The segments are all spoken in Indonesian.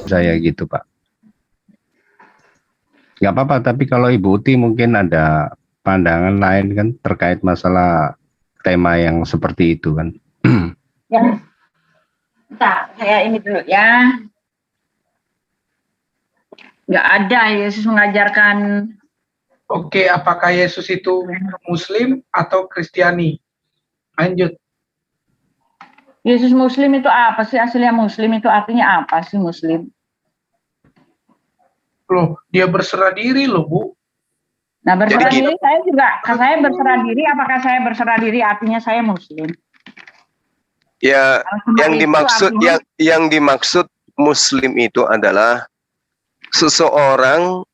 saya gitu, Pak. Nggak apa-apa, tapi kalau Ibu Uti mungkin ada pandangan lain kan terkait masalah tema yang seperti itu kan. Ya, bentar, saya ini dulu ya. Nggak ada Yesus mengajarkan. Oke, apakah Yesus itu Muslim atau Kristiani? Lanjut. Yesus Muslim itu apa sih? Aslinya Muslim itu artinya apa sih Muslim? Loh, dia berserah diri loh, Bu. Nah, berserah Jadi diri saya juga. Saya berserah diri, apakah saya berserah diri artinya saya Muslim? Ya, yang itu dimaksud artinya, yang dimaksud Muslim itu adalah seseorang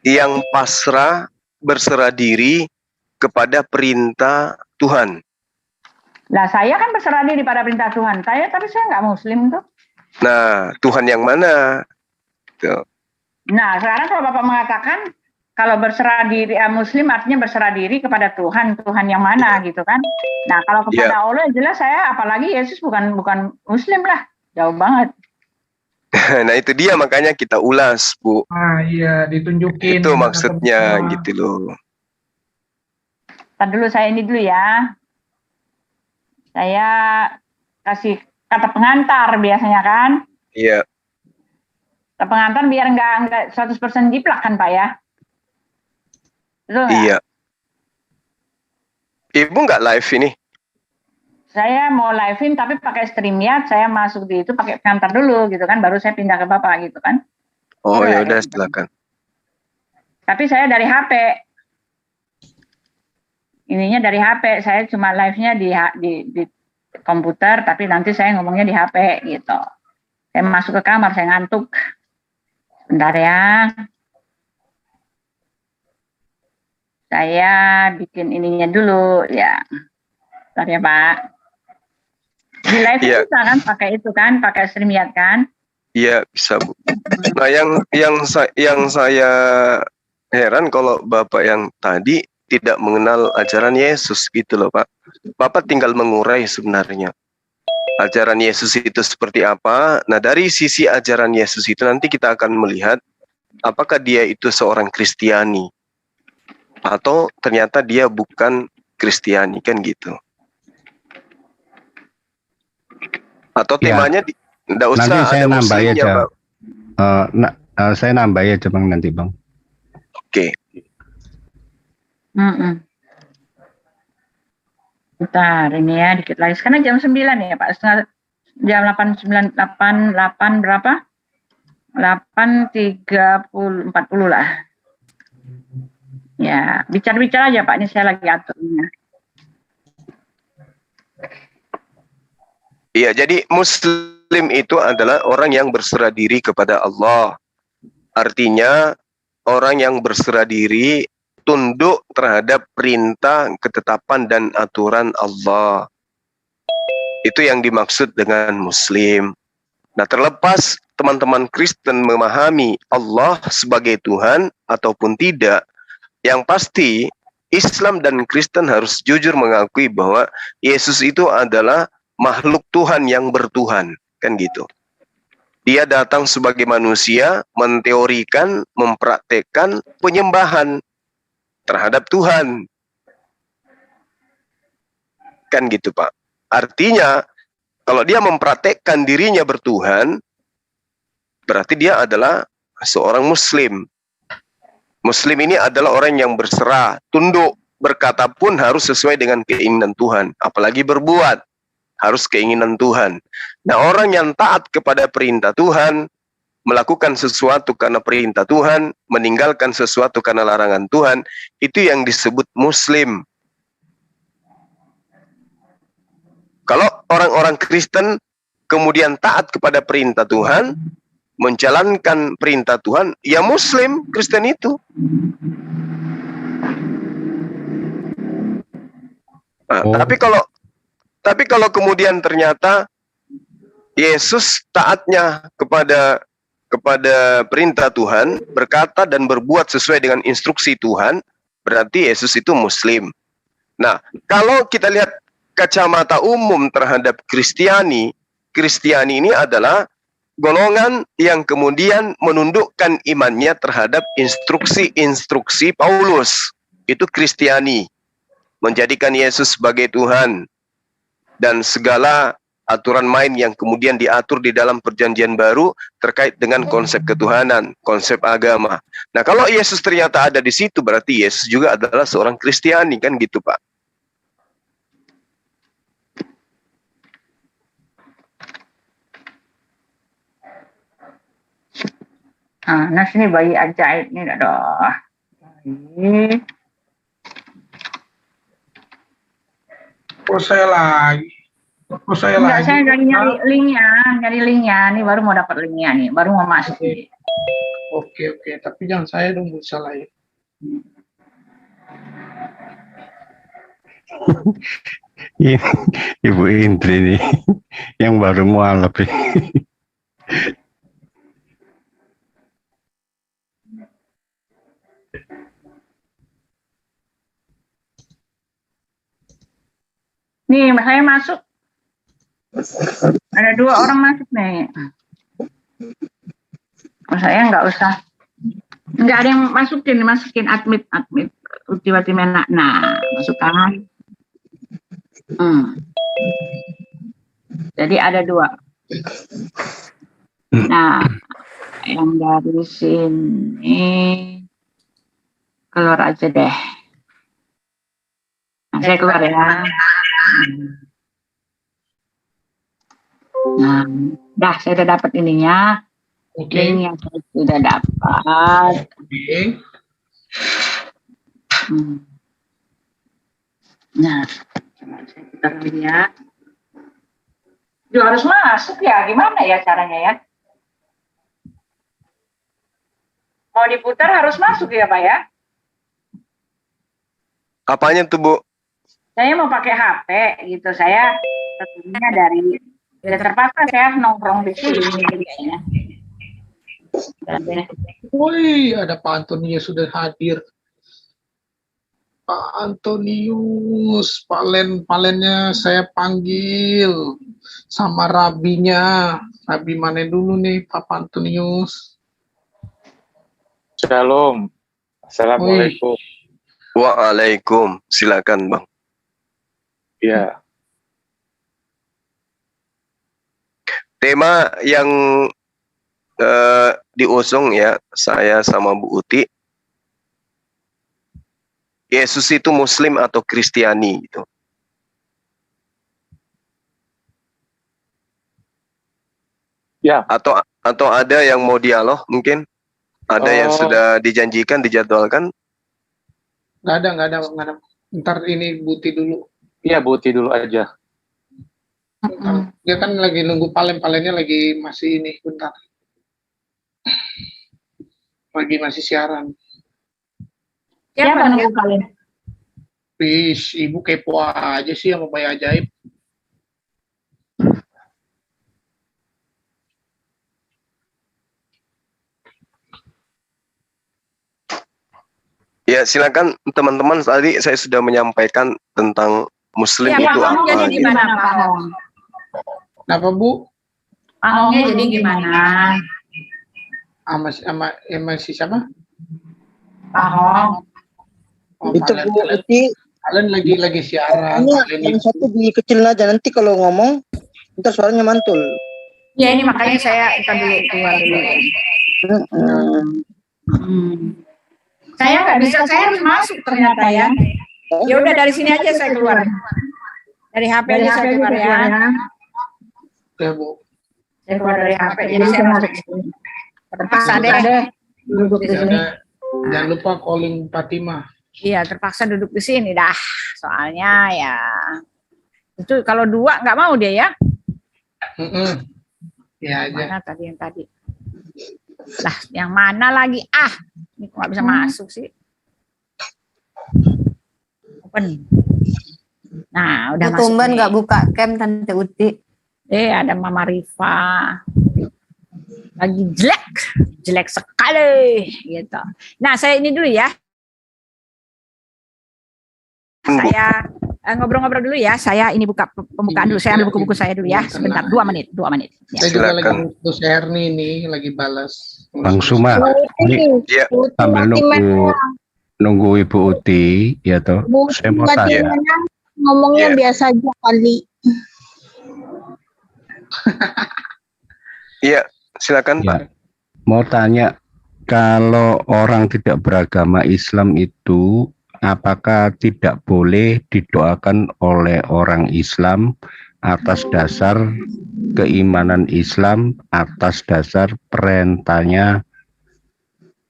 yang pasrah berserah diri kepada perintah Tuhan. Lah saya kan berserah diri pada perintah Tuhan. Tapi saya nggak Muslim tuh. Nah, Tuhan yang mana? Tuh. Nah, sekarang kalau Bapak mengatakan kalau berserah diri Muslim artinya berserah diri kepada Tuhan, Tuhan yang mana gitu kan? Nah, kalau kepada Allah jelas saya, apalagi Yesus bukan Muslim lah, jauh banget. Nah, itu dia makanya kita ulas, Bu. Ah iya, ditunjukin. Itu maksudnya gitu loh. Ntar dulu saya ini dulu ya. Saya kasih kata pengantar biasanya kan? Iya. Kata pengantar biar nggak 100% jiplak kan Pak ya? Betul nggak? Iya. Ibu nggak live ini? Saya mau live-in tapi pakai StreamYard, saya masuk di itu pakai pengantar dulu gitu kan, baru saya pindah ke Bapak gitu kan. Oh Betul ya nggak? udah silakan. Tapi saya dari HP. Ininya dari HP, saya cuma live-nya di komputer, tapi nanti saya ngomongnya di HP gitu. Saya masuk ke kamar, saya ngantuk. Bentar ya. Saya bikin ininya dulu ya. Bentar ya Pak. Di live bisa kan pakai StreamYard kan? Iya bisa Bu. Nah yang saya heran kalau Bapak yang tadi tidak mengenal ajaran Yesus gitu loh Pak. Bapak tinggal mengurai sebenarnya ajaran Yesus itu seperti apa. Nah dari sisi ajaran Yesus itu nanti kita akan melihat apakah dia itu seorang Kristiani atau ternyata dia bukan Kristiani kan gitu. Atau temanya tidak usah nanti saya ada nambah Muslimnya, aja. Bang. Saya nambah aja Bang nanti Bang. Oke. Bentar ini ya dikit lagi. Sekarang jam 9 ya Pak. Jam 8.9 8 berapa? 8.30 40 lah. Ya, bicara-bicara aja Pak, ini saya lagi aturnya. Iya, jadi Muslim itu adalah orang yang berserah diri kepada Allah. Artinya orang yang berserah diri tunduk terhadap perintah, ketetapan dan aturan Allah. Itu yang dimaksud dengan Muslim. Nah, terlepas teman-teman Kristen memahami Allah sebagai Tuhan ataupun tidak, yang pasti Islam dan Kristen harus jujur mengakui bahwa Yesus itu adalah makhluk Tuhan yang bertuhan, kan gitu. Dia datang sebagai manusia, menteorikan, mempraktekkan penyembahan terhadap Tuhan. Kan gitu, Pak. Artinya, kalau dia mempraktekkan dirinya bertuhan, berarti dia adalah seorang Muslim. Muslim ini adalah orang yang berserah, tunduk, berkata pun harus sesuai dengan keinginan Tuhan, apalagi berbuat harus keinginan Tuhan. Nah, orang yang taat kepada perintah Tuhan, melakukan sesuatu karena perintah Tuhan, meninggalkan sesuatu karena larangan Tuhan, itu yang disebut Muslim. Kalau orang-orang Kristen kemudian taat kepada perintah Tuhan, menjalankan perintah Tuhan, ya Muslim, Kristen itu. Nah, tapi kalau kemudian ternyata Yesus taatnya kepada perintah Tuhan, berkata dan berbuat sesuai dengan instruksi Tuhan, berarti Yesus itu Muslim. Nah, kalau kita lihat kacamata umum terhadap Kristiani ini adalah golongan yang kemudian menundukkan imannya terhadap instruksi-instruksi Paulus. Itu Kristiani, menjadikan Yesus sebagai Tuhan, dan segala aturan main yang kemudian diatur di dalam perjanjian baru terkait dengan konsep ketuhanan, konsep agama. Nah, kalau Yesus ternyata ada di situ, berarti Yesus juga adalah seorang Kristiani, kan gitu, Pak? Nah, sini bayi ajaib nih, aduh. Bayi. Oh, saya lagi. Oh, saya Enggak, lagi. saya lagi nyari linknya. Nih baru mau dapat linknya nih, baru mau masuk. Oke. Tapi jangan saya dong, salah ya. Ibu Indri nih yang baru mualaf. Nih, saya masuk. Ada 2 orang masuk nih. Oh, saya nggak usah. Nggak ada yang masukin admit. Uti Mena. Nah, masukkan. Jadi ada 2. Nah, yang dari sini keluar aja deh. Nah, saya keluar ya. Nah, saya udah dapat ininya. Oke. Linknya saya sudah dapat. Oke. Nah, coba saya putar lagi ya. Harus masuk ya, gimana ya caranya ya? Mau diputar harus masuk ya, Pak ya? Apanya tuh, Bu? Saya mau pakai HP gitu, saya tentunya dari tidak terpaksa saya nongkrong di sini kayaknya. Woi, ada Pak Antonius sudah hadir. Pak Antonius, palennya saya panggil sama rabinya. Rabi mana dulu nih, Pak Antonius? Shalom. Assalamualaikum. Waalaikum. Silakan, Bang. Ya. Tema yang diusung ya saya sama Bu Uti, Yesus itu Muslim atau Kristiani gitu. Ya. Atau ada yang mau dialog mungkin? Ada yang sudah dijanjikan, dijadwalkan? Nggak ada. Ntar ini Buti dulu. Iya, Buti dulu aja. Bentar. Dia kan lagi nunggu palennya lagi masih ini, bentar. Lagi masih siaran. Siapa nunggu kalian? Please, Ibu kepo aja sih sama bayi ajaib. Ya, silakan teman-teman, tadi saya sudah menyampaikan tentang Muslim Ya, itu Pak Hong apa. jadi Gitu. gimana, Pak Hong? Kenapa, Bu? Pak Hongnya jadi gimana? Sama si siapa? Pak Hong. Oh, Itu kalian- Bu Uti, Kalian lagi siaran. yang satu dikecilin aja, nanti kalau ngomong ntar suaranya mantul. Ya ini makanya saya dulu keluar dulu. Saya nggak bisa, saya harus masuk ternyata ya. Ya udah dari sini aja saya keluar. Dari HP aja saya keluar ya. Ya, Bu. Saya keluar dari HP, jadi saya masuk ke sini. Terpaksa deh duduk di sini. Jangan lupa calling Fatimah. Iya, terpaksa duduk di sini dah. Soalnya ya itu kalau 2 nggak mau dia ya. Ya aja. Mana tadi yang tadi? Lah, yang mana lagi? Ini kok nggak bisa masuk sih. Open. Nah, udah masuk. Tumben nih. nggak buka cam Tante Uti. Ada Mama Rifa. Lagi jelek sekali gitu. Nah, saya ini dulu ya. Saya ngobrol-ngobrol dulu ya. Saya ini buka pembukaan dulu. Saya ambil buku-buku saya dulu ya. Sebentar, 2 menit. Ya. Saya juga lagi nunggu Herni nih, lagi balas. Bang Suma, ini sambil nunggu Ibu Uti, ya toh. Saya mau tanya. Ngomongnya biasa aja kali. Iya, silakan ya. Pak. Mau tanya, kalau orang tidak beragama Islam itu, apakah tidak boleh didoakan oleh orang Islam atas dasar keimanan Islam, atas dasar perintahnya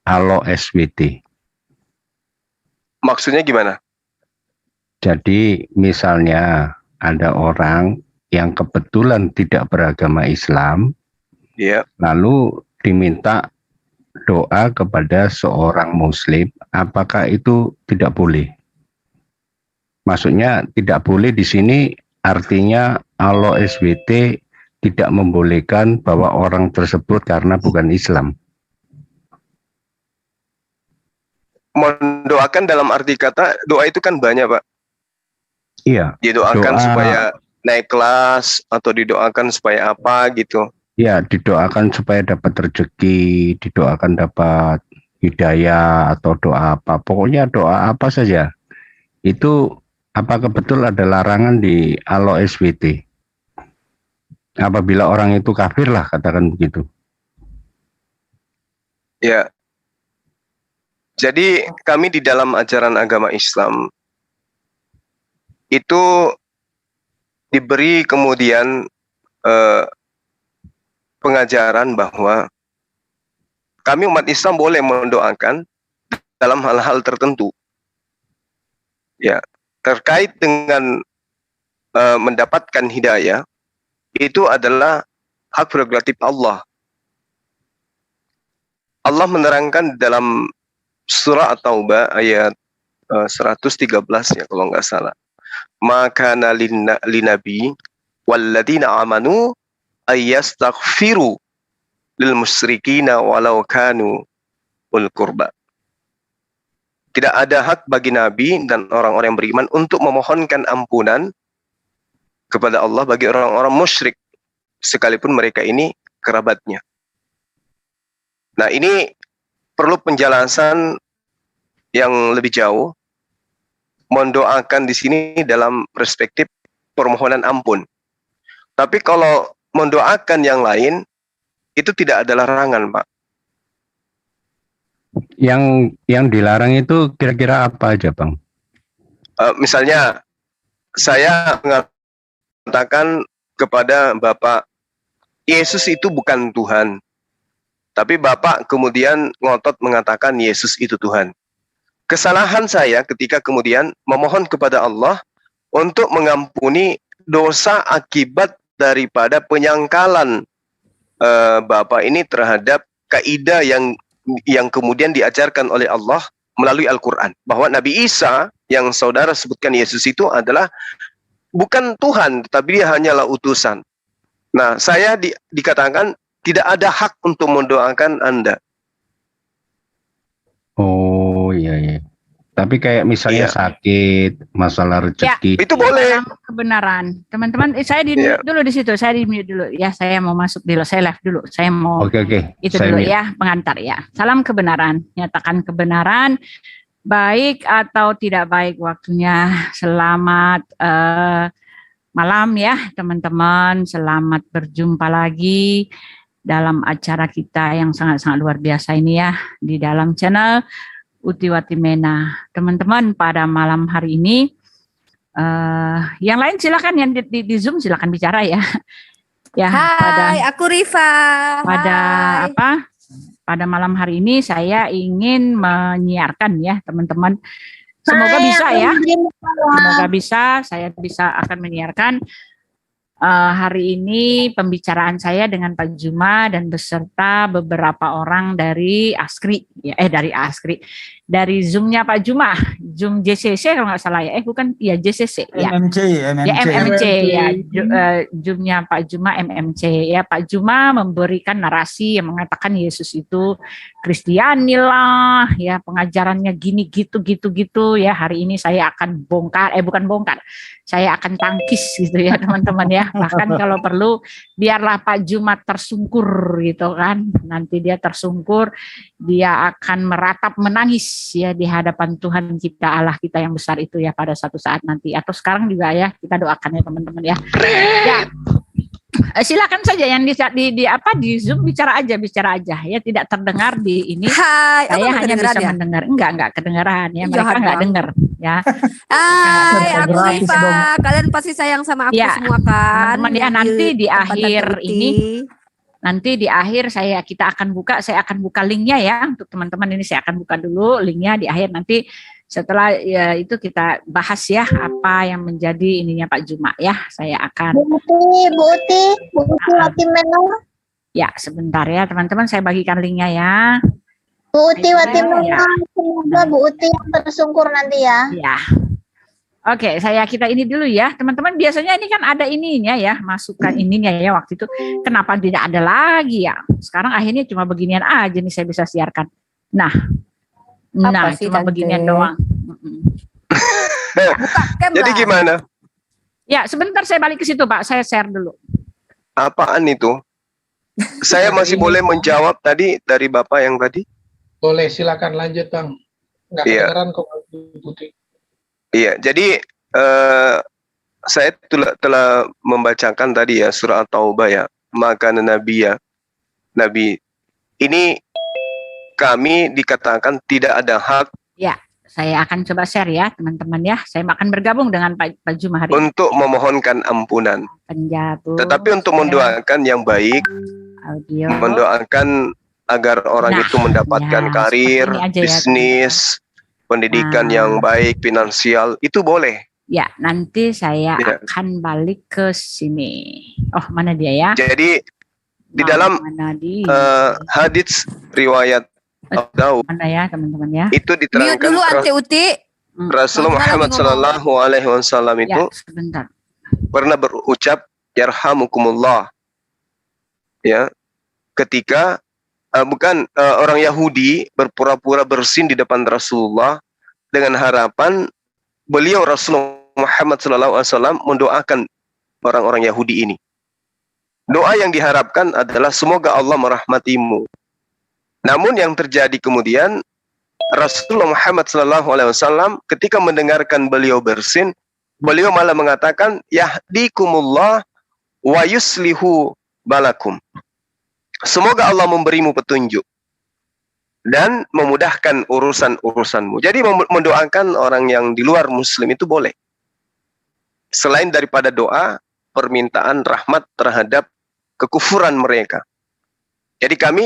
Allah SWT? Maksudnya gimana? Jadi misalnya ada orang yang kebetulan tidak beragama Islam, lalu diminta doa kepada seorang Muslim, apakah itu tidak boleh? Maksudnya tidak boleh di sini artinya Allah SWT tidak membolehkan bahwa orang tersebut karena bukan Islam. Mendoakan dalam arti kata doa itu kan banyak, Pak. Iya. Didoakan supaya naik kelas atau didoakan supaya apa gitu. Ya, didoakan supaya dapat rezeki, didoakan dapat hidayah atau doa apa. Pokoknya doa apa saja. Itu apakah betul ada larangan di Allah SWT? Apabila orang itu kafir lah, katakan begitu. Ya. Jadi kami di dalam ajaran agama Islam itu diberi kemudian pengajaran bahwa kami umat Islam boleh mendoakan dalam hal-hal tertentu. Ya, terkait dengan mendapatkan hidayah itu adalah hak prerogatif Allah. Allah menerangkan dalam surah At-Taubah ayat 113 ya kalau nggak salah. Maka linabi walladzina amanu ayyastaghfiru lil musyrikina walau kanu ul qurba. Tidak ada hak bagi nabi dan orang-orang yang beriman untuk memohonkan ampunan kepada Allah bagi orang-orang musyrik sekalipun mereka ini kerabatnya. Nah, ini perlu penjelasan yang lebih jauh. Mendoakan di sini dalam perspektif permohonan ampun. Tapi kalau mendoakan yang lain itu tidak ada larangan, Pak. Yang dilarang itu kira-kira apa aja, Bang? Misalnya saya mengatakan kepada Bapak, Yesus itu bukan Tuhan. Tapi Bapak kemudian ngotot mengatakan Yesus itu Tuhan. Kesalahan saya ketika kemudian memohon kepada Allah untuk mengampuni dosa akibat daripada penyangkalan Bapak ini terhadap kaidah yang kemudian diajarkan oleh Allah melalui Al-Quran. Bahwa Nabi Isa yang saudara sebutkan Yesus itu adalah bukan Tuhan, tapi dia hanyalah utusan. Nah, saya dikatakan tidak ada hak untuk mendoakan Anda. Oh iya. Tapi kayak misalnya sakit, masalah rezeki. Ya, itu boleh. Kebenaran, teman-teman. Saya dulu di situ. Saya di mute dulu. Ya, saya mau masuk dulu. Saya live dulu. Saya mau. Oke. Itu saya dulu mute. Ya, pengantar ya. Salam kebenaran. Nyatakan kebenaran, baik atau tidak baik waktunya. Selamat malam ya, teman-teman. Selamat berjumpa lagi dalam acara kita yang sangat-sangat luar biasa ini ya, di dalam channel Uti Watimena. Teman-teman, pada malam hari ini, yang lain silakan, yang di Zoom silakan bicara ya. Ya. Hai, aku Rifa. Pada malam hari ini saya ingin menyiarkan ya, teman-teman. Semoga bisa ya. Semoga bisa, saya bisa akan menyiarkan hari ini pembicaraan saya dengan Pak Juma dan beserta beberapa orang dari Askri, dari Zoom-nya Pak Juma, Zoom JCC kalau nggak salah ya, bukan, ya JCC, ya. MMC. Ya MMC ya, Zoom-nya Pak Juma MMC ya. Pak Juma memberikan narasi yang mengatakan Yesus itu Kristiani lah, ya pengajarannya gini gitu ya. Hari ini saya akan bongkar, bukan bongkar, saya akan tangkis gitu ya teman-teman ya. Bahkan kalau perlu biarlah Pak Juma tersungkur gitu kan. Nanti dia tersungkur, dia akan meratap menangis ya di hadapan Tuhan kita, Allah kita yang besar itu ya pada satu saat nanti. Atau sekarang juga ya, kita doakan ya teman-teman ya. Ya. Silakan saja yang di Zoom bicara aja ya, tidak terdengar di ini. Hai, saya hanya bisa ya? mendengar, enggak kedengaran ya, mereka enggak dengar ya. Hai, aku Rifa, kalian pasti sayang sama aku ya, semua kan. teman-teman ya, nanti di akhir ini, nanti di akhir saya akan buka linknya ya untuk teman-teman. Ini saya akan buka dulu linknya di akhir, nanti setelah ya, itu kita bahas ya apa yang menjadi ininya Pak Juma ya. Saya akan Bu Uti Watimena. Ya, sebentar ya teman-teman, saya bagikan linknya ya. Bu Uti Watimena, semoga Bu Uti yang tersungkur nanti ya. Ya. Oke, kita ini dulu ya teman-teman. Biasanya ini kan ada ininya ya, masukan ininya ya waktu itu. Kenapa tidak ada lagi ya? Sekarang akhirnya cuma beginian aja nih saya bisa siarkan. Nah, sih, cuma Tante? beginian doang. Jadi gimana? Ya, sebentar saya balik ke situ Pak. Saya share dulu. Apaan itu? Saya masih boleh menjawab tadi dari Bapak yang tadi? Boleh, silakan lanjut Bang. Nggak kedengeran kok Putih. Iya, jadi saya telah membacakan tadi ya surah At-Taubah ya. Maka Nabi ini kami dikatakan tidak ada hak. Ya, saya akan coba share ya teman-teman ya. Saya akan bergabung dengan Pak Juma hari untuk memohonkan ampunan. Penjatuh. Tetapi untuk mendoakan yang baik, audio. Mendoakan agar orang itu mendapatkan karir, bisnis, pendidikan yang baik, finansial, itu boleh. Ya, nanti saya akan balik ke sini. Oh, mana dia ya? Jadi di dalam hadits riwayat Abu mana ya teman-teman ya? Itu diterangkan dulu Ante Uti. Rasulullah Muhammad Sallallahu Alaihi Wasallam itu pernah berucap yarhamukumullah ya ketika orang Yahudi berpura-pura bersin di depan Rasulullah dengan harapan beliau Rasulullah Muhammad Sallallahu Alaihi Wasallam mendoakan orang-orang Yahudi ini. Doa yang diharapkan adalah semoga Allah merahmatimu. Namun yang terjadi kemudian Rasulullah Muhammad SAW ketika mendengarkan beliau bersin, beliau malah mengatakan yahdikumullah wa yuslihu balakum. Semoga Allah memberimu petunjuk dan memudahkan urusan-urusanmu. Jadi mendoakan orang yang di luar muslim itu boleh. Selain daripada doa permintaan rahmat terhadap kekufuran mereka. Jadi kami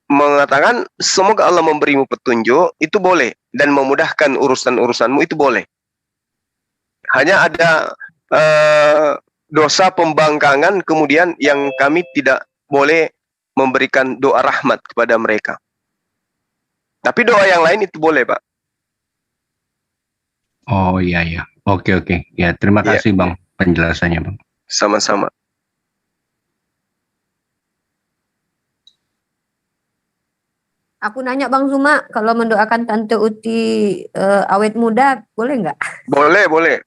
mengatakan semoga Allah memberimu petunjuk, itu boleh, dan memudahkan urusan-urusanmu itu boleh. Hanya ada dosa pembangkangan kemudian yang kami tidak boleh memberikan doa rahmat kepada mereka. Tapi doa yang lain itu boleh, Pak. Oh iya. Oke. Ya, terima kasih Bang penjelasannya, Bang. Sama-sama. Aku nanya Bang Zuma, kalau mendoakan Tante Uti awet muda, boleh nggak? Boleh.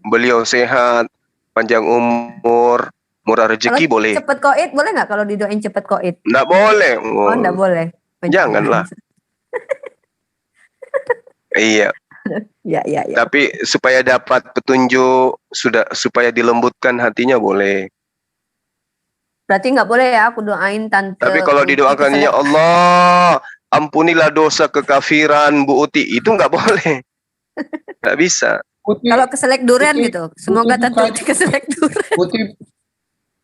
Beliau sehat, panjang umur, murah rezeki boleh. Cepet koid boleh nggak kalau didoain cepet koid? Nggak boleh. Oh, nggak boleh. Janganlah. Iya. Ya. Tapi supaya dapat petunjuk, supaya dilembutkan hatinya boleh. Berarti nggak boleh ya aku doain Tante. Tapi kalau didoakan ya Allah, ampunilah dosa kekafiran Bu Uti, itu nggak boleh. Nggak bisa. Kalau keselek durian gitu, semoga Tante Uti keselek durian.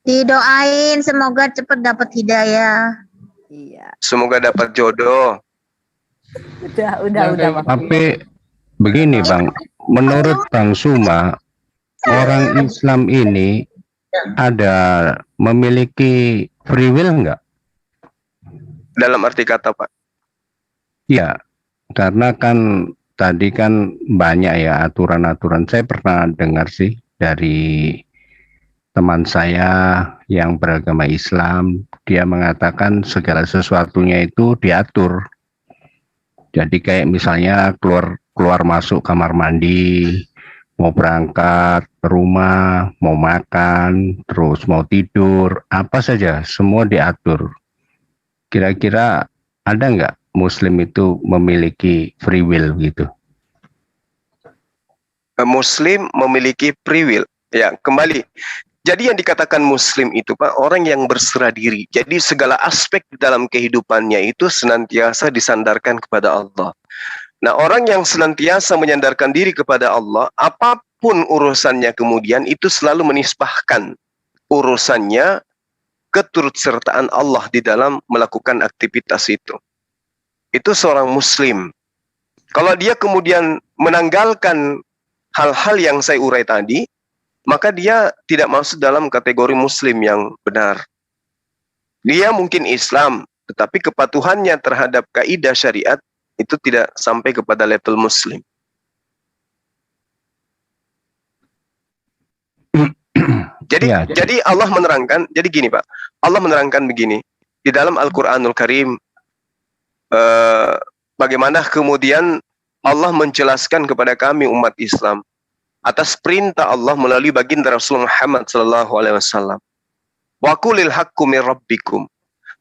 Didoain semoga cepat dapat hidayah. Iya. Semoga dapat jodoh. Udah. Tapi begini Bang, menurut Bang Suma, orang Islam ini ada memiliki free will enggak? Dalam arti kata, Pak? Ya, karena kan tadi kan banyak ya aturan-aturan. Saya pernah dengar sih dari teman saya yang beragama Islam, dia mengatakan segala sesuatunya itu diatur. Jadi kayak misalnya keluar masuk kamar mandi, mau berangkat ke rumah, mau makan, terus mau tidur, apa saja semua diatur. Kira-kira ada nggak Muslim itu memiliki free will gitu? Muslim memiliki free will. Ya, kembali. Jadi yang dikatakan Muslim itu, Pak, orang yang berserah diri. Jadi segala aspek dalam kehidupannya itu senantiasa disandarkan kepada Allah. Nah, orang yang senantiasa menyandarkan diri kepada Allah, apapun urusannya kemudian itu selalu menisbahkan urusannya keturutsertaan Allah di dalam melakukan aktivitas itu. Itu seorang Muslim. Kalau dia kemudian menanggalkan hal-hal yang saya urai tadi, maka dia tidak masuk dalam kategori Muslim yang benar. Dia mungkin Islam, tetapi kepatuhannya terhadap kaidah syariat itu tidak sampai kepada level Muslim. Jadi Allah menerangkan, jadi gini Pak, Allah menerangkan begini, di dalam Al-Quranul Karim, bagaimana kemudian Allah menjelaskan kepada kami umat Islam, atas perintah Allah melalui baginda Rasul Muhammad SAW. Wa qulil haqqu min rabbikum.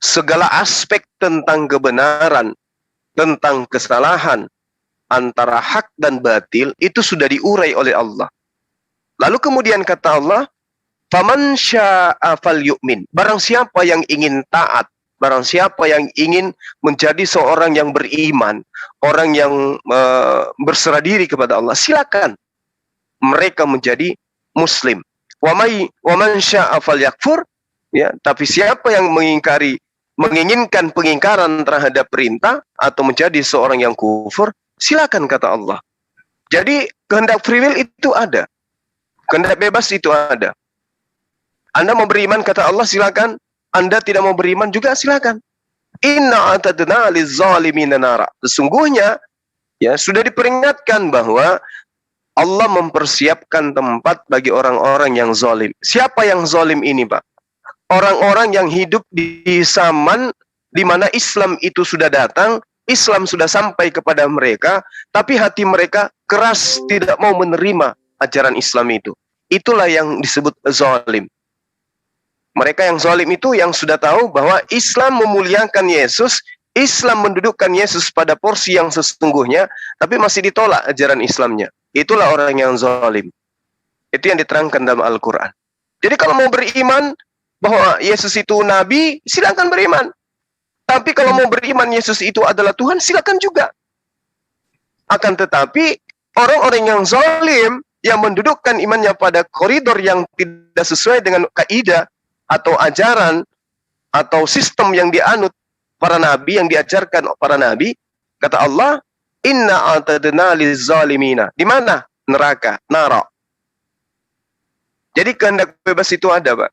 Segala aspek tentang kebenaran, tentang kesalahan, antara hak dan batil, itu sudah diurai oleh Allah. Lalu kemudian kata Allah, faman sya'a falyu'min. Barang siapa yang ingin taat, barang siapa yang ingin menjadi seorang yang beriman, orang yang berserah diri kepada Allah, silakan mereka menjadi Muslim. Waman sya'a falyakfur, ya, tapi siapa yang menginginkan pengingkaran terhadap perintah atau menjadi seorang yang kufur, silakan kata Allah. Jadi kehendak free will itu ada. Kehendak bebas itu ada. Anda mau beriman kata Allah silakan, Anda tidak mau beriman juga silakan. Inna atadna lizalimina nara. Sesungguhnya ya sudah diperingatkan bahwa Allah mempersiapkan tempat bagi orang-orang yang zalim. Siapa yang zalim ini, Pak? Orang-orang yang hidup di zaman di mana Islam itu sudah datang, Islam sudah sampai kepada mereka, tapi hati mereka keras tidak mau menerima ajaran Islam itu. Itulah yang disebut zalim. Mereka yang zalim itu yang sudah tahu bahwa Islam memuliakan Yesus, Islam mendudukkan Yesus pada porsi yang sesungguhnya, tapi masih ditolak ajaran Islamnya. Itulah orang yang zalim. Itu yang diterangkan dalam Al-Quran. Jadi kalau mau beriman bahwa Yesus itu Nabi, silakan beriman. Tapi kalau mau beriman Yesus itu adalah Tuhan, silakan juga. Akan tetapi, orang-orang yang zalim, yang mendudukkan imannya pada koridor yang tidak sesuai dengan kaidah, atau ajaran, atau sistem yang dianut para nabi, yang diajarkan para nabi, kata Allah, inna atadna lizalimina. Di mana? Neraka, nara. Jadi kehendak bebas itu ada, Pak.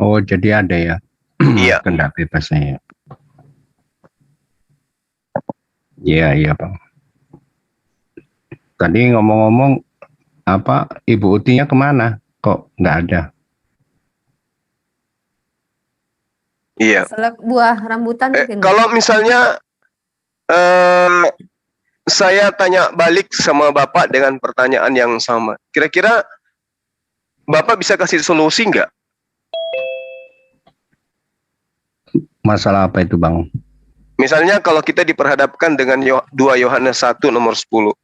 Oh, jadi ada ya. Iya. Kehendak bebasnya. Iya, Bang. Tadi ngomong-ngomong, apa Ibu Utinya kemana? Kok nggak ada? Iya. Masalah buah rambutan mungkin. Kalau misalnya saya tanya balik sama Bapak dengan pertanyaan yang sama, kira-kira Bapak bisa kasih solusi nggak? Masalah apa itu, Bang? Misalnya kalau kita diperhadapkan dengan 2 Yohanes 1 nomor 10.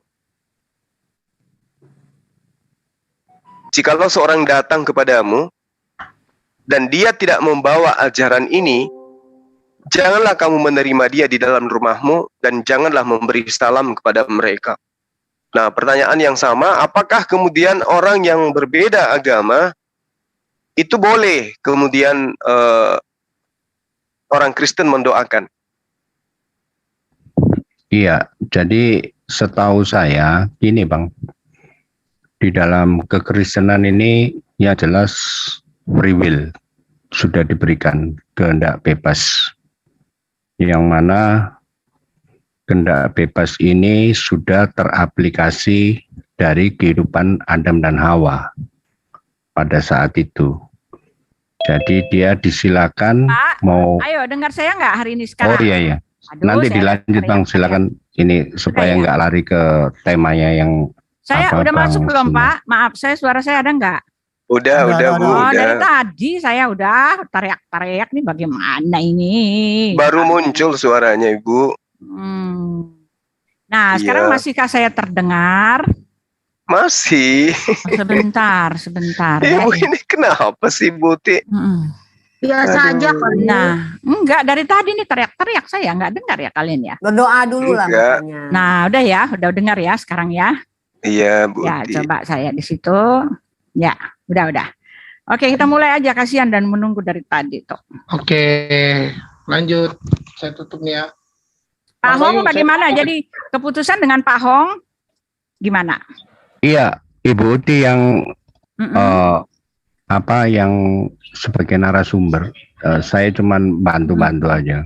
Jikalau seorang datang kepadamu dan dia tidak membawa ajaran ini, janganlah kamu menerima dia di dalam rumahmu dan janganlah memberi salam kepada mereka. Nah, pertanyaan yang sama, apakah kemudian orang yang berbeda agama itu boleh kemudian orang Kristen mendoakan? Iya, jadi setahu saya gini, Bang. di dalam kekristenan ini ya jelas free will sudah diberikan, kehendak bebas, yang mana kehendak bebas ini sudah teraplikasi dari kehidupan Adam dan Hawa pada saat itu. Jadi dia disilakan Pak, mau. ayo dengar saya nggak hari ini sekarang? Oh iya. Aduh, Nanti saya dilanjut Bang, silakan ini supaya ya? nggak lari ke temanya yang. Saya apa, udah Bang masuk belum Suma? Pak? Maaf, suara saya ada nggak? Udah Bu, Oh, udah. dari tadi saya udah teriak-teriak nih, bagaimana ini? Baru muncul suaranya Ibu. Nah, Iya. sekarang masihkah saya terdengar? Masih. Sebentar. Ibu ini kenapa sih Bu Ti? Biasa aja kali. Nah, enggak, dari tadi nih teriak-teriak, saya nggak dengar ya kalian ya. Berdoa dulu lah Enggak. makanya. Nah, udah dengar ya sekarang ya. Iya Bu Ya, Ti. coba saya di situ. Ya, udah. Oke, kita mulai aja, kasihan dan menunggu dari tadi tuh. Oke, lanjut. Saya tutup nih ya. Pak Mas Hong Bayu, bagaimana? Jadi keputusan dengan Pak Hong gimana? Iya, Ibu Uti yang Mm-mm. yang sebagai narasumber, saya cuman bantu-bantu aja.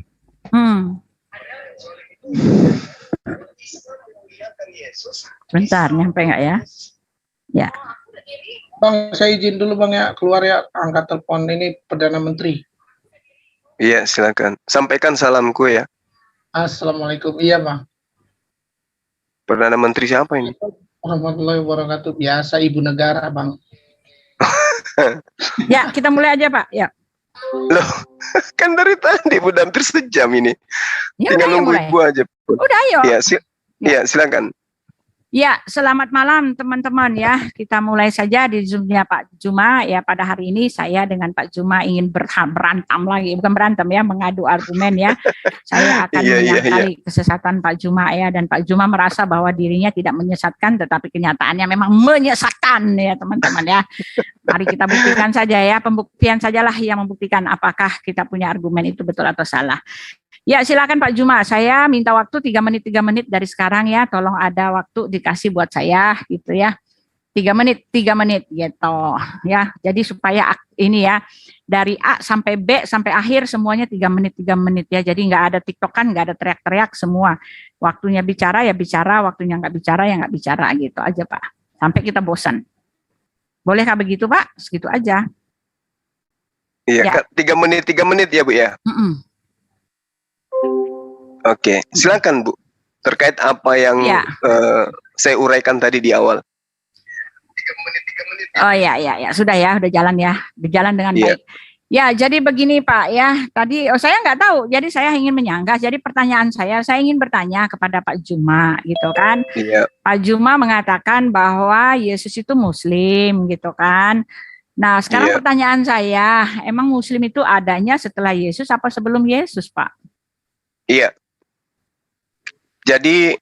Bentar, nyampe nggak ya? Ya. Bang, saya izin dulu Bang ya, keluar ya, angkat telepon ini Perdana Menteri. Iya, silakan. Sampaikan salamku ya. Assalamualaikum. Iya Bang. Perdana Menteri siapa ini? Warahmatullahi wabarakatuh. Biasa Ibu Negara Bang. Ya, kita mulai aja Pak. Ya. Loh, kan dari tadi udah hampir sejam ini. Ya Tinggal udah, nunggu mulai. Ibu aja. Udah, ayo. Iya, silakan. Ya, selamat malam teman-teman ya. Kita mulai saja di Zoom-nya Pak Juma ya. Pada hari ini saya dengan Pak Juma ingin berantem lagi, bukan berantem ya, mengadu argumen ya. Saya akan menyangkali kesesatan Pak Juma ya, dan Pak Juma merasa bahwa dirinya tidak menyesatkan, tetapi kenyataannya memang menyesatkan ya teman-teman ya. Mari kita buktikan saja ya, pembuktian sajalah yang membuktikan apakah kita punya argumen itu betul atau salah. Ya, silakan Pak Juma. Saya minta waktu 3 menit dari sekarang ya. Tolong ada waktu dikasih buat saya gitu ya. 3 menit gitu ya. Jadi supaya ini ya, dari A sampai B sampai akhir semuanya 3 menit ya. Jadi nggak ada tiktokan, nggak ada teriak-teriak, semua. Waktunya bicara ya bicara, waktunya nggak bicara ya nggak bicara, gitu aja Pak. Sampai kita bosan. Bolehkah begitu Pak? Segitu aja. Iya, Ya. 3 menit ya Bu ya. Oke, silakan Bu. Terkait apa yang saya uraikan tadi di awal. 3 menit. Oh ya, sudah ya, udah jalan ya, berjalan dengan baik. Ya, jadi begini Pak ya, tadi saya nggak tahu, jadi saya ingin menyangga. Jadi pertanyaan saya ingin bertanya kepada Pak Juma gitu kan. Iya. Pak Juma mengatakan bahwa Yesus itu Muslim gitu kan. Nah, sekarang pertanyaan saya, emang Muslim itu adanya setelah Yesus apa sebelum Yesus Pak? Iya. Jadi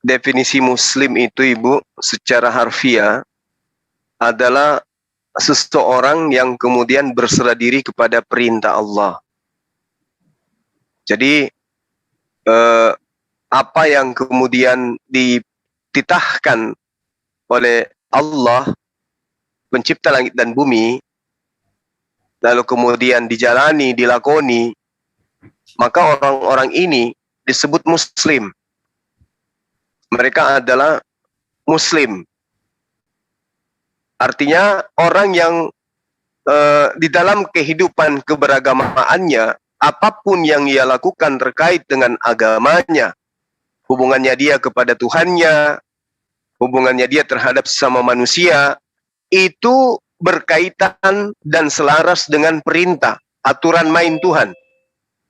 definisi Muslim itu Ibu secara harfiah adalah seseorang yang kemudian berserah diri kepada perintah Allah. Jadi apa yang kemudian dititahkan oleh Allah pencipta langit dan bumi, lalu kemudian dijalani, dilakoni, maka orang-orang ini disebut Muslim. Mereka adalah Muslim. Artinya orang yang di dalam kehidupan keberagamaannya, apapun yang ia lakukan terkait dengan agamanya, hubungannya dia kepada Tuhannya, hubungannya dia terhadap sesama manusia, itu berkaitan dan selaras dengan perintah, aturan main Tuhan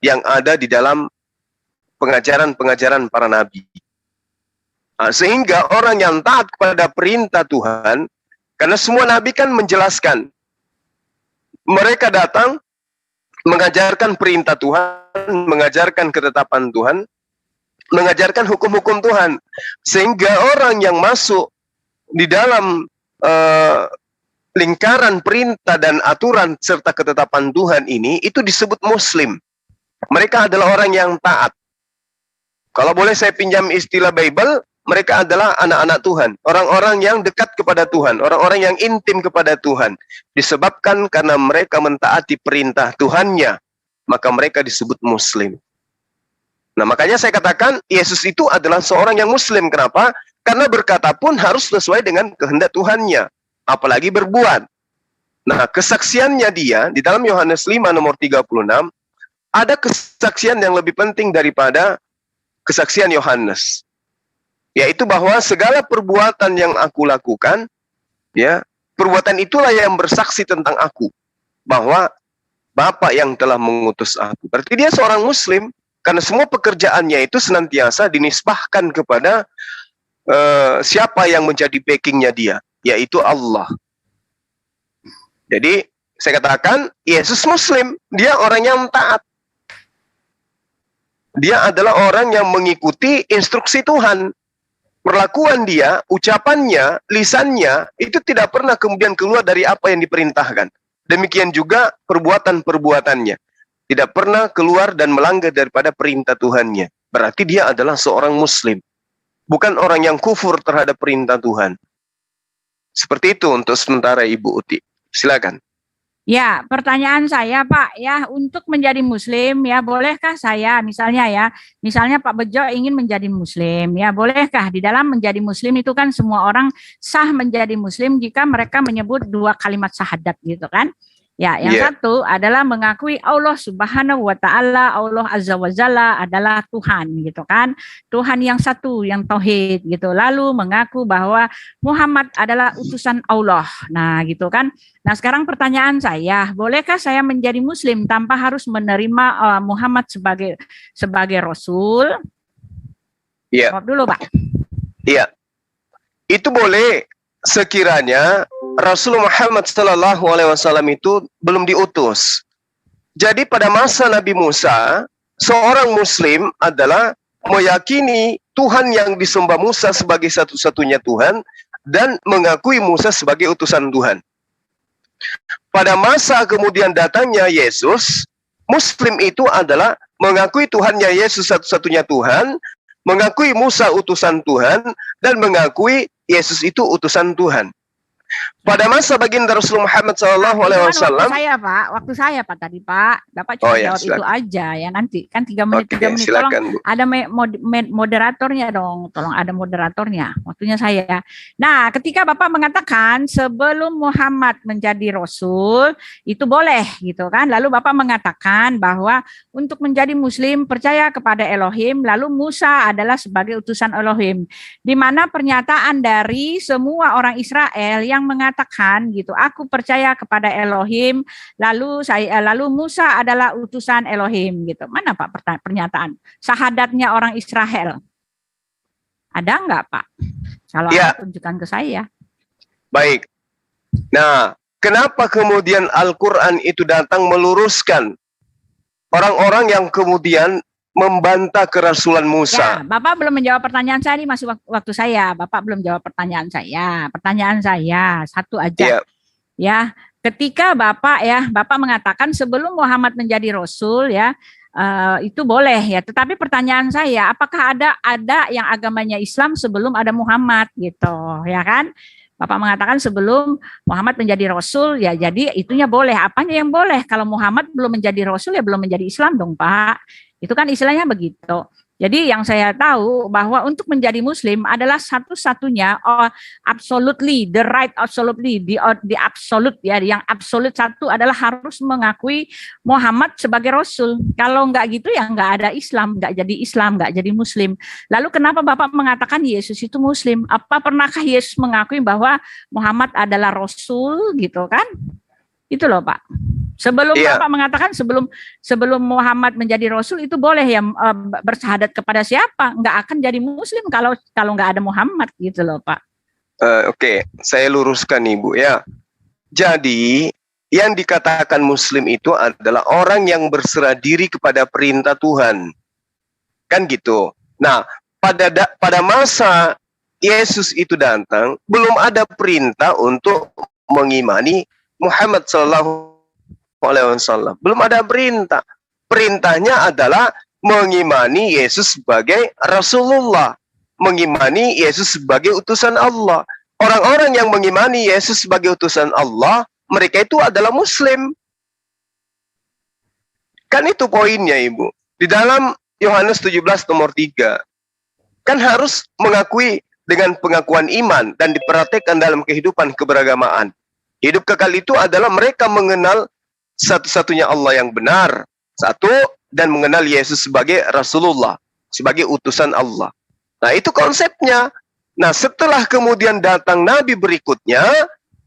yang ada di dalam pengajaran-pengajaran para nabi. Sehingga orang yang taat kepada perintah Tuhan, karena semua nabi kan menjelaskan, mereka datang mengajarkan perintah Tuhan, mengajarkan ketetapan Tuhan, mengajarkan hukum-hukum Tuhan. Sehingga orang yang masuk di dalam lingkaran perintah dan aturan serta ketetapan Tuhan ini, itu disebut Muslim. Mereka adalah orang yang taat. Kalau boleh saya pinjam istilah Bible, mereka adalah anak-anak Tuhan, orang-orang yang dekat kepada Tuhan, orang-orang yang intim kepada Tuhan. Disebabkan karena mereka mentaati perintah Tuhannya, maka mereka disebut Muslim. Nah, makanya saya katakan Yesus itu adalah seorang yang Muslim. Kenapa? Karena berkata pun harus sesuai dengan kehendak Tuhannya, apalagi berbuat. Nah, kesaksiannya dia di dalam Yohanes 5 nomor 36, ada kesaksian yang lebih penting daripada kesaksian Yohanes, yaitu bahwa segala perbuatan yang aku lakukan, ya, perbuatan itulah yang bersaksi tentang aku, bahwa Bapa yang telah mengutus aku. Berarti dia seorang Muslim, karena semua pekerjaannya itu senantiasa dinisbahkan kepada siapa yang menjadi backingnya dia, yaitu Allah. Jadi saya katakan Yesus Muslim, dia orang yang taat. Dia adalah orang yang mengikuti instruksi Tuhan. Perlakuan dia, ucapannya, lisannya, itu tidak pernah kemudian keluar dari apa yang diperintahkan. Demikian juga perbuatan-perbuatannya. Tidak pernah keluar dan melanggar daripada perintah Tuhannya. Berarti dia adalah seorang Muslim. Bukan orang yang kufur terhadap perintah Tuhan. Seperti itu untuk sementara Ibu Uti. Silakan. Ya, pertanyaan saya Pak, ya untuk menjadi Muslim, ya bolehkah saya misalnya Pak Bejo ingin menjadi Muslim, ya bolehkah di dalam menjadi Muslim itu kan semua orang sah menjadi Muslim jika mereka menyebut 2 kalimat syahadat gitu kan? Ya, yang satu adalah mengakui Allah Subhanahu wa Ta'ala, Allah Azza wa Jalla adalah Tuhan gitu kan. Tuhan yang satu, yang tauhid gitu. Lalu mengaku bahwa Muhammad adalah utusan Allah. Nah, gitu kan. Nah, sekarang pertanyaan saya, bolehkah saya menjadi Muslim tanpa harus menerima Muhammad sebagai Rasul? Iya. Jawab dulu, Pak. Iya. Itu boleh sekiranya Rasulullah Muhammad SAW itu belum diutus. Jadi pada masa Nabi Musa, seorang Muslim adalah meyakini Tuhan yang disembah Musa sebagai satu-satunya Tuhan dan mengakui Musa sebagai utusan Tuhan. Pada masa kemudian datangnya Yesus, Muslim itu adalah mengakui Tuhannya Yesus satu-satunya Tuhan, mengakui Musa utusan Tuhan, dan mengakui Yesus itu utusan Tuhan. Pada masa baginda Rasulullah Muhammad SAW, waktu saya Pak tadi Pak, Bapak cuma jawab itu aja ya nanti kan 3 menit. Silakan, tolong ada moderatornya dong, tolong ada moderatornya. Waktunya saya. Nah, ketika Bapak mengatakan sebelum Muhammad menjadi Rasul itu boleh gitu kan, lalu Bapak mengatakan bahwa untuk menjadi Muslim percaya kepada Elohim, lalu Musa adalah sebagai utusan Elohim, di mana pernyataan dari semua orang Israel yang mengatakan gitu, aku percaya kepada Elohim, lalu Musa adalah utusan Elohim gitu. Mana Pak pernyataan syahadatnya orang Israel? Ada enggak Pak? Kalau ada tunjukkan ke saya. Baik. Nah, kenapa kemudian Al-Quran itu datang meluruskan orang-orang yang kemudian membantah kerasulan Musa? Ya, Bapak belum menjawab pertanyaan saya, ini masih waktu saya. Bapak belum jawab pertanyaan saya. Pertanyaan saya satu aja. Ya, ketika Bapak mengatakan sebelum Muhammad menjadi Rasul ya, itu boleh ya. Tetapi pertanyaan saya, apakah ada yang agamanya Islam sebelum ada Muhammad gitu, ya kan? Bapak mengatakan sebelum Muhammad menjadi Rasul ya, jadi itunya boleh. Apanya yang boleh? Kalau Muhammad belum menjadi Rasul ya belum menjadi Islam dong Pak. Itu kan istilahnya begitu. Jadi yang saya tahu bahwa untuk menjadi Muslim adalah satu-satunya absolutely, the right absolutely, the absolute ya, yang absolut satu adalah harus mengakui Muhammad sebagai Rasul. Kalau enggak gitu ya enggak ada Islam, enggak jadi Muslim. Lalu kenapa Bapak mengatakan Yesus itu Muslim? Apa pernahkah Yesus mengakui bahwa Muhammad adalah Rasul gitu kan? Itu loh Pak. Sebelum Bapak mengatakan sebelum Muhammad menjadi Rasul itu boleh ya bersyahadat kepada siapa? Nggak akan jadi Muslim kalau nggak ada Muhammad gitu loh Pak. Oke, saya luruskan Ibu ya. Jadi yang dikatakan Muslim itu adalah orang yang berserah diri kepada perintah Tuhan, kan gitu. Nah pada masa Yesus itu datang belum ada perintah untuk mengimani Muhammad SAW. Belum ada perintah. Perintahnya adalah mengimani Yesus sebagai Rasulullah. mengimani Yesus sebagai utusan Allah. Orang-orang yang mengimani Yesus sebagai utusan Allah, mereka itu adalah Muslim. Kan itu poinnya, Ibu. Di dalam Yohanes 17 nomor 3, kan harus mengakui dengan pengakuan iman dan diperhatikan dalam kehidupan keberagamaan. Hidup kekal itu adalah mereka mengenal satu-satunya Allah yang benar, satu, dan mengenal Yesus sebagai Rasulullah, sebagai utusan Allah. Nah, itu konsepnya. Nah, setelah kemudian datang Nabi berikutnya,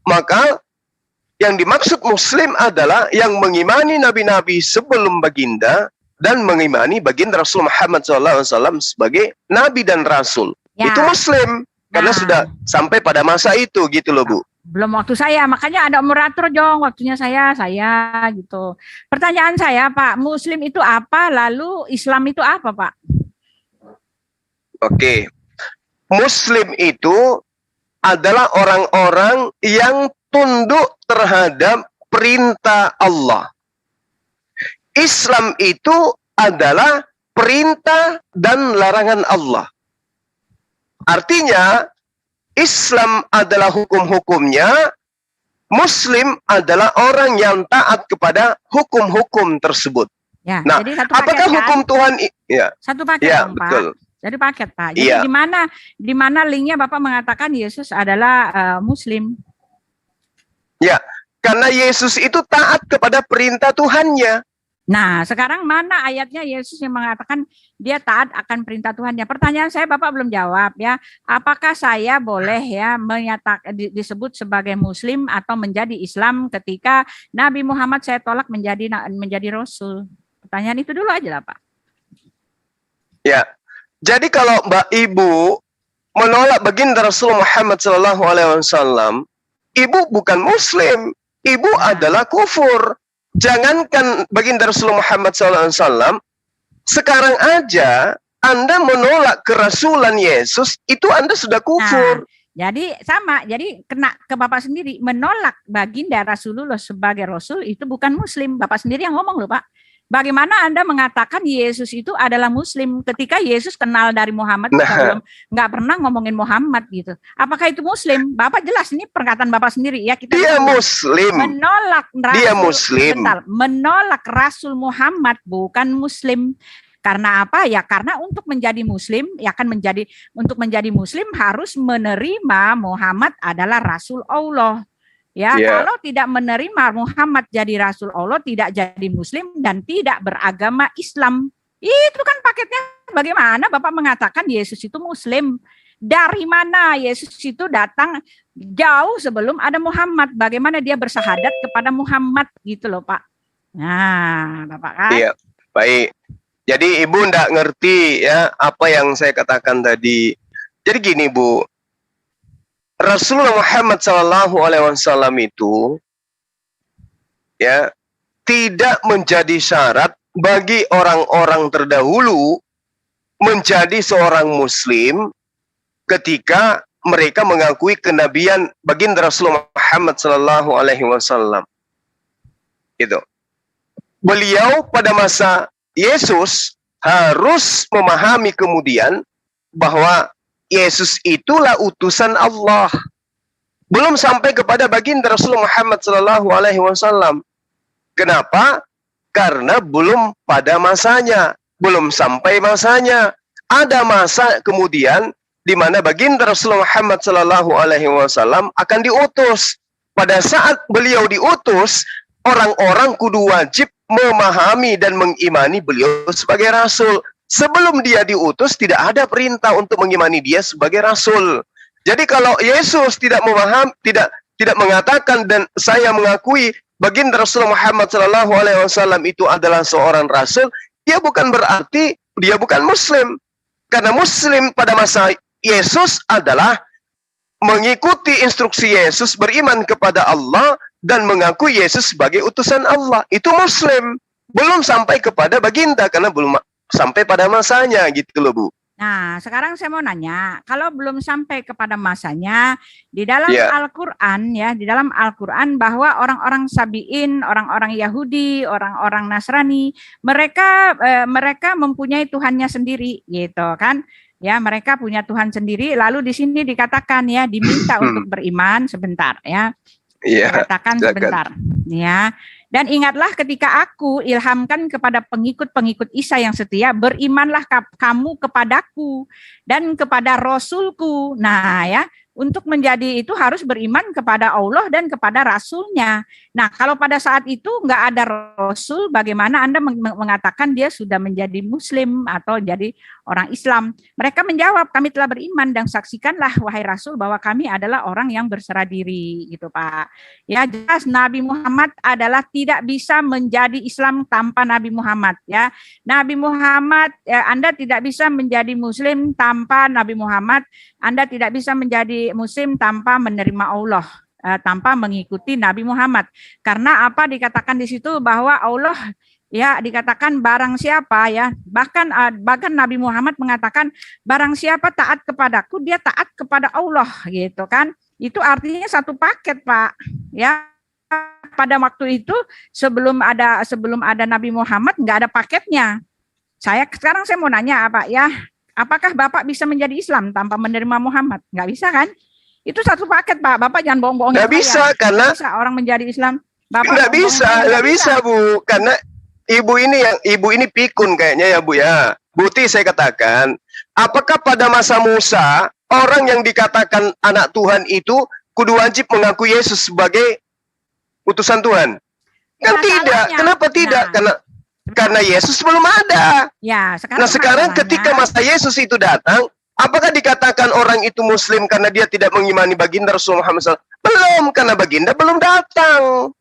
maka yang dimaksud Muslim adalah yang mengimani Nabi-Nabi sebelum baginda dan mengimani baginda Rasul Muhammad SAW sebagai Nabi dan Rasul. Ya. Itu Muslim. Karena sudah sampai pada masa itu gitu loh, Bu. Belum waktu saya, makanya ada moderator Jong, waktunya saya gitu. Pertanyaan saya, Pak, Muslim itu apa, lalu Islam itu apa, Pak? Oke. Muslim itu adalah orang-orang yang tunduk terhadap perintah Allah. Islam itu adalah perintah dan larangan Allah. Artinya, Islam adalah hukum-hukumnya, Muslim adalah orang yang taat kepada hukum-hukum tersebut. Ya, nah, jadi satu apakah paket, hukum kan? Tuhan? Ya, satu paket ya, dong, Pak. Betul. Jadi paket, Pak. Jadi Iya. di mana linknya Bapak mengatakan Yesus adalah Muslim? Ya, karena Yesus itu taat kepada perintah Tuhannya. Nah, sekarang mana ayatnya Yesus yang mengatakan dia taat akan perintah Tuhannya? Pertanyaan saya Bapak belum jawab ya. Apakah saya boleh ya menyatakan disebut sebagai Muslim atau menjadi Islam ketika Nabi Muhammad saya tolak menjadi Rasul? Pertanyaan itu dulu aja lah, Pak. Ya. Jadi kalau Mbak Ibu menolak baginda Rasul Muhammad SAW, Ibu bukan Muslim, Ibu adalah kufur. Jangankan baginda Rasul Muhammad SAW, sekarang aja Anda menolak kerasulan Yesus, itu Anda sudah kufur. Nah, jadi sama, jadi kena ke Bapak sendiri, menolak baginda Rasulullah sebagai Rasul itu bukan Muslim. Bapak sendiri yang ngomong loh, Pak. Bagaimana Anda mengatakan Yesus itu adalah Muslim ketika Yesus kenal dari Muhammad, nggak pernah ngomongin Muhammad gitu? Apakah itu Muslim? Bapak jelas ini perkataan Bapak sendiri ya. Kita dia Muslim. Menolak Rasul, dia Muslim. Bentar, menolak Rasul Muhammad bukan Muslim. Karena apa? Ya karena untuk menjadi Muslim, untuk menjadi Muslim harus menerima Muhammad adalah Rasul Allah. Ya, kalau tidak menerima Muhammad jadi Rasul Allah, tidak jadi Muslim dan tidak beragama Islam. Itu kan paketnya. Bagaimana Bapak mengatakan Yesus itu Muslim? Dari mana Yesus itu datang jauh sebelum ada Muhammad? Bagaimana dia bersahadat kepada Muhammad gitu loh, Pak. Nah, Bapak kan? Iya, baik. Jadi Ibu enggak ngerti ya apa yang saya katakan tadi. Jadi gini, Bu. Rasulullah Muhammad SAW itu ya tidak menjadi syarat bagi orang-orang terdahulu menjadi seorang Muslim ketika mereka mengakui kenabian baginda Rasulullah Muhammad SAW. Itu. Beliau pada masa Yesus harus memahami kemudian bahwa Yesus itulah utusan Allah. Belum sampai kepada baginda Rasulullah Muhammad SAW. Kenapa? Karena belum pada masanya, belum sampai masanya. Ada masa kemudian di mana baginda Rasulullah Muhammad SAW akan diutus. Pada saat beliau diutus, orang-orang kudu wajib memahami dan mengimani beliau sebagai Rasul. Sebelum dia diutus tidak ada perintah untuk mengimani dia sebagai Rasul. Jadi kalau Yesus tidak memahami, tidak mengatakan dan saya mengakui baginda Rasulullah Muhammad SAW itu adalah seorang Rasul, dia bukan berarti dia bukan Muslim. Karena Muslim pada masa Yesus adalah mengikuti instruksi Yesus, beriman kepada Allah dan mengakui Yesus sebagai utusan Allah. Itu Muslim. Belum sampai kepada baginda karena belum sampai pada masanya gitu loh, Bu. Nah, sekarang saya mau nanya, kalau belum sampai kepada masanya, di dalam Al-Quran ya, di dalam Al-Quran bahwa orang-orang Sabi'in, orang-orang Yahudi, orang-orang Nasrani, mereka mempunyai Tuhannya sendiri gitu kan. Ya, mereka punya Tuhan sendiri. Lalu di sini dikatakan ya, diminta untuk beriman sebentar ya. Iya. Katakan sebentar ya. Dan ingatlah ketika aku ilhamkan kepada pengikut-pengikut Isa yang setia, berimanlah kamu kepadaku dan kepada Rasulku. Nah ya, untuk menjadi itu harus beriman kepada Allah dan kepada Rasulnya. Nah kalau pada saat itu nggak ada Rasul, bagaimana Anda mengatakan dia sudah menjadi Muslim atau jadi orang Islam? Mereka menjawab, kami telah beriman dan saksikanlah wahai Rasul bahwa kami adalah orang yang berserah diri, gitu Pak. Ya jelas Nabi Muhammad adalah tidak bisa menjadi Islam tanpa Nabi Muhammad. Ya Nabi Muhammad, Anda tidak bisa menjadi Muslim tanpa Nabi Muhammad. Anda tidak bisa menjadi Muslim tanpa menerima Allah, tanpa mengikuti Nabi Muhammad. Karena apa dikatakan di situ bahwa Allah ya dikatakan barang siapa ya, bahkan Nabi Muhammad mengatakan barang siapa taat kepadaku dia taat kepada Allah, gitu kan. Itu artinya satu paket, Pak. Ya pada waktu itu sebelum ada Nabi Muhammad nggak ada paketnya. Sekarang saya mau nanya apa ya? Apakah Bapak bisa menjadi Islam tanpa menerima Muhammad? Nggak bisa kan? Itu satu paket, Pak. Bapak jangan bohong-bohong. Nggak bisa, karena bisa orang menjadi Islam. Bapak nggak bisa, Bu. Karena ibu ini pikun kayaknya ya, Bu ya. Bukti saya katakan, apakah pada masa Musa orang yang dikatakan anak Tuhan itu kudu wajib mengaku Yesus sebagai utusan Tuhan? Kan tidak. Kenapa tidak? Karena Yesus belum ada. Ya, sekarang ketika masa Yesus itu datang, apakah dikatakan orang itu Muslim karena dia tidak mengimani baginda Rasulullah Muhammad SAW? Belum, karena baginda belum datang.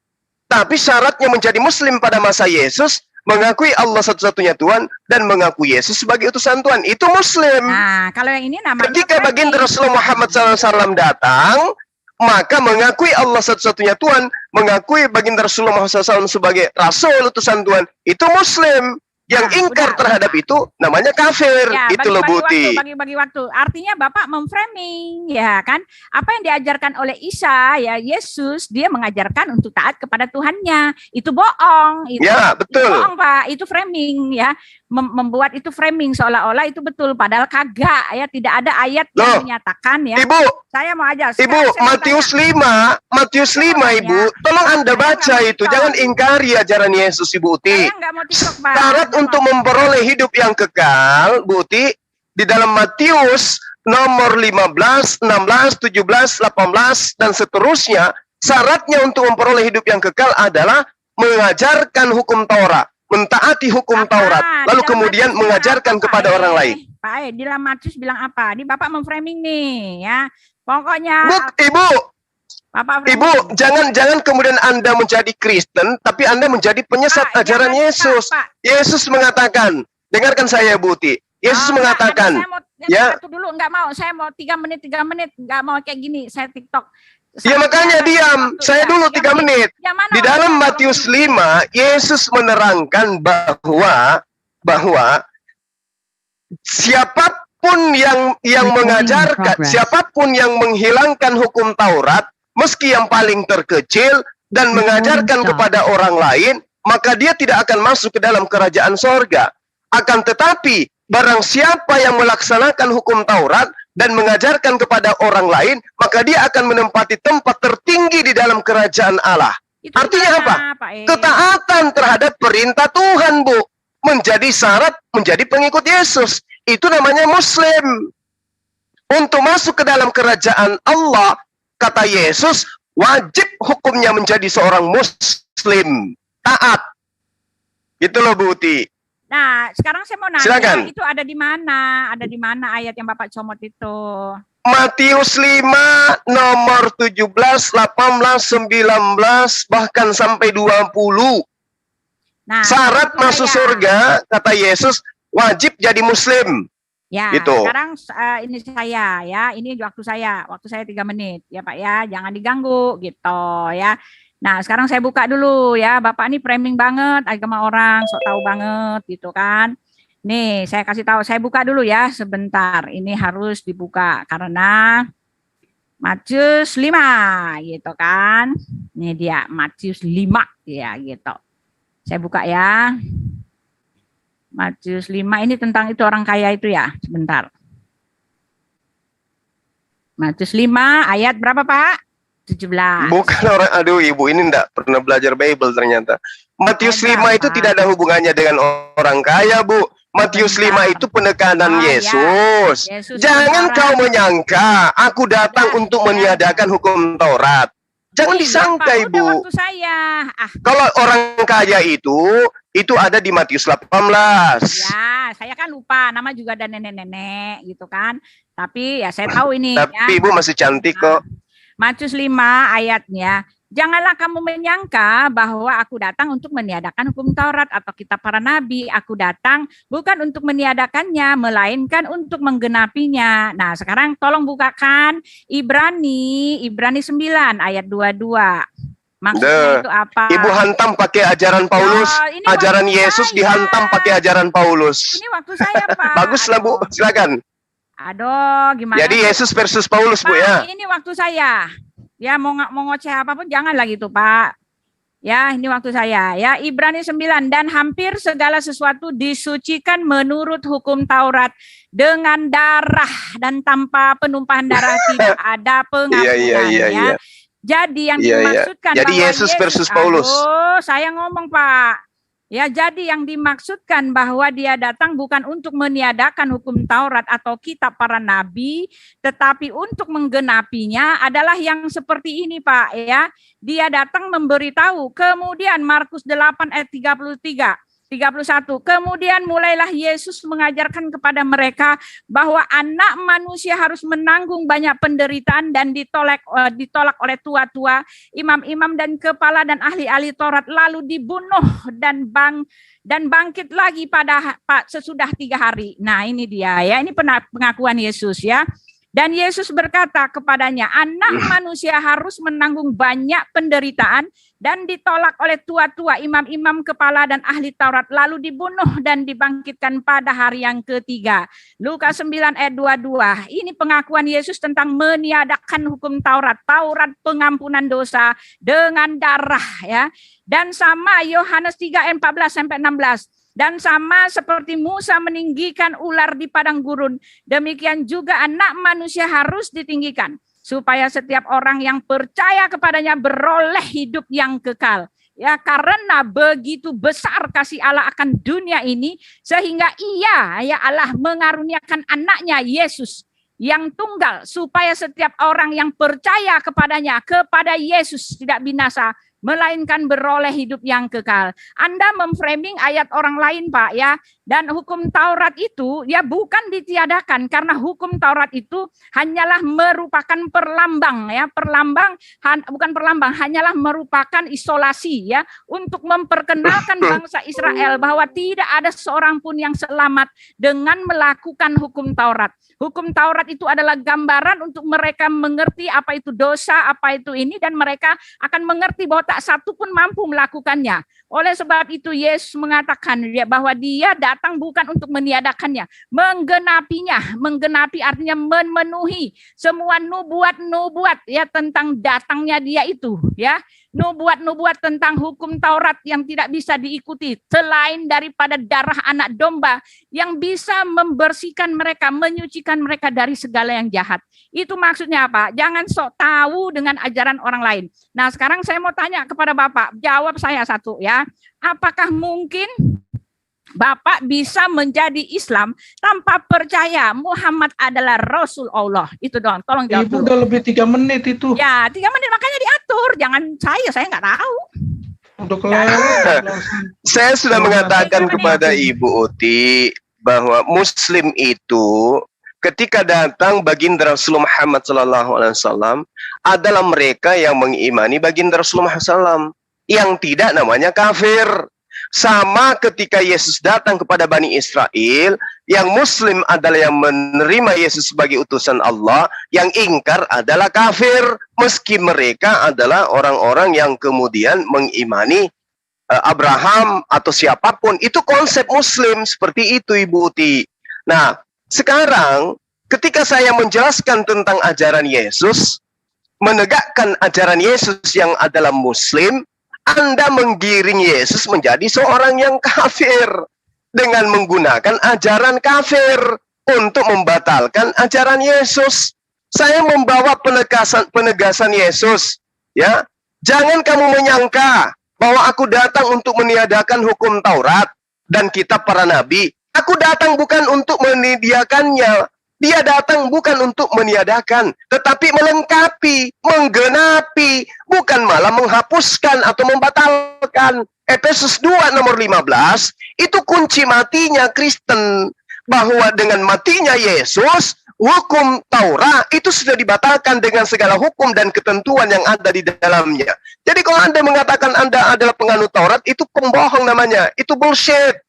Tapi syaratnya menjadi Muslim pada masa Yesus, mengakui Allah satu-satunya Tuhan dan mengaku Yesus sebagai utusan Tuhan, itu Muslim. Nah, kalau yang ini namanya ketika baginda Rasulullah Muhammad SAW datang, maka mengakui Allah satu-satunya Tuhan, mengakui baginda Rasulullah SAW sebagai Rasul utusan Tuhan, itu Muslim. Yang ingkar terhadap itu namanya kafir. Ya, itu loh Buti. Bagi waktu. Artinya Bapak memframing, ya kan? Apa yang diajarkan oleh Isa, ya Yesus, dia mengajarkan untuk taat kepada Tuhannya. Itu bohong. Ya, betul. Itu bohong, Pak. Itu framing, ya. Membuat itu framing seolah-olah itu betul. Padahal kagak, ya. Tidak ada ayat yang menyatakan, ya. Ibu, saya mau ajar. Ibu, Matius 5, Ibu. Tolong Anda baca itu. Jangan ingkari ajaran Yesus, Ibu Uti. Saya nggak mau TikTok, Pak. Syarat untuk memperoleh hidup yang kekal, Bu Uti, di dalam Matius nomor 15, 16, 17, 18, dan seterusnya, syaratnya untuk memperoleh hidup yang kekal adalah mengajarkan hukum Taurat, mentaati hukum Taurat, lalu kemudian mengajarkan kepada orang lain. Pak, di dalam Matius bilang apa? Ini Bapak memframing nih, ya. Pokoknya. Ibu, jangan kemudian Anda menjadi Kristen, tapi Anda menjadi penyesat ajaran Yesus. Yesus mengatakan, dengarkan saya, Buti. Yesus mengatakan, saya mau 3 menit, nggak mau kayak gini, saya TikTok. Ya makanya diam, saya dulu 3 menit. Di dalam Matius 5, Yesus menerangkan bahwa siapapun yang mengajarkan, siapapun yang menghilangkan hukum Taurat, meski yang paling terkecil, dan mengajarkan kepada orang lain, maka dia tidak akan masuk ke dalam kerajaan sorga. Akan tetapi, barang siapa yang melaksanakan hukum Taurat dan mengajarkan kepada orang lain, maka dia akan menempati tempat tertinggi di dalam kerajaan Allah. Artinya apa? Ketaatan terhadap perintah Tuhan, Bu. Menjadi syarat menjadi pengikut Yesus. Itu namanya Muslim. Untuk masuk ke dalam kerajaan Allah, kata Yesus, wajib hukumnya menjadi seorang Muslim. Taat. Gitu loh, Bu Uti. Nah, sekarang saya mau nanya, silakan. Itu ada di mana? Ada di mana ayat yang Bapak comot itu? Matius 5, nomor 17, 18, 19, bahkan sampai 20. Nah, syarat masuk surga, kata Yesus, wajib jadi Muslim. Ya, gitu. Sekarang ini saya ya, ini waktu saya 3 menit ya Pak ya, jangan diganggu gitu ya. Nah sekarang saya buka dulu ya, Bapak ini framing banget agama orang, sok tahu banget gitu kan. Nih saya kasih tahu, saya buka dulu ya sebentar, ini harus dibuka karena Matius 5 gitu kan. Ini dia Matius 5 ya gitu. Saya buka ya. Matius 5 ini tentang itu orang kaya itu ya, sebentar. Matius 5 ayat berapa Pak? 17. Bukan orang, aduh ibu ini enggak pernah belajar Bible ternyata. Matius 5 itu tidak ada hubungannya dengan orang kaya, Bu. Matius 5 itu penekanan Yesus. Jangan kau menyangka aku datang untuk meniadakan hukum Taurat. Jangan disangka, Pak, Ibu. Waktu saya. Kalau orang kaya itu ada di Matius 18. Ya, saya kan lupa, nama juga ada nenek-nenek gitu kan. Tapi ya saya tahu ini. Tapi Ibu masih cantik kok. Matius 5 ayatnya, janganlah kamu menyangka bahwa aku datang untuk meniadakan hukum Taurat atau kitab para nabi. Aku datang bukan untuk meniadakannya, melainkan untuk menggenapinya. Nah, sekarang tolong bukakan Ibrani 9 ayat 22. Maksudnya itu apa? Ibu hantam pakai ajaran Paulus. Ajaran Yesus dihantam pakai ajaran Paulus. Ini waktu saya, Pak. Baguslah, Bu. Silakan. Aduh, gimana? Jadi Yesus versus Paulus, Bu, ya. Ini waktu saya. Ya, mau ngoceh apapun janganlah gitu, Pak. Ya, ini waktu saya. Ya, Ibrani 9, dan hampir segala sesuatu disucikan menurut hukum Taurat dengan darah, dan tanpa penumpahan darah tidak ada pengampunan. Ya. Jadi yang dimaksudkan Jadi Yesus versus Paulus. Aduh, saya ngomong, Pak. Ya, jadi yang dimaksudkan bahwa dia datang bukan untuk meniadakan hukum Taurat atau kitab para nabi, tetapi untuk menggenapinya adalah yang seperti ini, Pak, ya. Dia datang memberitahu. Kemudian Markus 8 ayat 31. Kemudian mulailah Yesus mengajarkan kepada mereka bahwa anak manusia harus menanggung banyak penderitaan dan ditolak oleh tua-tua, imam-imam dan kepala dan ahli-ahli Taurat, lalu dibunuh dan bangkit lagi sesudah 3 hari. Nah, ini dia ya, ini pengakuan Yesus ya. Dan Yesus berkata kepadanya, anak manusia harus menanggung banyak penderitaan dan ditolak oleh tua-tua, imam-imam, kepala, dan ahli Taurat, lalu dibunuh dan dibangkitkan pada hari yang ketiga. Lukas 9 ayat 22. Ini pengakuan Yesus tentang meniadakan hukum Taurat. Taurat pengampunan dosa dengan darah ya. Dan sama Yohanes 3 ayat 14-16. Dan sama seperti Musa meninggikan ular di padang gurun, demikian juga anak manusia harus ditinggikan, supaya setiap orang yang percaya kepadanya beroleh hidup yang kekal. Ya, karena begitu besar kasih Allah akan dunia ini, sehingga ya Allah mengaruniakan anaknya Yesus yang tunggal, supaya setiap orang yang percaya kepadanya, kepada Yesus tidak binasa, melainkan beroleh hidup yang kekal. Anda memframing ayat orang lain, Pak, ya. Dan hukum Taurat itu ya bukan ditiadakan, karena hukum Taurat itu hanyalah merupakan perlambang ya, bukan perlambang, hanyalah merupakan isolasi ya untuk memperkenalkan bangsa Israel bahwa tidak ada seorang pun yang selamat dengan melakukan hukum Taurat. Hukum Taurat itu adalah gambaran untuk mereka mengerti apa itu dosa, apa itu ini, dan mereka akan mengerti bahwa tak satu pun mampu melakukannya. Oleh sebab itu Yesus mengatakan bahwa dia datang bukan untuk meniadakannya, menggenapinya. Menggenapi artinya memenuhi semua nubuat-nubuat ya tentang datangnya dia itu ya. Nubuat-nubuat tentang hukum Taurat yang tidak bisa diikuti selain daripada darah anak domba yang bisa membersihkan mereka, menyucikan mereka dari segala yang jahat. Itu maksudnya apa? Jangan sok tahu dengan ajaran orang lain. Nah, sekarang saya mau tanya kepada Bapak, jawab saya satu ya. Apakah mungkin Bapak bisa menjadi Islam tanpa percaya Muhammad adalah Rasul Allah? Itu doang, tolong jawab. Ibu udah lebih 3 menit itu. Ya, 3 menit makanya diatur. Jangan saya nggak tahu. Udah kelar. Saya sudah mengatakan kepada Ibu Uti bahwa Muslim itu ketika datang baginda Rasulullah Muhammad SAW adalah mereka yang mengimani baginda Rasulullah SAW. Yang tidak namanya kafir. Sama ketika Yesus datang kepada Bani Israel, yang Muslim adalah yang menerima Yesus sebagai utusan Allah, yang ingkar adalah kafir, meski mereka adalah orang-orang yang kemudian mengimani Abraham atau siapapun. Itu konsep Muslim, seperti itu Ibu Uti. Nah, sekarang ketika saya menjelaskan tentang ajaran Yesus, menegakkan ajaran Yesus yang adalah Muslim, Anda menggiring Yesus menjadi seorang yang kafir dengan menggunakan ajaran kafir untuk membatalkan ajaran Yesus. Saya membawa penegasan Yesus, ya. Jangan kamu menyangka bahwa aku datang untuk meniadakan hukum Taurat dan kitab para nabi. Aku datang bukan untuk meniadakannya. Dia datang bukan untuk meniadakan, tetapi melengkapi, menggenapi, bukan malah menghapuskan atau membatalkan. Efesus 2 nomor 15, itu kunci matinya Kristen. Bahwa dengan matinya Yesus, hukum Taurat itu sudah dibatalkan dengan segala hukum dan ketentuan yang ada di dalamnya. Jadi kalau Anda mengatakan Anda adalah penganut Taurat, itu pembohong namanya, itu bullshit.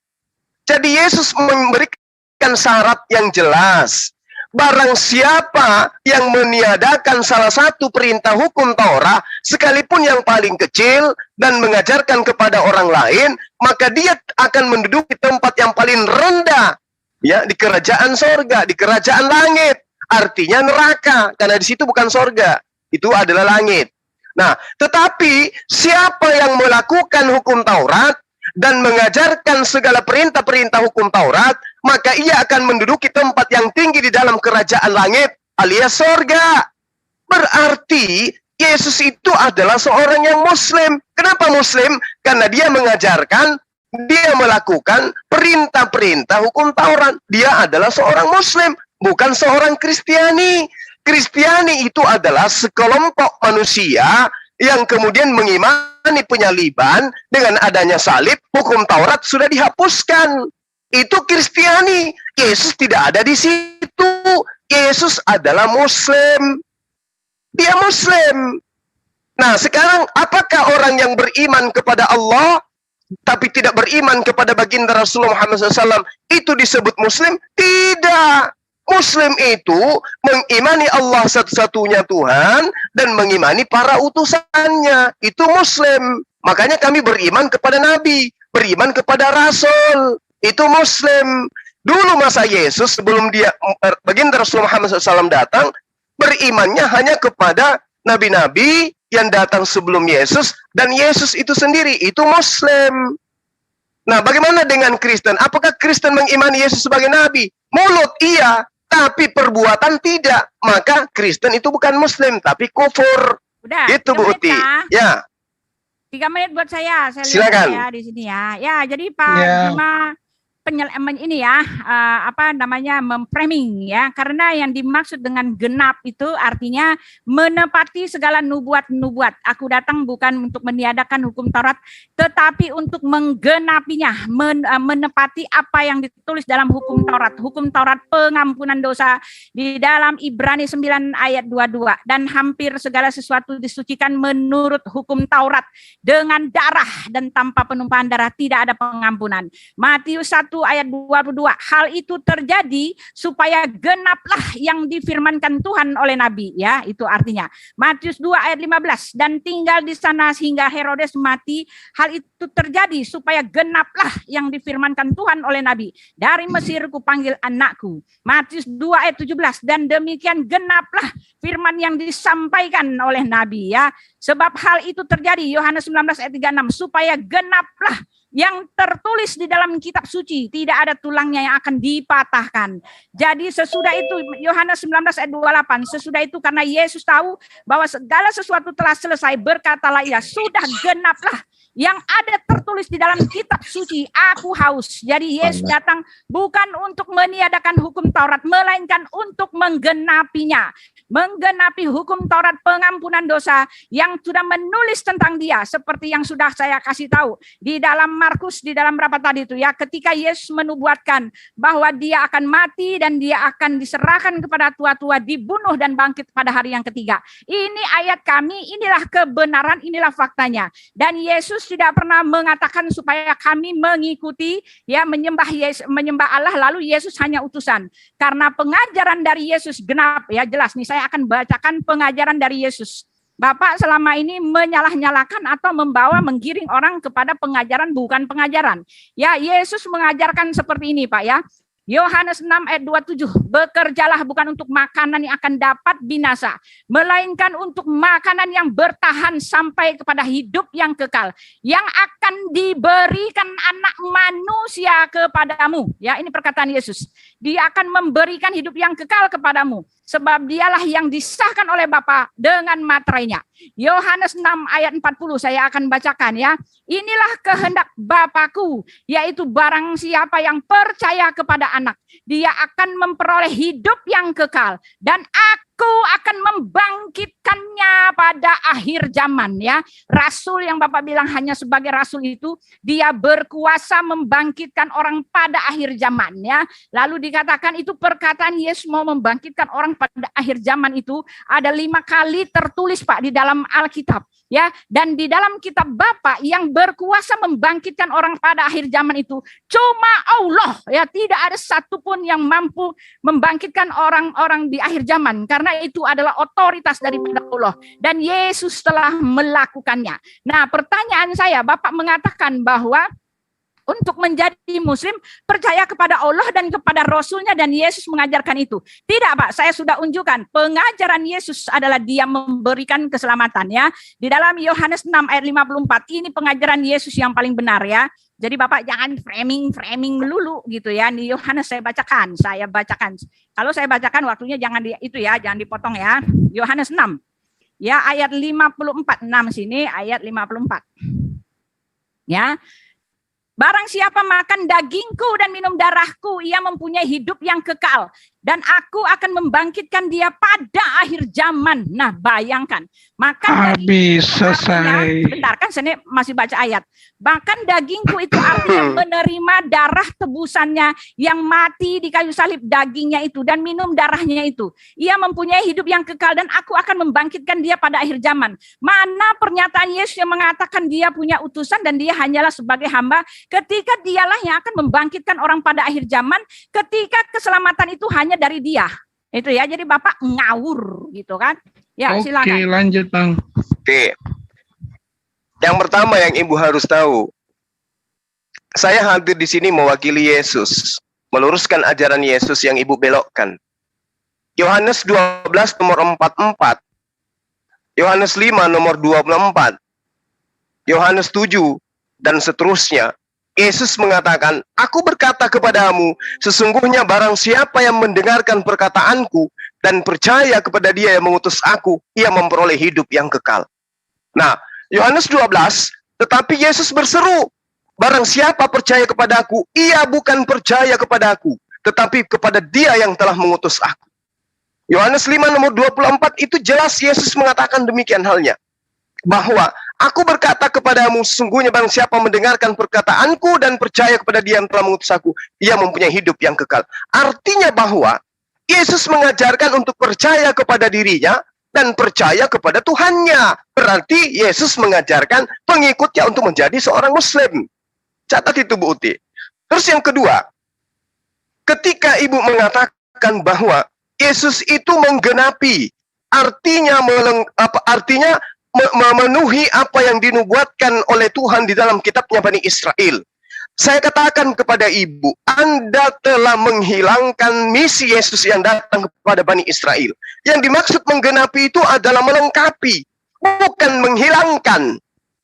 Jadi Yesus memberikan syarat yang jelas. Barang siapa yang meniadakan salah satu perintah hukum Taurat, sekalipun yang paling kecil, dan mengajarkan kepada orang lain, maka dia akan menduduki tempat yang paling rendah, ya, di kerajaan sorga, di kerajaan langit. Artinya neraka, karena di situ bukan sorga, itu adalah langit. Nah, tetapi siapa yang melakukan hukum Taurat dan mengajarkan segala perintah-perintah hukum Taurat, maka ia akan menduduki tempat yang tinggi di dalam kerajaan langit alias sorga. Berarti Yesus itu adalah seorang yang Muslim. Kenapa Muslim? Karena dia mengajarkan, dia melakukan perintah-perintah hukum Taurat. Dia adalah seorang Muslim, bukan seorang Kristiani. Kristiani itu adalah sekelompok manusia yang kemudian mengimani penyaliban. Dengan adanya salib, hukum Taurat sudah dihapuskan. Itu Kristiani. Yesus tidak ada di situ. Yesus adalah Muslim. Dia Muslim. Nah, sekarang apakah orang yang beriman kepada Allah tapi tidak beriman kepada baginda Rasulullah Muhammad SAW itu disebut Muslim? Tidak. Muslim itu mengimani Allah satu-satunya Tuhan dan mengimani para utusannya. Itu Muslim. Makanya kami beriman kepada Nabi, beriman kepada Rasul. Itu Muslim. Dulu masa Yesus, sebelum dia baginda Rasulullah Muhammad SAW datang, berimannya hanya kepada nabi-nabi yang datang sebelum Yesus, dan Yesus itu sendiri, itu Muslim. Nah, bagaimana dengan Kristen? Apakah Kristen mengimani Yesus sebagai nabi? Mulut iya, tapi perbuatan tidak. Maka Kristen itu bukan Muslim, tapi kufur. Udah, itu Bu Uti. Ya. 3 menit buat saya Silakan. lihat ya di sini ya. Ya, jadi Pak Bima ini ya, memframing ya, karena yang dimaksud dengan genap itu artinya menepati segala nubuat-nubuat. Aku datang bukan untuk meniadakan hukum Taurat, tetapi untuk menggenapinya, menepati apa yang ditulis dalam hukum Taurat pengampunan dosa di dalam Ibrani 9 ayat 22, dan hampir segala sesuatu disucikan menurut hukum Taurat dengan darah, dan tanpa penumpahan darah tidak ada pengampunan. Matius 1 ayat 22, hal itu terjadi supaya genaplah yang difirmankan Tuhan oleh Nabi, ya, itu artinya. Matius 2 ayat 15, dan tinggal di sana sehingga Herodes mati, hal itu terjadi supaya genaplah yang difirmankan Tuhan oleh Nabi, dari Mesir kupanggil anakku. Matius 2 ayat 17, dan demikian genaplah firman yang disampaikan oleh Nabi, ya, sebab hal itu terjadi, Yohanes 19 ayat 36, supaya genaplah yang tertulis di dalam kitab suci, tidak ada tulangnya yang akan dipatahkan. Jadi sesudah itu, Yohanes 19 ayat 28, sesudah itu karena Yesus tahu bahwa segala sesuatu telah selesai, berkatalah ia, sudah genaplah yang ada tertulis di dalam kitab suci, aku haus. Jadi Yesus datang bukan untuk meniadakan hukum Taurat, melainkan untuk menggenapinya. Menggenapi hukum Taurat pengampunan dosa yang sudah menulis tentang dia, seperti yang sudah saya kasih tahu di dalam Markus, di dalam berapa tadi itu ya, ketika Yesus menubuatkan bahwa dia akan mati dan dia akan diserahkan kepada tua-tua, dibunuh dan bangkit pada hari yang ketiga. Ini ayat kami, inilah kebenaran, inilah faktanya. Dan Yesus tidak pernah mengatakan supaya kami mengikuti, ya, menyembah Allah lalu Yesus hanya utusan. Karena pengajaran dari Yesus genap, ya, jelas nih, saya akan bacakan pengajaran dari Yesus. Bapak selama ini menyalah-nyalakan atau menggiring orang kepada pengajaran bukan pengajaran. Ya, Yesus mengajarkan seperti ini, Pak, ya. Yohanes 6 ayat 27, bekerjalah bukan untuk makanan yang akan dapat binasa, melainkan untuk makanan yang bertahan sampai kepada hidup yang kekal, yang akan diberikan anak manusia kepadamu. Ya, ini perkataan Yesus. Dia akan memberikan hidup yang kekal kepadamu. sebab dialah yang disahkan oleh Bapa dengan materainya. Yohanes 6 ayat 40 saya akan bacakan ya. Inilah kehendak Bapakku, yaitu barang siapa yang percaya kepada anak, dia akan memperoleh hidup yang kekal, dan aku akan membangkitkannya pada akhir zaman ya. Rasul yang Bapak bilang hanya sebagai rasul itu, dia berkuasa membangkitkan orang pada akhir zaman ya. Lalu dikatakan itu perkataan Yesus mau membangkitkan orang pada akhir zaman itu ada 5 kali tertulis Pak di dalam Alkitab ya, dan di dalam kitab Bapa yang berkuasa membangkitkan orang pada akhir zaman itu cuma Allah ya, tidak ada satupun yang mampu membangkitkan orang-orang di akhir zaman, karena itu adalah otoritas daripada Allah dan Yesus telah melakukannya. Nah, pertanyaan saya, Bapak mengatakan bahwa untuk menjadi muslim percaya kepada Allah dan kepada Rasulnya, dan Yesus mengajarkan itu. Tidak Pak, saya sudah unjukkan pengajaran Yesus adalah dia memberikan keselamatan ya. Di dalam Yohanes 6 ayat 54 ini pengajaran Yesus yang paling benar ya. Jadi Bapak jangan framing melulu gitu ya. Di Yohanes saya bacakan. Kalau saya bacakan waktunya jangan jangan dipotong ya. Yohanes 6 ya ayat 54, 6 sini ayat 54. Ya. Barang siapa makan dagingku dan minum darahku, ia mempunyai hidup yang kekal, dan aku akan membangkitkan dia pada akhir zaman. Nah, bayangkan, makan habis selesai. Bentar, kan saya masih baca ayat. Bahkan dagingku itu artinya menerima darah tebusannya yang mati di kayu salib, dagingnya itu, dan minum darahnya itu. Ia mempunyai hidup yang kekal, dan aku akan membangkitkan dia pada akhir zaman. Mana pernyataan Yesus yang mengatakan dia punya utusan dan dia hanyalah sebagai hamba, ketika dialah yang akan membangkitkan orang pada akhir zaman, ketika keselamatan itu hanya dari dia. Itu ya, jadi Bapak ngawur gitu kan. Ya, silakan. Oke, lanjut Bang. Oke. Yang pertama yang Ibu harus tahu, saya hadir di sini mewakili Yesus, meluruskan ajaran Yesus yang Ibu belokkan. Yohanes 12 nomor 44, Yohanes 5 nomor 24, Yohanes 7 dan seterusnya. Yesus mengatakan, aku berkata kepadamu, sesungguhnya barang siapa yang mendengarkan perkataanku dan percaya kepada dia yang mengutus aku, ia memperoleh hidup yang kekal. Nah, Yohanes 12, tetapi Yesus berseru, barang siapa percaya kepadaku, ia bukan percaya kepadaku, tetapi kepada dia yang telah mengutus aku. Yohanes 5 nomor 24 itu jelas Yesus mengatakan demikian halnya. Bahwa aku berkata kepadamu, sesungguhnya barang siapa mendengarkan perkataanku dan percaya kepada dia yang telah mengutus aku, ia mempunyai hidup yang kekal. Artinya bahwa Yesus mengajarkan untuk percaya kepada dirinya dan percaya kepada Tuhannya. Berarti Yesus mengajarkan pengikutnya untuk menjadi seorang muslim. Catat itu Bu Uti. Terus yang kedua, ketika Ibu mengatakan bahwa Yesus itu menggenapi, artinya memenuhi apa yang dinubuatkan oleh Tuhan di dalam kitabnya Bani Israel. Saya katakan kepada Ibu, Anda telah menghilangkan misi Yesus yang datang kepada Bani Israel. Yang dimaksud menggenapi itu adalah melengkapi, bukan menghilangkan.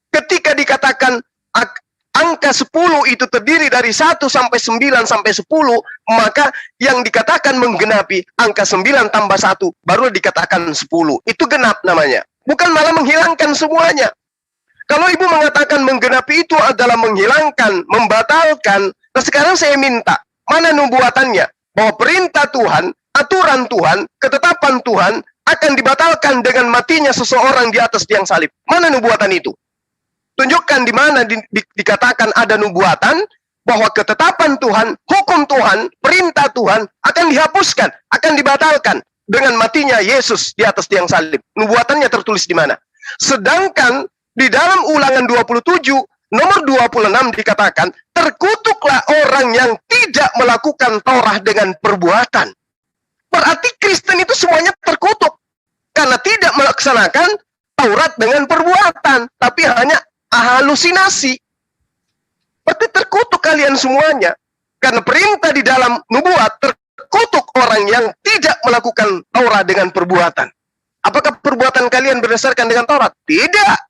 Ketika dikatakan angka 10 itu terdiri dari 1 sampai 9 sampai 10, maka yang dikatakan menggenapi angka 9 tambah 1 baru dikatakan 10. Itu genap namanya. Bukan malah menghilangkan semuanya. Kalau Ibu mengatakan menggenapi itu adalah menghilangkan, membatalkan, nah sekarang saya minta, mana nubuatannya? Bahwa perintah Tuhan, aturan Tuhan, ketetapan Tuhan akan dibatalkan dengan matinya seseorang di atas tiang salib. Mana nubuatan itu? Tunjukkan di mana dikatakan ada nubuatan, bahwa ketetapan Tuhan, hukum Tuhan, perintah Tuhan akan dihapuskan, akan dibatalkan dengan matinya Yesus di atas tiang salib. Nubuatannya tertulis di mana? Sedangkan di dalam Ulangan 27 nomor 26 dikatakan, terkutuklah orang yang tidak melakukan Taurat dengan perbuatan. Berarti Kristen itu semuanya terkutuk karena tidak melaksanakan Taurat dengan perbuatan, tapi hanya halusinasi. Berarti terkutuk kalian semuanya karena perintah di dalam nubuat, terkutuk orang yang tidak melakukan Taurat dengan perbuatan. Apakah perbuatan kalian berdasarkan dengan Taurat? Tidak.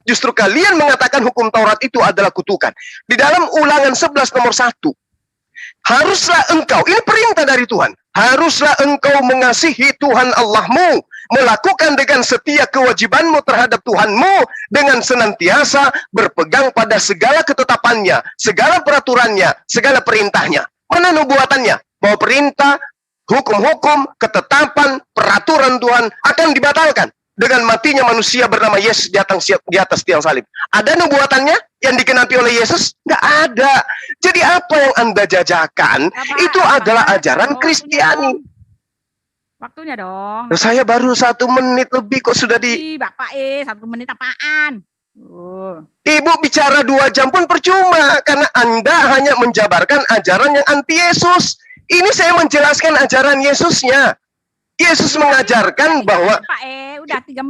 Justru kalian mengatakan hukum Taurat itu adalah kutukan. Di dalam Ulangan 11 nomor 1, Haruslah engkau, ini perintah dari Tuhan, haruslah engkau mengasihi Tuhan Allahmu, melakukan dengan setia kewajibanmu terhadap Tuhanmu, dengan senantiasa berpegang pada segala ketetapannya, segala peraturannya, segala perintahnya. Mana nubuatannya? Bahwa perintah, hukum-hukum, ketetapan, peraturan Tuhan akan dibatalkan dengan matinya manusia bernama Yesus di atas tiang salib. Ada nubuatannya yang digenapi oleh Yesus? Nggak ada. Jadi apa yang Anda jajakan itu adalah ajaran Kristiani. Waktunya dong. Saya baru 1 menit lebih kok sudah di... Bapak 1 menit apaan? Ibu bicara 2 jam pun percuma, karena Anda hanya menjabarkan ajaran yang anti Yesus. Ini saya menjelaskan ajaran Yesusnya. Yesus mengajarkan bahwa... Pak udah 3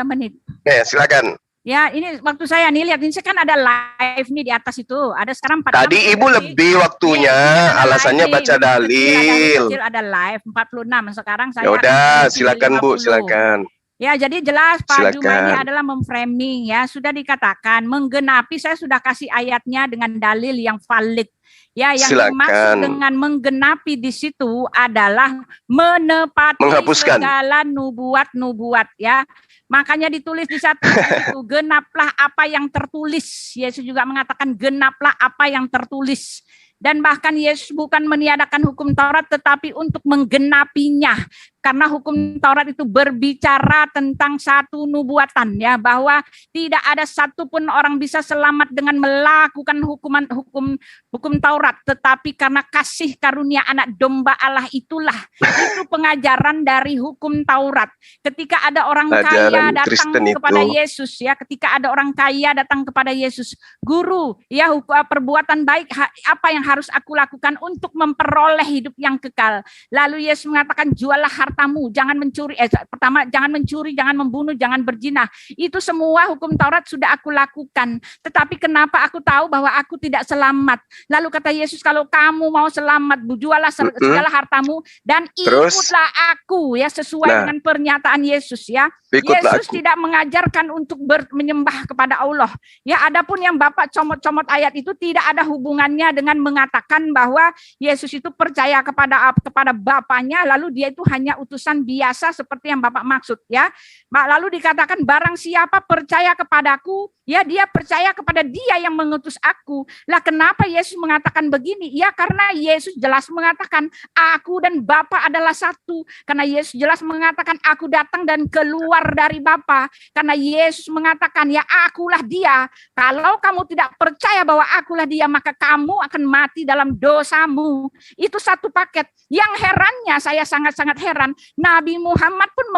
menit. Ya, silakan. Ya, ini waktu saya nih, lihat ini kan ada live nih di atas itu. Ada sekarang 4. Tadi Ibu lebih waktunya, alasannya baca dalil. Kecil ada live 46. Sekarang saya... Ya udah, silakan Bu, silakan. Ya, jadi jelas Pak Juma ini adalah memframing ya. Sudah dikatakan menggenapi, saya sudah kasih ayatnya dengan dalil yang valid. Ya, yang dimaksud dengan menggenapi di situ adalah menepati segala nubuat-nubuat ya. Makanya ditulis di satu itu, genaplah apa yang tertulis. Yesus juga mengatakan genaplah apa yang tertulis. Dan bahkan Yesus bukan meniadakan hukum Taurat tetapi untuk menggenapinya. Karena hukum Taurat itu berbicara tentang satu nubuatan ya, bahwa tidak ada satupun orang bisa selamat dengan melakukan hukum Taurat, tetapi karena kasih karunia anak domba Allah itulah. Itu pengajaran dari hukum Taurat. Ketika ada orang kaya datang kepada Yesus ya, ketika ada orang kaya datang kepada Yesus, guru ya, perbuatan baik apa yang harus aku lakukan untuk memperoleh hidup yang kekal. Lalu Yesus mengatakan, jualah hartamu, jangan mencuri. Pertama, jangan mencuri, jangan membunuh, jangan berzina. Itu semua hukum Taurat sudah aku lakukan. Tetapi kenapa aku tahu bahwa aku tidak selamat? Lalu kata Yesus, kalau kamu mau selamat, jualah segala hartamu dan ikutlah aku ya, sesuai dengan pernyataan Yesus ya. Yesus tidak mengajarkan untuk menyembah kepada Allah. Ya, adapun yang Bapak comot-comot ayat itu tidak ada hubungannya dengan mengatakan bahwa Yesus itu percaya kepada Bapaknya, lalu dia itu hanya utusan biasa seperti yang Bapak maksud ya. Lalu dikatakan barang siapa percaya kepadaku, ya dia percaya kepada Dia yang mengutus aku. Lah kenapa Yesus mengatakan begini? Ya karena Yesus jelas mengatakan aku dan Bapa adalah satu. Karena Yesus jelas mengatakan aku datang dan keluar dari Bapa. Karena Yesus mengatakan ya akulah Dia. Kalau kamu tidak percaya bahwa akulah Dia, maka kamu akan mati dalam dosamu. Itu satu paket. Yang herannya, saya sangat-sangat heran, Nabi Muhammad pun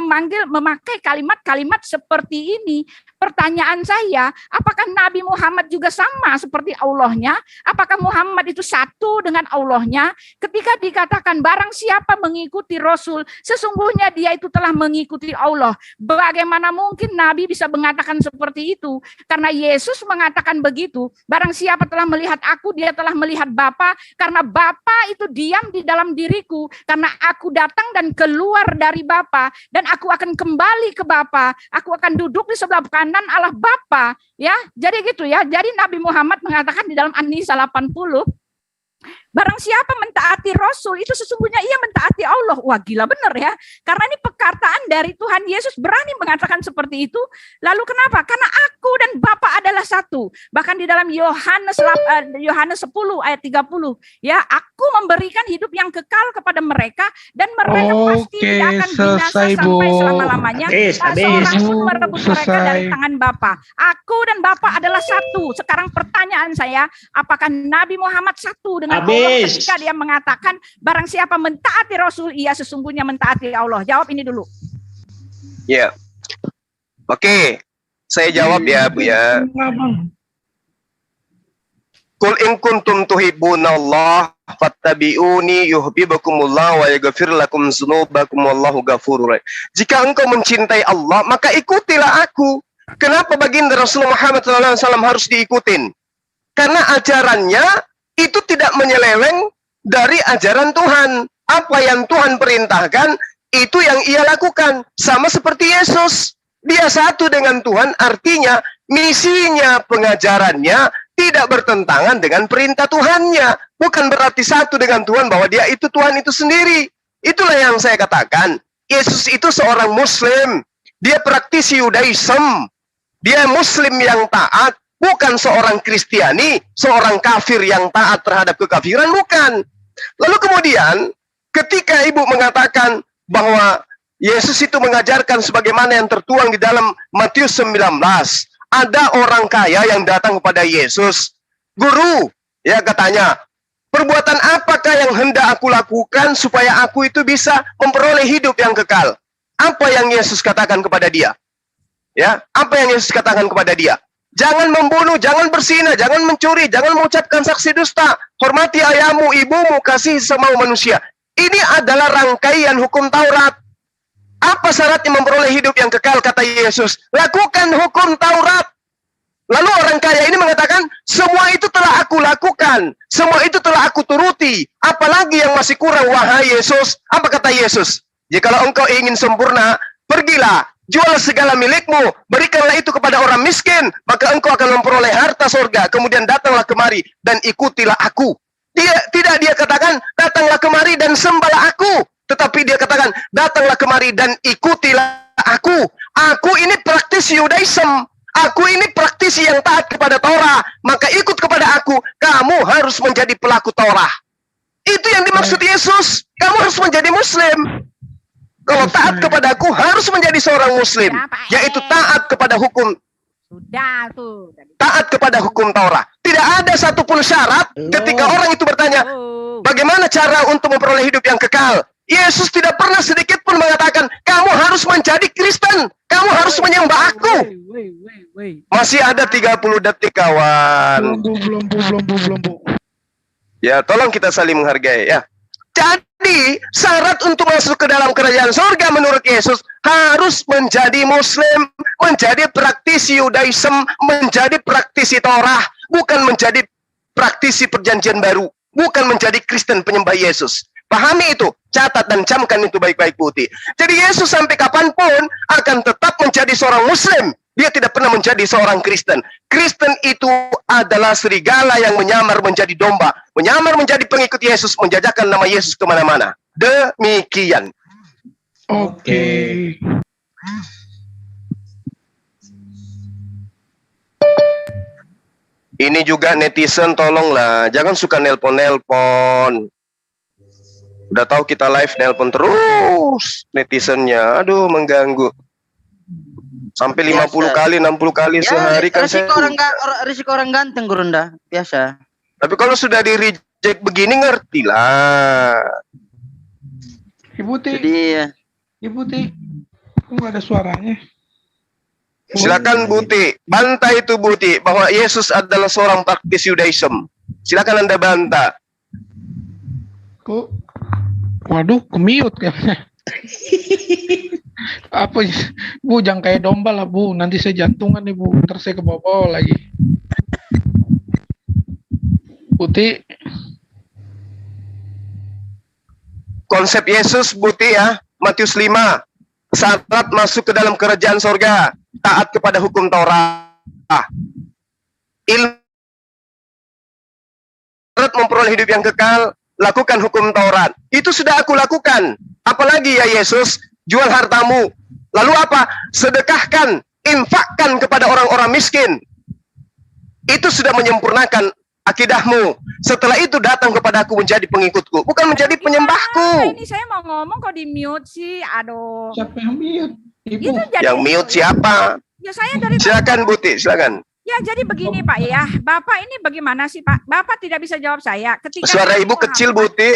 memakai kalimat-kalimat seperti ini. Pertanyaan saya, apakah Nabi Muhammad juga sama seperti Allahnya? Apakah Muhammad itu satu dengan Allahnya? Ketika dikatakan barang siapa mengikuti Rasul, sesungguhnya dia itu telah mengikuti Allah. Bagaimana mungkin Nabi bisa mengatakan seperti itu? Karena Yesus mengatakan begitu, barang siapa telah melihat aku, dia telah melihat Bapa, karena Bapa itu diam di dalam diriku, karena aku datang dan keluar dari Bapa, dan aku akan kembali ke Bapa, aku akan duduk di sebelah kanan Allah Bapa, ya. Jadi gitu ya. Jadi Nabi Muhammad mengatakan di dalam An-Nisa 80, barang siapa mentaati Rasul itu sesungguhnya ia mentaati Allah. Wah gila bener ya. Karena ini perkataan dari Tuhan Yesus berani mengatakan seperti itu. Lalu kenapa? Karena aku dan Bapa adalah satu. Bahkan di dalam Yohanes 10 ayat 30. Ya, aku memberikan hidup yang kekal kepada mereka dan mereka pasti tidak akan binasa sampai selama-lamanya. Seorang pun merebut mereka dari tangan Bapa. Aku dan Bapa adalah satu. Sekarang pertanyaan saya, apakah Nabi Muhammad satu dengan Allah ketika dia mengatakan barang siapa mentaati Rasul, ia sesungguhnya mentaati Allah? Jawab ini dulu. Ya. Oke. Saya jawab ya, Bu ya. Qul in kuntum tuhibbunallah fattabi'uni yuhibbukumullah wa yaghfir lakum dzunubakum wallahu ghafurur rahim. Jika engkau mencintai Allah, maka ikutilah aku. Kenapa baginda Rasulullah Muhammad SAW harus diikutin? Karena ajarannya itu tidak menyeleweng dari ajaran Tuhan. Apa yang Tuhan perintahkan, itu yang ia lakukan. Sama seperti Yesus. Dia satu dengan Tuhan, artinya misinya, pengajarannya tidak bertentangan dengan perintah Tuhannya. Bukan berarti satu dengan Tuhan bahwa dia itu Tuhan itu sendiri. Itulah yang saya katakan. Yesus itu seorang Muslim. Dia praktisi Yudaism. Dia Muslim yang taat. Bukan seorang Kristiani, seorang kafir yang taat terhadap kekafiran. Bukan. Lalu kemudian ketika ibu mengatakan bahwa Yesus itu mengajarkan sebagaimana yang tertuang di dalam Matius 19. Ada orang kaya yang datang kepada Yesus. Guru, ya katanya, perbuatan apakah yang hendak aku lakukan supaya aku itu bisa memperoleh hidup yang kekal? Apa yang Yesus katakan kepada dia? Ya, apa yang Yesus katakan kepada dia? Jangan membunuh, jangan berzina, jangan mencuri, jangan mengucapkan saksi dusta. Hormati ayahmu, ibumu, kasih semau manusia. Ini adalah rangkaian hukum Taurat. Apa syaratnya memperoleh hidup yang kekal, kata Yesus? Lakukan hukum Taurat. Lalu orang kaya ini mengatakan, semua itu telah aku lakukan. Semua itu telah aku turuti. Apalagi yang masih kurang, wahai Yesus? Apa kata Yesus? Jikalau engkau ingin sempurna, pergilah, jual segala milikmu, berikanlah itu kepada orang miskin, maka engkau akan memperoleh harta sorga. Kemudian datanglah kemari dan ikutilah aku. Tidak dia katakan, datanglah kemari dan sembahlah aku. Tetapi dia katakan, datanglah kemari dan ikutilah aku. Aku ini praktisi Yudaism. Aku ini praktisi yang taat kepada Torah. Maka ikut kepada aku. Kamu harus menjadi pelaku Torah. Itu yang dimaksud Yesus. Kamu harus menjadi Muslim. Kalau taat kepada aku, harus menjadi seorang Muslim. Yaitu taat kepada hukum. Sudah tuh. Taat kepada hukum Torah. Tidak ada satupun syarat ketika orang itu bertanya, bagaimana cara untuk memperoleh hidup yang kekal? Yesus tidak pernah sedikit pun mengatakan, kamu harus menjadi Kristen, kamu harus menyembah aku. Masih ada 30 detik, kawan. Belum. Ya, tolong kita saling menghargai ya. Jadi, syarat untuk masuk ke dalam kerajaan surga menurut Yesus harus menjadi Muslim, menjadi praktisi Yudaism, menjadi praktisi Torah, bukan menjadi praktisi perjanjian baru, bukan menjadi Kristen penyembah Yesus. Pahami itu, catat dan camkan itu baik-baik putih. Jadi Yesus sampai kapanpun akan tetap menjadi seorang Muslim. Dia tidak pernah menjadi seorang Kristen. Kristen itu adalah serigala yang menyamar menjadi domba. Menyamar menjadi pengikut Yesus, menjajakan nama Yesus kemana-mana. Demikian. Oke. Ini juga netizen, tolonglah. Jangan suka nelpon-nelpon. Udah tahu kita live, nelpon terus netizennya. Aduh, mengganggu. Sampai 50 kali, 60 kali sehari kan risiko orang ganteng, Gurunda. Biasa. Tapi kalau sudah di reject begini, ngerti lah. Ibu Ti. Jadi ya. Ibu Ti. Kok nggak ada suaranya? Silakan Buti, bantah itu Buti bahwa Yesus adalah seorang praktisi Yudaism. Silakan Anda bantah. Kok? Waduh, kemiut kayaknya. Apa Bu, jangan kayak domba lah Bu, nanti saya jantungan nih Bu, terus saya ke bawah lagi. Buti. Konsep Yesus Buti ya, Matius 5. Syarat masuk ke dalam kerajaan sorga, taat kepada hukum Taurat. Ilmu memperoleh hidup yang kekal, lakukan hukum Taurat. Itu sudah aku lakukan. Apalagi ya Yesus, jual hartamu. Lalu apa? Sedekahkan, infakkan kepada orang-orang miskin. Itu sudah menyempurnakan akidahmu. Setelah itu datang kepadaku menjadi pengikutku, bukan menjadi penyembahku. Ini saya mau ngomong kok di mute sih. Aduh. Siapa yang mute? Ibu. Yang mute siapa? Ya saya dari silakan Buti, silakan. Ya jadi begini Pak ya, Bapak ini bagaimana sih Pak? Bapak tidak bisa jawab saya. Ketika suara Ibu kecil Buti.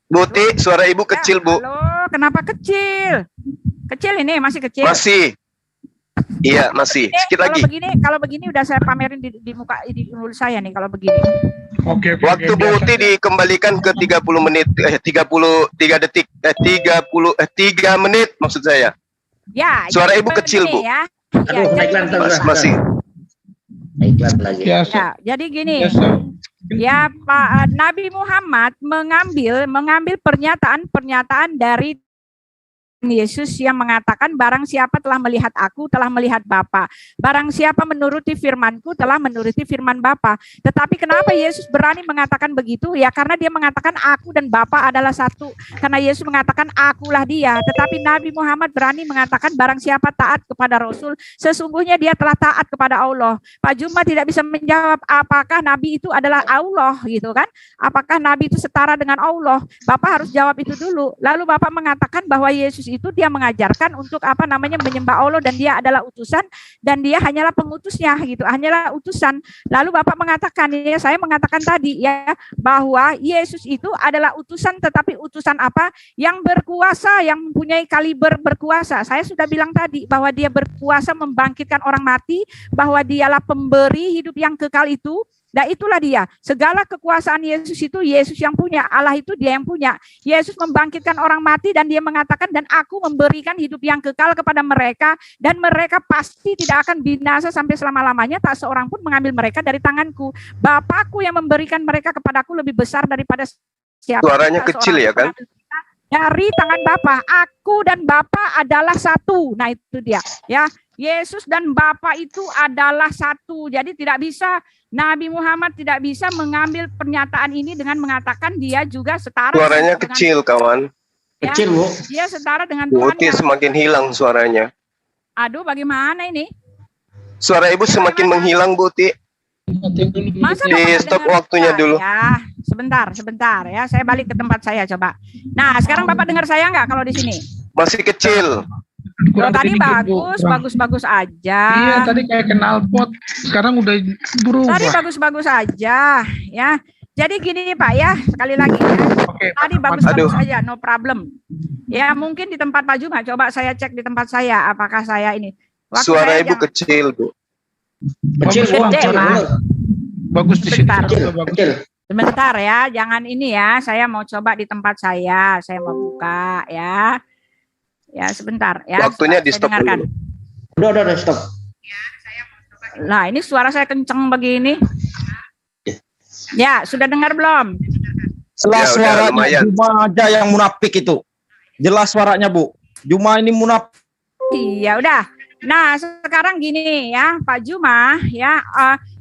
Buti, suara Ibu kecil Bu. Halo, kenapa kecil? Kecil ini, masih kecil? Masih. Iya, masih. Sedikit lagi. Kalau begini udah saya pamerin di muka di mulut saya nih kalau begini. Oke. Waktu Buti dikembalikan ke 30 menit 33 detik 3 menit maksud saya. Ya. Suara Ibu kecil, Bu. Ya. Aduh, naiklah masih. Naiklah lagi. Ya, jadi gini. Ya, Pak Nabi Muhammad mengambil pernyataan dari Yesus yang mengatakan barang siapa telah melihat aku telah melihat Bapa. Barang siapa menuruti firman-Ku telah menuruti firman Bapa. Tetapi kenapa Yesus berani mengatakan begitu? Ya karena dia mengatakan aku dan Bapa adalah satu. Karena Yesus mengatakan akulah dia. Tetapi Nabi Muhammad berani mengatakan barang siapa taat kepada Rasul, sesungguhnya dia telah taat kepada Allah. Pak Juma tidak bisa menjawab apakah Nabi itu adalah Allah gitu kan? Apakah Nabi itu setara dengan Allah? Bapak harus jawab itu dulu. Lalu Bapak mengatakan bahwa Yesus itu dia mengajarkan untuk menyembah Allah dan dia adalah utusan dan dia hanyalah pengutusnya gitu, hanyalah utusan. Lalu Bapak mengatakan ya, saya mengatakan tadi ya bahwa Yesus itu adalah utusan, tetapi utusan apa? Yang berkuasa, yang mempunyai kaliber berkuasa. Saya sudah bilang tadi bahwa dia berkuasa membangkitkan orang mati, bahwa dialah pemberi hidup yang kekal itu. Nah itulah dia, segala kekuasaan Yesus itu Yesus yang punya, Allah itu dia yang punya. Yesus membangkitkan orang mati dan dia mengatakan dan aku memberikan hidup yang kekal kepada mereka dan mereka pasti tidak akan binasa sampai selama-lamanya, tak seorang pun mengambil mereka dari tanganku. Bapakku yang memberikan mereka kepadaku lebih besar daripada siapa. Suaranya kecil ya kan? Dari tangan Bapa, aku dan Bapa adalah satu. Nah itu dia ya. Yesus dan Bapa itu adalah satu. Jadi tidak bisa, Nabi Muhammad tidak bisa mengambil pernyataan ini dengan mengatakan dia juga setara. Suaranya kecil kawan. Ya, Kecil Bu. dia setara dengan Bu Tuhan. Uti semakin hilang suaranya. Aduh bagaimana ini? Suara Ibu semakin menghilang Bu Uti. Masa Di Bapak stop dengar waktunya saya? dulu. Ya, sebentar ya. Saya balik ke tempat saya coba. Nah sekarang Bapak dengar saya nggak kalau di sini? Masih kecil. Kalau tadi bagus aja. Iya, tadi kayak knalpot. Sekarang udah berubah. Tadi bagus-bagus aja, ya. Jadi gini Pak ya, sekali lagi ya. Tadi bagus-bagus aja, no problem. Ya mungkin di tempat Pak Juma, coba saya cek di tempat saya, apakah saya ini. Suara Ibu kecil Bu. Kecil Bu. Bagus di sini. Sebentar ya, jangan ini ya. Saya mau coba di tempat saya mau buka ya. Ya sebentar ya. Waktunya di stop dulu. Udah stop. Nah ini suara saya kenceng begini. Ya sudah dengar belum? Jelas suaranya Juma aja yang munafik itu. Jelas suaranya Bu. Juma ini munafik. Iya udah. Nah sekarang gini ya Pak Juma ya.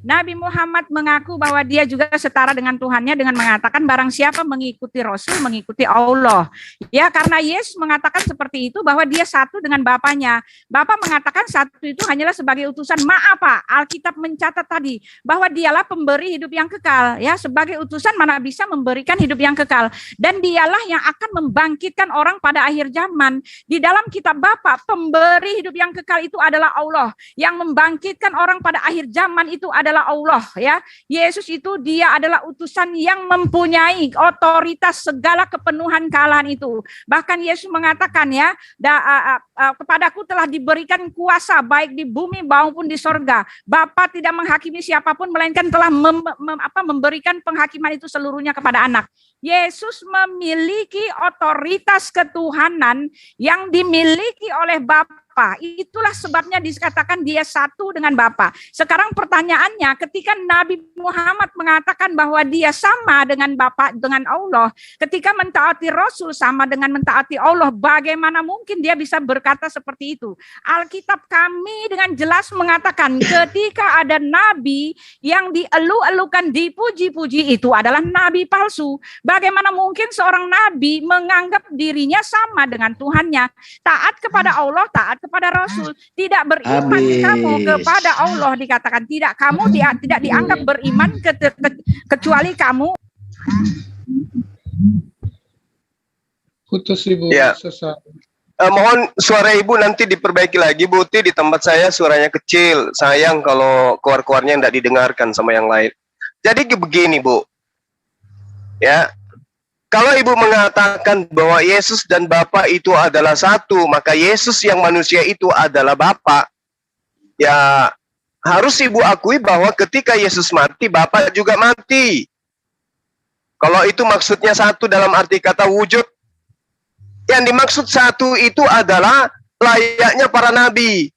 Nabi Muhammad mengaku bahwa dia juga setara dengan Tuhannya dengan mengatakan barang siapa mengikuti Rasul mengikuti Allah. Ya karena Yesus mengatakan seperti itu bahwa dia satu dengan Bapaknya. Bapa mengatakan satu itu hanyalah sebagai utusan. Maaf Pak, Alkitab mencatat tadi bahwa dialah pemberi hidup yang kekal. Ya sebagai utusan mana bisa memberikan hidup yang kekal. Dan dialah yang akan membangkitkan orang pada akhir zaman. Di dalam kitab Bapa pemberi hidup yang kekal itu adalah Allah. Yang membangkitkan orang pada akhir zaman itu adalah Allah ya. Yesus itu dia adalah utusan yang mempunyai otoritas segala kepenuhan kealahan itu. Bahkan Yesus mengatakan ya, kepadaku telah diberikan kuasa baik di bumi maupun di sorga. Bapa tidak menghakimi siapapun melainkan telah memberikan penghakiman itu seluruhnya kepada anak. Yesus memiliki otoritas ketuhanan yang dimiliki oleh Bapa. Itulah sebabnya dikatakan dia satu dengan Bapa. Sekarang pertanyaannya, ketika Nabi Muhammad mengatakan bahwa dia sama dengan Bapa, dengan Allah, ketika mentaati Rasul sama dengan mentaati Allah, bagaimana mungkin dia bisa berkata seperti itu? Alkitab kami dengan jelas mengatakan ketika ada nabi yang dielu-elukan, dipuji-puji, itu adalah nabi palsu. Bagaimana mungkin seorang nabi menganggap dirinya sama dengan Tuhannya? Taat kepada Allah, taat kepada Rasul, tidak beriman kamu kepada Allah, dikatakan tidak, kamu tidak dianggap beriman kecuali kamu putus Ibu. Ya. Mohon suara Ibu nanti diperbaiki lagi Bu Uti. Di tempat saya suaranya kecil, sayang kalau keluar-keluarnya tidak didengarkan sama yang lain. Jadi begini Bu ya, kalau Ibu mengatakan bahwa Yesus dan Bapa itu adalah satu, maka Yesus yang manusia itu adalah Bapa. Ya, harus Ibu akui bahwa ketika Yesus mati, Bapa juga mati. Kalau itu maksudnya satu dalam arti kata wujud, yang dimaksud satu itu adalah layaknya para nabi.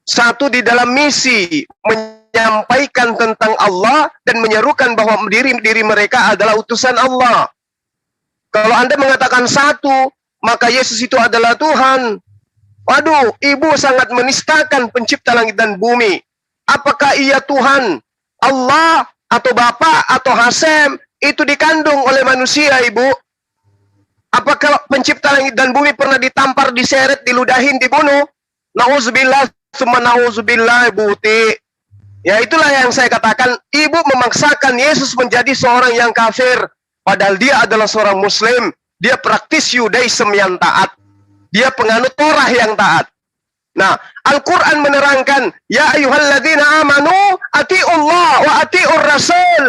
Satu di dalam misi, menyampaikan tentang Allah dan menyerukan bahwa diri mereka adalah utusan Allah. Kalau Anda mengatakan satu, maka Yesus itu adalah Tuhan. Waduh, ibu sangat menistakan pencipta langit dan bumi. Apakah ia Tuhan? Allah atau Bapa atau Hasem itu dikandung oleh manusia, ibu? Apakah pencipta langit dan bumi pernah ditampar, diseret, diludahin, dibunuh? Nauzubillah, summa nauzubillah, ibu Uti. Ya itulah yang saya katakan, ibu memaksakan Yesus menjadi seorang yang kafir. Padahal dia adalah seorang muslim. Dia praktis Yudaism yang taat. Dia penganut Torah yang taat. Nah, Al-Quran menerangkan, ya ayyuhalladzina amanu ati'ullah wa ati'ur rasul.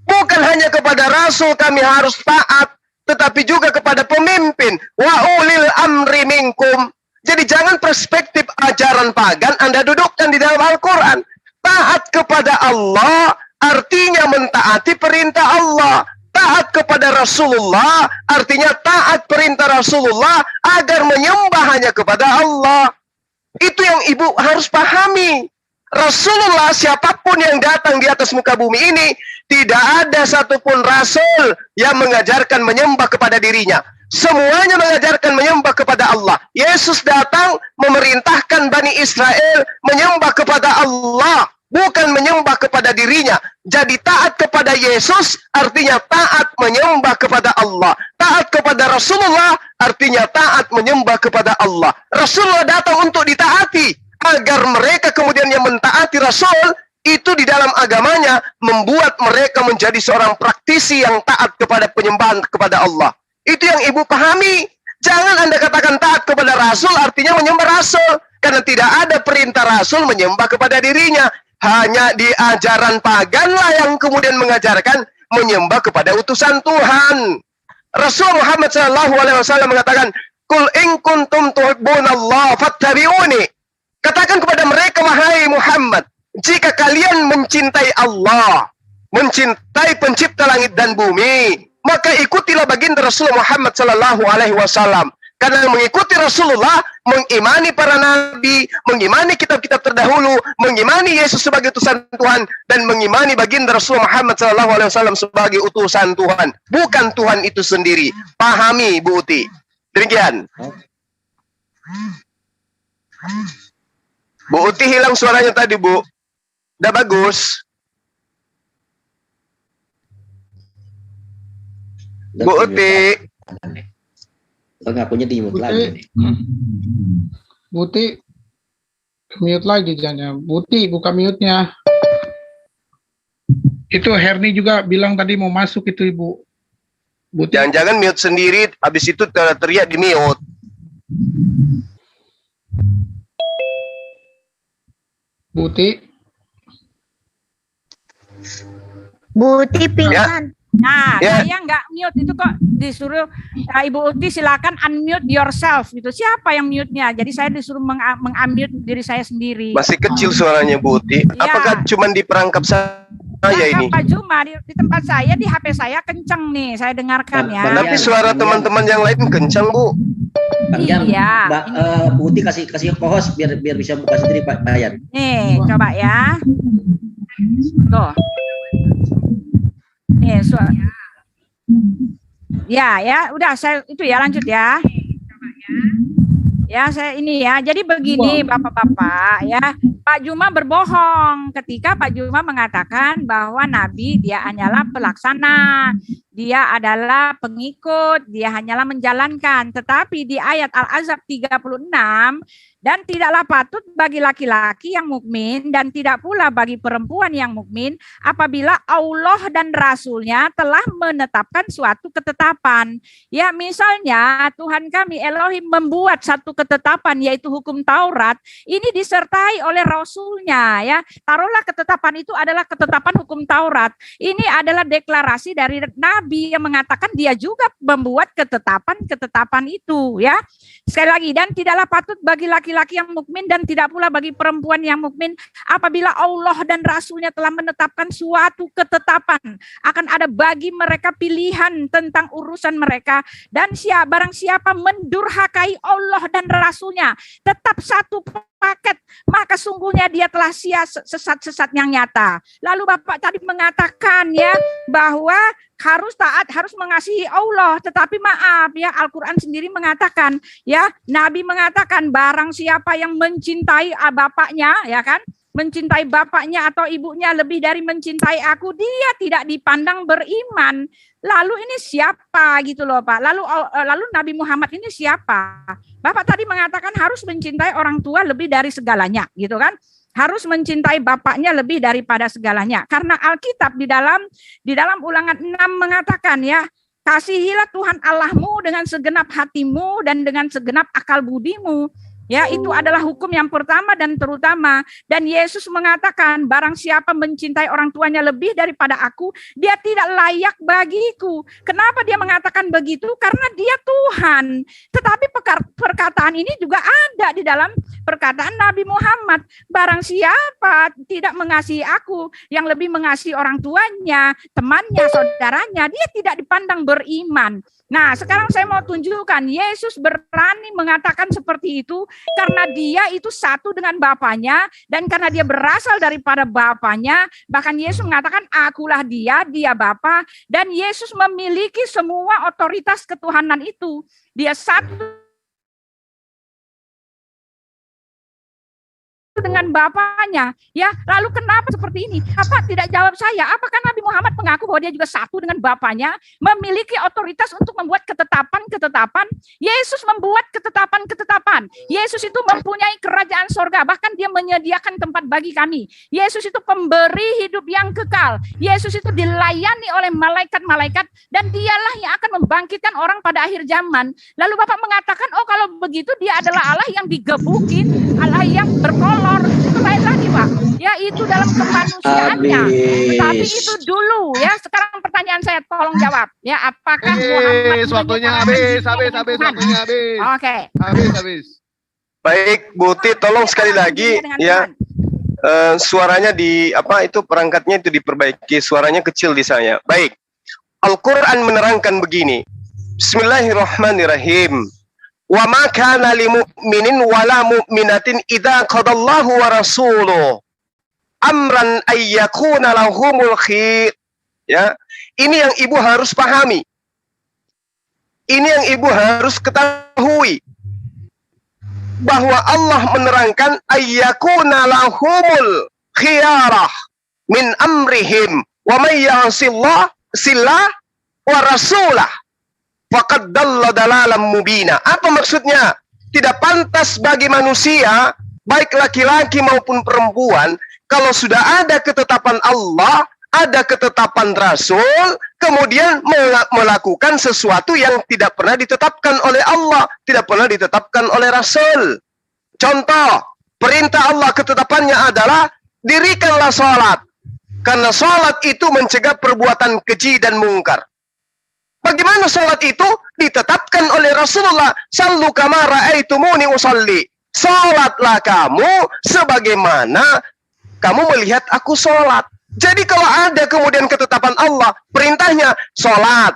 Bukan hanya kepada rasul kami harus taat, tetapi juga kepada pemimpin. Wa ulil amri minkum. Jadi jangan perspektif ajaran pagan Anda dudukkan di dalam Al-Quran. Taat kepada Allah artinya mentaati perintah Allah. Taat kepada Rasulullah artinya taat perintah Rasulullah agar menyembah hanya kepada Allah. Itu yang ibu harus pahami. Rasulullah, siapapun yang datang di atas muka bumi ini, tidak ada satupun rasul yang mengajarkan menyembah kepada dirinya. Semuanya mengajarkan menyembah kepada Allah. Yesus datang memerintahkan Bani Israel menyembah kepada Allah, bukan menyembah kepada dirinya. Jadi taat kepada Yesus artinya taat menyembah kepada Allah. Taat kepada Rasulullah artinya taat menyembah kepada Allah. Rasulullah datang untuk ditaati, agar mereka kemudian yang mentaati Rasul itu di dalam agamanya membuat mereka menjadi seorang praktisi yang taat kepada penyembahan kepada Allah. Itu yang ibu pahami. Jangan Anda katakan taat kepada Rasul artinya menyembah Rasul, karena tidak ada perintah Rasul menyembah kepada dirinya. Hanya di ajaran paganlah yang kemudian mengajarkan menyembah kepada utusan Tuhan. Rasul Muhammad SAW mengatakan, "Qul in kuntum tuhibbunallah fattabi'uni." Katakan kepada mereka, wahai Muhammad, jika kalian mencintai Allah, mencintai pencipta langit dan bumi, maka ikutilah baginda Rasulullah Muhammad SAW. Karena mengikuti Rasulullah, mengimani para nabi, mengimani kitab-kitab terdahulu, mengimani Yesus sebagai utusan Tuhan, dan mengimani baginda Rasulullah Muhammad SAW sebagai utusan Tuhan. Bukan Tuhan itu sendiri. Pahami, Bu Uti. Demikian. Bu Uti hilang suaranya tadi, Bu. Udah bagus. Bu Uti. Ngakunya di mute lagi. Buti, mute lagi jangan. Buti, buka mute-nya. Itu Herni juga bilang tadi mau masuk itu, Ibu. Buti. Jangan-jangan mute sendiri, habis itu teriak di mute. Buti. Buti pingsan. Nah, saya nggak mute itu kok disuruh Ibu Uti silakan unmute yourself gitu. Siapa yang mute-nya? Jadi saya disuruh mengunmute diri saya sendiri. Masih kecil suaranya Bu Uti. Ya. Apakah cuma di perangkap saya ini? Pak Juma di tempat saya, di HP saya kenceng nih, saya dengarkan ya. Tapi suara teman-teman yang lain kencang, Bu. Iya. Mbak Bu Uti kasih co-host biar bisa buka sendiri Pak Bayan. Nih, coba ya. Tuh. Nih, ya, udah saya itu ya lanjut ya. Ya, saya ini ya. Jadi begini Bapak-bapak ya. Pak Juma berbohong ketika Pak Juma mengatakan bahwa Nabi dia hanyalah pelaksana. Dia adalah pengikut, dia hanyalah menjalankan. Tetapi di ayat Al-Ahzab 36, dan tidaklah patut bagi laki-laki yang mukmin dan tidak pula bagi perempuan yang mukmin apabila Allah dan Rasulnya telah menetapkan suatu ketetapan. Ya, misalnya Tuhan kami Elohim membuat satu ketetapan yaitu hukum Taurat, ini disertai oleh Rasulnya ya. Taruhlah ketetapan itu adalah ketetapan hukum Taurat. Ini adalah deklarasi dari Nabi yang mengatakan dia juga membuat ketetapan-ketetapan itu ya. Sekali lagi, dan tidaklah patut bagi laki-laki yang mukmin dan tidak pula bagi perempuan yang mukmin apabila Allah dan Rasulnya telah menetapkan suatu ketetapan akan ada bagi mereka pilihan tentang urusan mereka, dan barang siapa mendurhakai Allah dan Rasulnya, tetap satu paket, maka sungguhnya dia telah sesat-sesat yang nyata. Lalu Bapak tadi mengatakan ya bahwa harus taat, harus mengasihi Allah. Tetapi maaf ya, Al-Quran sendiri mengatakan ya, Nabi mengatakan barang siapa yang mencintai bapaknya ya kan, mencintai bapaknya atau ibunya lebih dari mencintai aku, dia tidak dipandang beriman. Lalu ini siapa gitu loh Pak? Lalu Nabi Muhammad ini siapa? Bapak tadi mengatakan harus mencintai orang tua lebih dari segalanya, gitu kan? Harus mencintai bapaknya lebih daripada segalanya. Karena Alkitab di dalam Ulangan 6 mengatakan ya, kasihilah Tuhan Allahmu dengan segenap hatimu dan dengan segenap akal budimu. Ya, itu adalah hukum yang pertama dan terutama. Dan Yesus mengatakan, barang siapa mencintai orang tuanya lebih daripada aku, dia tidak layak bagiku. Kenapa dia mengatakan begitu? Karena dia Tuhan. Tetapi perkataan ini juga ada di dalam perkataan Nabi Muhammad. Barang siapa tidak mengasihi aku, yang lebih mengasihi orang tuanya, temannya, saudaranya, dia tidak dipandang beriman. Nah, sekarang saya mau tunjukkan, Yesus berani mengatakan seperti itu karena dia itu satu dengan Bapaknya, dan karena dia berasal daripada Bapaknya. Bahkan Yesus mengatakan, akulah dia Bapa, dan Yesus memiliki semua otoritas ketuhanan itu. Dia satu dengan Bapaknya, ya. Lalu kenapa seperti ini? Apa tidak jawab saya? Apakah Nabi Muhammad mengaku bahwa dia juga satu dengan Bapaknya, memiliki otoritas untuk membuat ketetapan-ketetapan? Yesus membuat ketetapan-ketetapan. Yesus itu mempunyai kerajaan sorga, bahkan dia menyediakan tempat bagi kami. Yesus itu pemberi hidup yang kekal. Yesus itu dilayani oleh malaikat-malaikat, dan dialah yang akan membangkitkan orang pada akhir zaman. Lalu Bapak mengatakan, oh kalau begitu dia adalah Allah yang digebukin, Allah yang berkolor. Itu lain lagi Pak, ya itu dalam kemanusiaannya. Tetapi itu dulu ya. Sekarang pertanyaan saya, tolong jawab ya, apakah Muhammad waktunya habis waktunya habis. Oke. Habis. Baik, Bu Uti, tolong sekali lagi ya. Suaranya di apa itu, perangkatnya itu diperbaiki, suaranya kecil di saya. Baik. Al-Qur'an menerangkan begini. Bismillahirrahmanirrahim. Wa ma kana lil mu'minin wala mu'minatin idza qadallahu wa rasuluhu amran ay yakuna lahumul khiyar. Ya, ini yang Ibu harus pahami. Ini yang Ibu harus ketahui, bahwa Allah menerangkan ay yakuna lahumul khiyarah min amrihim wa may ya'sillah wa rasulah faqad dalla dalalan mubina. Apa maksudnya? Tidak pantas bagi manusia, baik laki-laki maupun perempuan, kalau sudah ada ketetapan Allah, ada ketetapan Rasul, kemudian melakukan sesuatu yang tidak pernah ditetapkan oleh Allah, tidak pernah ditetapkan oleh Rasul. Contoh, perintah Allah, ketetapannya adalah dirikanlah sholat, karena sholat itu mencegah perbuatan keji dan mungkar. Bagaimana sholat itu? Ditetapkan oleh Rasulullah. Sallu kama ra'aitumuni usalli. Sholatlah kamu sebagaimana kamu melihat aku sholat. Jadi kalau ada kemudian ketetapan Allah, perintahnya sholat.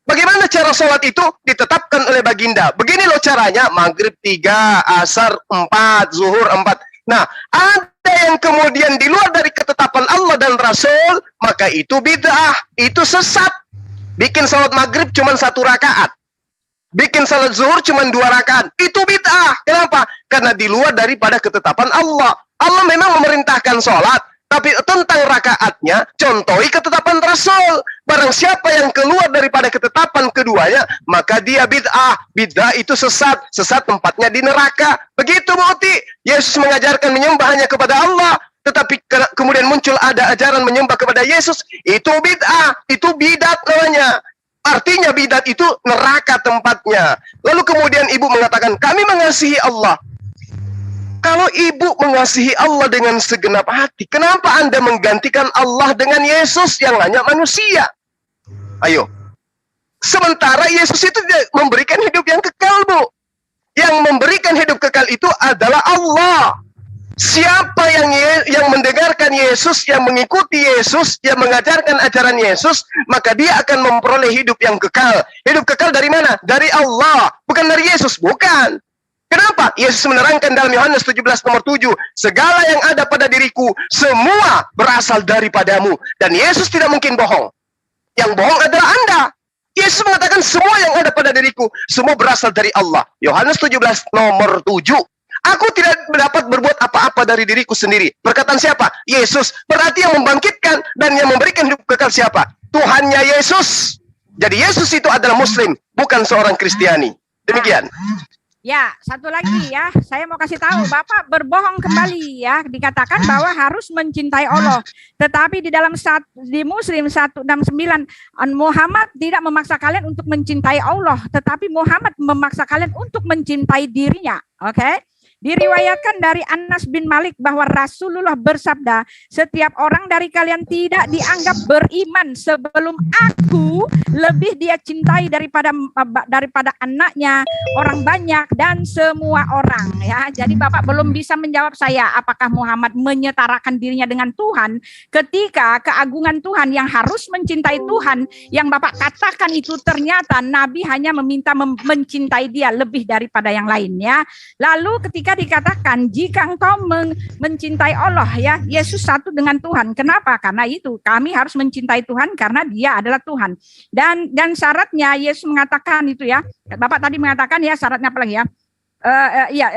Bagaimana cara sholat itu? Ditetapkan oleh baginda. Begini loh caranya, maghrib 3, asar 4, zuhur 4. Nah, ada yang kemudian di luar dari ketetapan Allah dan Rasul, maka itu bid'ah, itu sesat. Bikin salat maghrib cuma 1 rakaat. Bikin salat zuhur cuma 2 rakaat. Itu bid'ah. Kenapa? Karena di luar daripada ketetapan Allah. Allah memang memerintahkan salat, tapi tentang rakaatnya, contohi ketetapan Rasul. Barang siapa yang keluar daripada ketetapan keduanya, maka dia bid'ah. Bid'ah itu sesat. Sesat tempatnya di neraka. Begitu Bu Uti. Yesus mengajarkan menyembah hanya kepada Allah, tetapi kemudian muncul ada ajaran menyembah kepada Yesus, itu bid'ah, itu bidat namanya. Artinya bidat itu neraka tempatnya. Lalu kemudian Ibu mengatakan, kami mengasihi Allah. Kalau Ibu mengasihi Allah dengan segenap hati, kenapa Anda menggantikan Allah dengan Yesus yang hanya manusia? Ayo. Sementara Yesus itu memberikan hidup yang kekal, Bu. Yang memberikan hidup kekal itu adalah Allah. Siapa yang mendengarkan Yesus, yang mengikuti Yesus, yang mengajarkan ajaran Yesus, maka dia akan memperoleh hidup yang kekal. Hidup kekal dari mana? Dari Allah, bukan dari Yesus, bukan. Kenapa? Yesus menerangkan dalam Yohanes 17 nomor 7, segala yang ada pada diriku semua berasal daripadamu, dan Yesus tidak mungkin bohong. Yang bohong adalah Anda. Yesus mengatakan semua yang ada pada diriku semua berasal dari Allah. Yohanes 17 nomor 7. Aku tidak dapat berbuat apa-apa dari diriku sendiri. Perkataan siapa? Yesus. Berarti yang membangkitkan dan yang memberikan hidup kekal siapa? Tuhannya Yesus. Jadi Yesus itu adalah Muslim, bukan seorang Kristiani. Demikian. Ya, satu lagi ya, saya mau kasih tahu, Bapak berbohong kembali ya, dikatakan bahwa harus mencintai Allah. Tetapi di dalam di Muslim 169, Muhammad tidak memaksa kalian untuk mencintai Allah, tetapi Muhammad memaksa kalian untuk mencintai dirinya. Oke? Diriwayatkan dari Anas bin Malik bahwa Rasulullah bersabda, setiap orang dari kalian tidak dianggap beriman sebelum aku lebih dia cintai daripada anaknya, orang banyak, dan semua orang. Ya, jadi Bapak belum bisa menjawab saya apakah Muhammad menyetarakan dirinya dengan Tuhan ketika keagungan Tuhan yang harus mencintai Tuhan yang Bapak katakan itu ternyata Nabi hanya meminta mencintai dia lebih daripada yang lainnya. Lalu ketika dikatakan jika engkau mencintai Allah ya, Yesus satu dengan Tuhan. Kenapa? Karena itu kami harus mencintai Tuhan karena Dia adalah Tuhan. Dan syaratnya Yesus mengatakan itu ya. Bapak tadi mengatakan ya syaratnya apa lagi ya?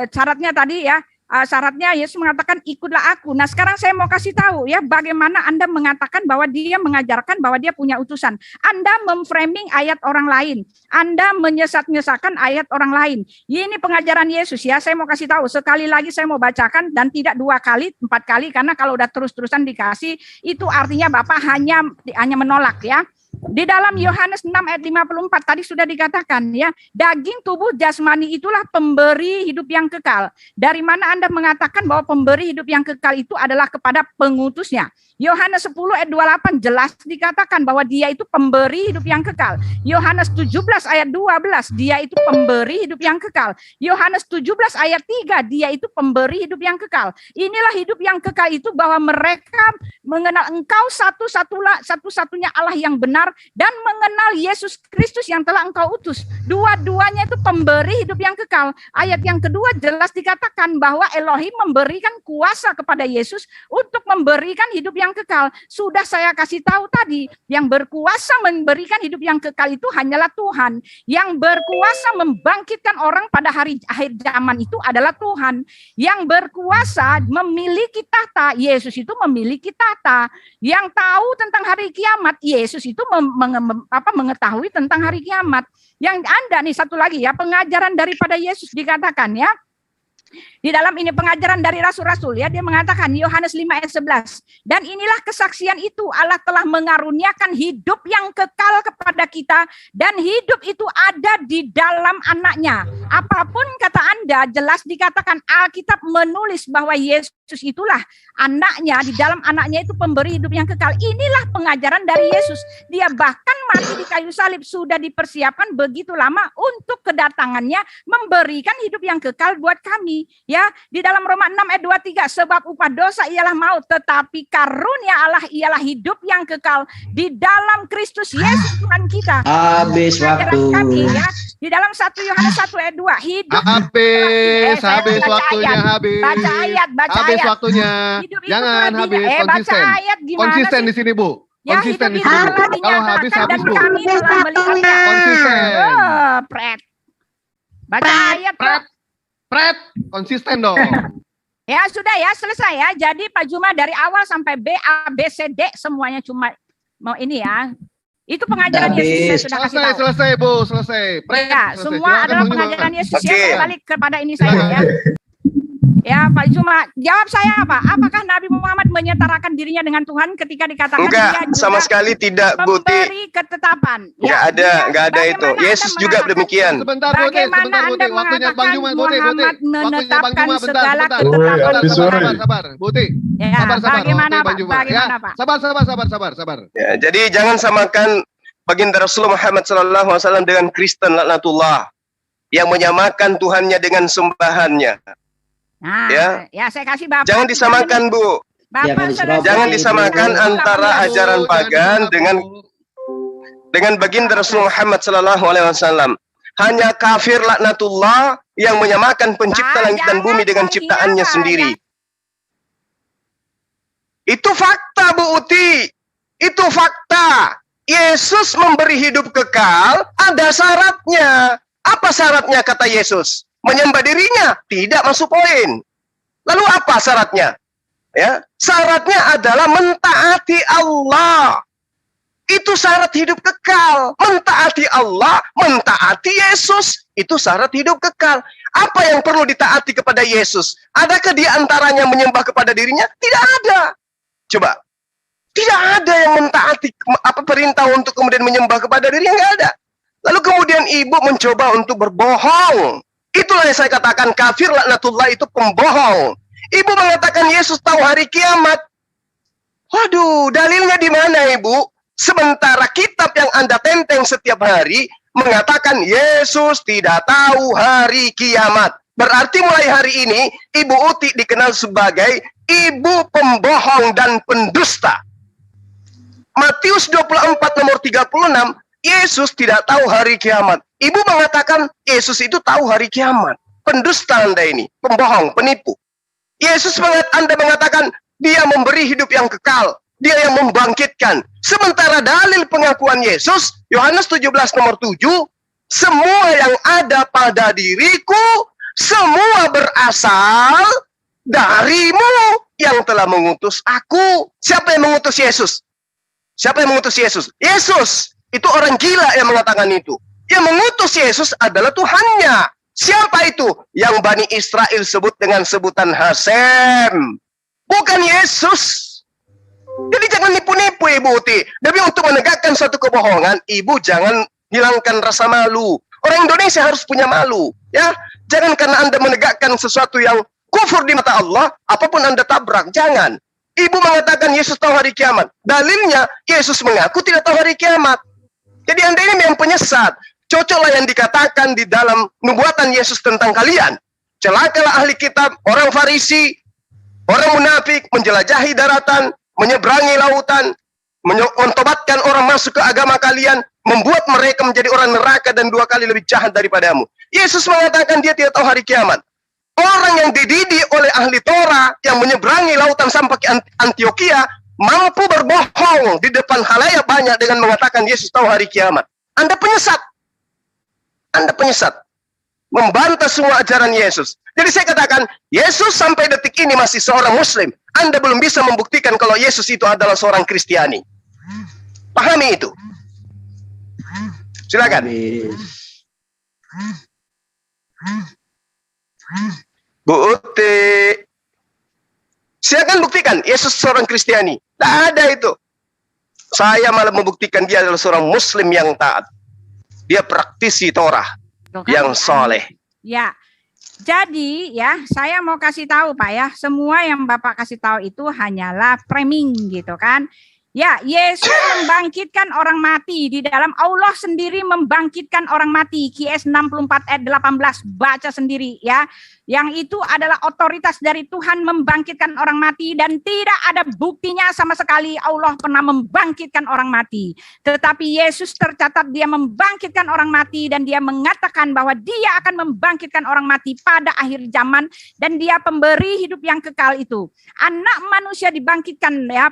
Syaratnya tadi ya. Syaratnya Yesus mengatakan ikutlah aku. Nah sekarang saya mau kasih tahu ya bagaimana Anda mengatakan bahwa dia mengajarkan bahwa dia punya utusan. Anda memframing ayat orang lain. Anda menyesat-nyesatkan ayat orang lain. Ini pengajaran Yesus ya. Saya mau kasih tahu sekali lagi saya mau bacakan dan tidak 2 kali, 4 kali karena kalau udah terus-terusan dikasih itu artinya Bapak hanya menolak ya. Di dalam Yohanes 6 ayat 54 tadi sudah dikatakan ya, daging tubuh jasmani itulah pemberi hidup yang kekal. Dari mana Anda mengatakan bahwa pemberi hidup yang kekal itu adalah kepada pengutusnya? Yohanes 10 ayat 28 jelas dikatakan bahwa dia itu pemberi hidup yang kekal. Yohanes 17 ayat 12 dia itu pemberi hidup yang kekal. Yohanes 17 ayat 3 dia itu pemberi hidup yang kekal. Inilah hidup yang kekal itu bahwa mereka mengenal engkau satu-satunya Allah yang benar dan mengenal Yesus Kristus yang telah engkau utus. Dua-duanya itu pemberi hidup yang kekal. Ayat yang kedua jelas dikatakan bahwa Elohim memberikan kuasa kepada Yesus untuk memberikan hidup yang kekal. Sudah saya kasih tahu tadi, yang berkuasa memberikan hidup yang kekal itu hanyalah Tuhan. Yang berkuasa membangkitkan orang pada hari akhir zaman itu adalah Tuhan. Yang berkuasa memiliki tahta, Yesus itu memiliki tahta. Yang tahu tentang hari kiamat, Yesus itu mengetahui tentang hari kiamat. Yang Anda nih satu lagi ya, pengajaran daripada Yesus dikatakan ya. Di dalam ini pengajaran dari rasul-rasul ya, dia mengatakan Yohanes 5 ayat 11. Dan inilah kesaksian itu, Allah telah mengaruniakan hidup yang kekal kepada kita dan hidup itu ada di dalam anaknya. Apapun kata Anda, jelas dikatakan Alkitab menulis bahwa Yesus itulah anaknya, di dalam anaknya itu pemberi hidup yang kekal. Inilah pengajaran dari Yesus. Dia bahkan mati di kayu salib sudah dipersiapkan begitu lama untuk kedatangannya memberikan hidup yang kekal buat kami. Ya, di dalam Roma 6 ayat 23, sebab upah dosa ialah maut, tetapi karunia Allah ialah hidup yang kekal di dalam Kristus Yesus Tuhan kita. Habis waktu. Kami, ya. Di dalam 1 Yohanes 1 ayat 2, hidup habis waktunya habis. Baca ayat. Habis waktunya. Jangan habis, konsisten. Baca ayat Konsisten di sini, Bu. Ya, konsisten di hidup sini. itu Kalau habis, dan Bu. kami telah melihatnya. Konsisten. Pret. Baca ayat. Pret, konsisten dong. Ya sudah ya, selesai ya. Jadi Pak Juma dari awal sampai B, A, B, C, D semuanya cuma mau ini ya. Itu pengajaran Yesus saya sudah kasih tahu. Selesai, Bu, selesai. Pret, ya, selesai. Semua adalah pengajaran Yesus ya. Balik kepada ini saya ya. Ya Pak Juma, jawab saya apa? Apakah Nabi Muhammad menyetarakan dirinya dengan Tuhan ketika dikatakan enggak, dia sama sekali tidak, Bu. Memberi ketetapan. Enggak ada itu. Yesus juga demikian. Sebentar, bagaimana Anda mengatakan Muhammad menetapkan segala ketetapan? Sabar, Buti. Ya, sabar. Bagaimana Pak? Sabar. Ya, jadi jangan samakan baginda Rasulullah Muhammad SAW dengan Kristen laknatullah yang menyamakan Tuhannya dengan sembahannya. Nah, ya saya kasih Bapak. Jangan disamakan, Bu. Jangan disamakan antara ajaran pagan dengan baginda Rasulullah Muhammad SAW. hanya kafir laknatullah yang menyamakan pencipta langit dan bumi dengan ciptaannya sendiri. Itu fakta, Bu Uti. Itu fakta. Yesus memberi hidup kekal, ada syaratnya. Apa syaratnya kata Yesus? Menyembah dirinya? Tidak masuk poin. Lalu apa syaratnya? Ya, syaratnya adalah mentaati Allah. Itu syarat hidup kekal. Mentaati Allah, mentaati Yesus. Itu syarat hidup kekal. Apa yang perlu ditaati kepada Yesus? Adakah di antaranya menyembah kepada dirinya? Tidak ada. Coba. Tidak ada yang mentaati apa perintah untuk kemudian menyembah kepada dirinya. Enggak ada. Lalu kemudian ibu mencoba untuk berbohong. Itulah yang saya katakan kafir laknatullah, itu pembohong. Ibu mengatakan Yesus tahu hari kiamat. Waduh, dalilnya di mana, Ibu? Sementara kitab yang Anda tenteng setiap hari mengatakan Yesus tidak tahu hari kiamat. Berarti mulai hari ini Ibu Uti dikenal sebagai ibu pembohong dan pendusta. Matius 24 nomor 36, Yesus tidak tahu hari kiamat. Ibu mengatakan Yesus itu tahu hari kiamat. Pendusta Anda ini, pembohong, penipu. Yesus Anda mengatakan dia memberi hidup yang kekal. Dia yang membangkitkan. Sementara dalil pengakuan Yesus, Yohanes 17 nomor 7, semua yang ada pada diriku, semua berasal darimu yang telah mengutus aku. Siapa yang mengutus Yesus? Siapa yang mengutus Yesus? Yesus. Itu orang gila yang mengatakan itu. Yang mengutus Yesus adalah Tuhannya. Siapa itu? Yang Bani Israel sebut dengan sebutan Hasem. Bukan Yesus. Jadi jangan nipu-nipu, Ibu Uti. Tapi untuk menegakkan suatu kebohongan, Ibu jangan hilangkan rasa malu. Orang Indonesia harus punya malu. Ya, jangan karena Anda menegakkan sesuatu yang kufur di mata Allah, apapun Anda tabrak. Jangan. Ibu mengatakan Yesus tahu hari kiamat. Dalilnya, Yesus mengaku tidak tahu hari kiamat. Jadi Anda ini memang penyesat. Cocoklah yang dikatakan di dalam nubuatan Yesus tentang kalian. Celakalah ahli kitab, orang Farisi, orang munafik, menjelajahi daratan, menyeberangi lautan, mentobatkan orang masuk ke agama kalian, membuat mereka menjadi orang neraka dan 2 kali lebih jahat daripadamu. Yesus mengatakan dia tidak tahu hari kiamat. Orang yang dididik oleh ahli Torah yang menyeberangi lautan sampai ke Antioquia mampu berbohong di depan khalayak banyak dengan mengatakan Yesus tahu hari kiamat. Anda penyesat. Anda penyesat. Membantah semua ajaran Yesus. Jadi saya katakan, Yesus sampai detik ini masih seorang Muslim. Anda belum bisa membuktikan kalau Yesus itu adalah seorang Kristiani. Pahami itu. Silakan. Bu Uti, silakan buktikan Yesus seorang Kristiani. Tidak ada itu. Saya malah membuktikan dia adalah seorang Muslim yang taat. Dia praktisi Torah yang soleh. Ya, jadi ya saya mau kasih tahu Pak ya, semua yang Bapak kasih tahu itu hanyalah framing gitu kan. Ya, Yesus membangkitkan orang mati. Di dalam Allah sendiri membangkitkan orang mati. QS 64 ayat 18, baca sendiri ya. Yang itu adalah otoritas dari Tuhan membangkitkan orang mati. Dan tidak ada buktinya sama sekali Allah pernah membangkitkan orang mati. Tetapi Yesus tercatat dia membangkitkan orang mati. Dan dia mengatakan bahwa dia akan membangkitkan orang mati pada akhir zaman. Dan dia pemberi hidup yang kekal itu. Anak manusia dibangkitkan ya,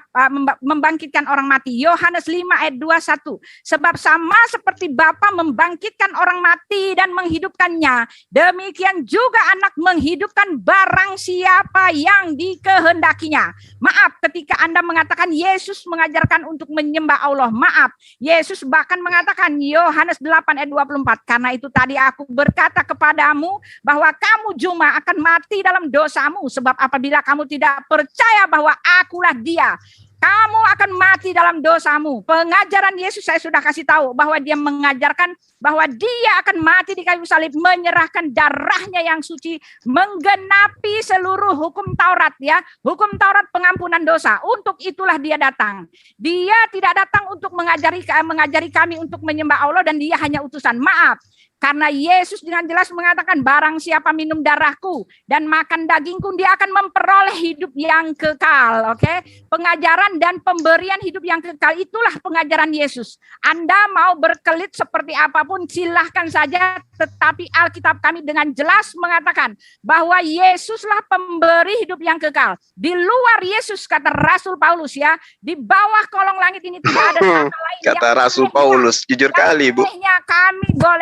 membangkitkan orang mati. Yohanes 5 ayat 21. Sebab sama seperti Bapa membangkitkan orang mati dan menghidupkannya, demikian juga anak menghidupkan barang siapa yang dikehendakinya. Maaf ketika Anda mengatakan Yesus mengajarkan untuk menyembah Allah. Maaf, Yesus bahkan mengatakan Yohanes 8 ayat 24. Karena itu tadi aku berkata kepadamu bahwa kamu cuma akan mati dalam dosamu. Sebab apabila kamu tidak percaya bahwa akulah dia, kamu akan mati dalam dosamu. Pengajaran Yesus saya sudah kasih tahu bahwa dia mengajarkan bahwa dia akan mati di kayu salib, menyerahkan darahnya yang suci, menggenapi seluruh hukum Taurat ya, hukum Taurat pengampunan dosa. Untuk itulah dia datang. Dia tidak datang untuk mengajari kami untuk menyembah Allah dan dia hanya utusan. Maaf. Karena Yesus dengan jelas mengatakan barang siapa minum darahku dan makan dagingku dia akan memperoleh hidup yang kekal. Oke, pengajaran dan pemberian hidup yang kekal itulah pengajaran Yesus. Anda mau berkelit seperti apapun silahkan saja, tetapi Alkitab kami dengan jelas mengatakan bahwa Yesuslah pemberi hidup yang kekal. Di luar Yesus, kata Rasul Paulus ya, di bawah kolong langit ini tidak ada nama lain. Kata Rasul Paulus, jujur kali Bu.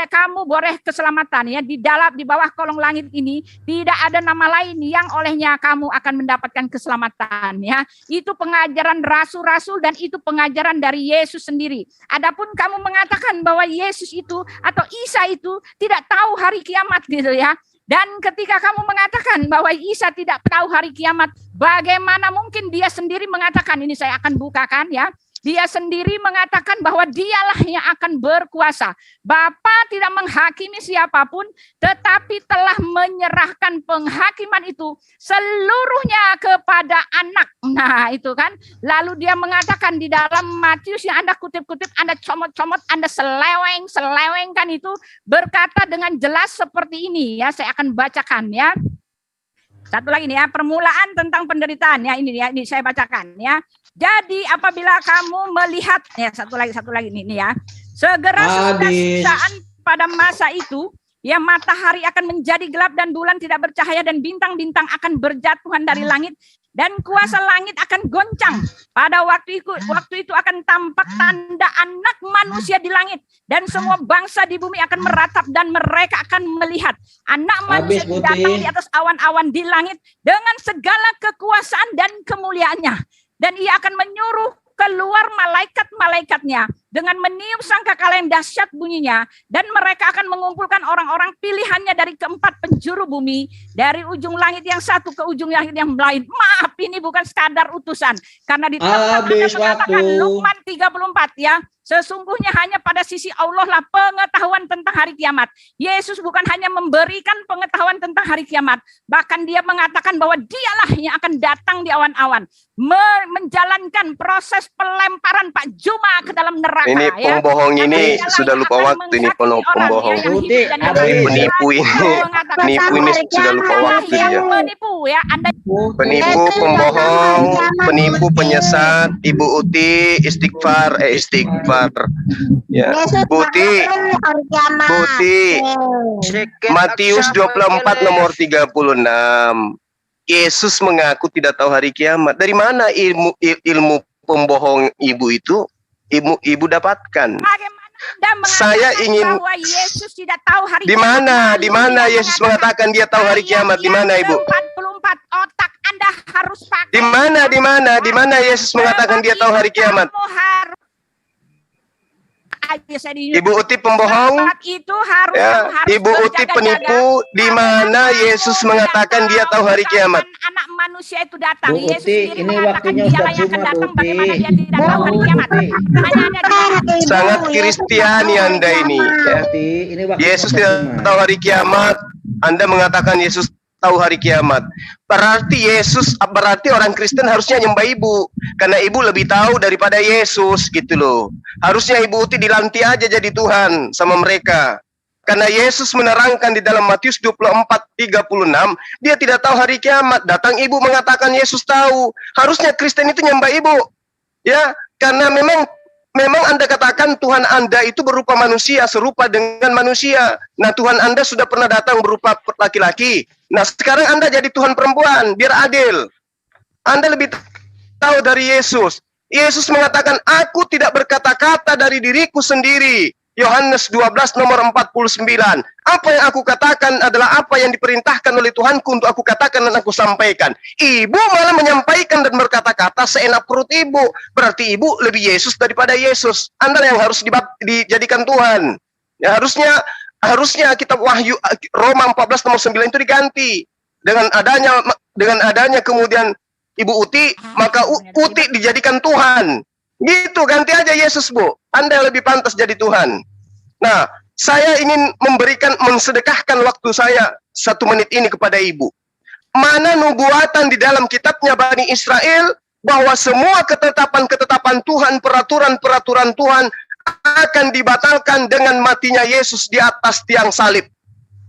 Kamu boleh keselamatan ya, di bawah kolong langit ini tidak ada nama lain yang olehnya kamu akan mendapatkan keselamatan ya. Itu pengajaran rasul-rasul dan itu pengajaran dari Yesus sendiri. Adapun kamu mengatakan bahwa Yesus itu atau Isa itu tidak tahu hari kiamat gitu ya. Dan ketika kamu mengatakan bahwa Isa tidak tahu hari kiamat, bagaimana mungkin dia sendiri mengatakan, ini saya akan bukakan ya. Dia sendiri mengatakan bahwa dialah yang akan berkuasa. Bapa tidak menghakimi siapapun, tetapi telah menyerahkan penghakiman itu seluruhnya kepada anak. Nah itu kan. Lalu dia mengatakan di dalam Matius yang Anda kutip-kutip, Anda comot-comot, Anda selewengkan itu, berkata dengan jelas seperti ini ya. Saya akan bacakan ya. Satu lagi nih ya, permulaan tentang penderitaan ya, ini ya, ini saya bacakan ya. Jadi apabila kamu melihat ya, satu lagi nih ya. Segera sudah siksaan pada masa itu, ya matahari akan menjadi gelap dan bulan tidak bercahaya dan bintang-bintang akan berjatuhan dari langit dan kuasa langit akan goncang. Pada waktu itu akan tampak tanda Anak Manusia di langit dan semua bangsa di bumi akan meratap dan mereka akan melihat Anak Manusia datang di atas awan-awan di langit dengan segala kekuasaan dan kemuliaannya. Dan ia akan menyuruh keluar malaikat-malaikatnya dengan meniup sangkakala yang dahsyat bunyinya, dan mereka akan mengumpulkan orang-orang pilihannya dari keempat penjuru bumi, dari ujung langit yang satu ke ujung langit yang lain. Maaf, ini bukan sekadar utusan, karena di tempat Anda mengatakan Luqman 34 ya, sesungguhnya hanya pada sisi Allah lah pengetahuan tentang hari kiamat. Yesus bukan hanya memberikan pengetahuan tentang hari kiamat, bahkan dia mengatakan bahwa dialah yang akan datang di awan-awan, menjalankan proses pelemparan Pak Juma ke dalam neraka. Ini pembohong ya. Ini sudah lupa waktu ini pembohong. Penipu ini sudah lupa waktu dia. Penipu ya, Anda penipu, pembohong, penipu, penyesat. Ibu Uti istighfar. Ya. Buti. Matius 24 nomor 36. Yesus mengaku tidak tahu hari kiamat. Dari mana ilmu pembohong ibu itu ibu dapatkan? Saya ingin bahwa Yesus tidak tahu hari di mana Yesus mengatakan dia tahu hari kiamat? Di mana Ibu? 44 otak Anda harus pakai. Di mana Yesus mengatakan dia tahu hari kiamat? Ibu Uti pembohong, ya. Ibu Uti penipu. Di mana Yesus mengatakan dia tahu hari kiamat? Anak manusia itu datang. Bu Uti, ini waktunya Ustaz Juma, Bu Uti. Sangat Kristiani Anda ini. Ya. Yesus tidak tahu hari kiamat. Anda mengatakan Yesus tahu hari kiamat. Berarti orang Kristen harusnya nyembah ibu, karena ibu lebih tahu daripada Yesus gitu loh. Harusnya Ibu Uti dilantik aja jadi Tuhan sama mereka. Karena Yesus menerangkan di dalam Matius 24:36, dia tidak tahu hari kiamat. Datang ibu mengatakan Yesus tahu. Harusnya Kristen itu nyembah ibu. Ya, karena memang Anda katakan Tuhan Anda itu berupa manusia, serupa dengan manusia. Nah, Tuhan Anda sudah pernah datang berupa laki-laki. Nah, sekarang Anda jadi Tuhan perempuan, biar adil. Anda lebih tahu dari Yesus. Yesus mengatakan, aku tidak berkata-kata dari diriku sendiri. Yohanes 12 nomor 49. Apa yang aku katakan adalah apa yang diperintahkan oleh Tuhanku untuk aku katakan dan aku sampaikan. Ibu malah menyampaikan dan berkata-kata seenak perut ibu. Berarti ibu lebih Yesus daripada Yesus. Anda yang harus dijadikan Tuhan. Ya, harusnya kitab Wahyu Roma 14 nomor 9 itu diganti. Dengan adanya kemudian Ibu Uti, maka Uti dijadikan Tuhan. Gitu, ganti aja Yesus, Bu. Anda lebih pantas jadi Tuhan. Nah, saya ingin mensedekahkan waktu saya 1 menit ini kepada Ibu. Mana nubuatan di dalam kitabnya Bani Israel bahwa semua ketetapan-ketetapan Tuhan, peraturan-peraturan Tuhan akan dibatalkan dengan matinya Yesus di atas tiang salib.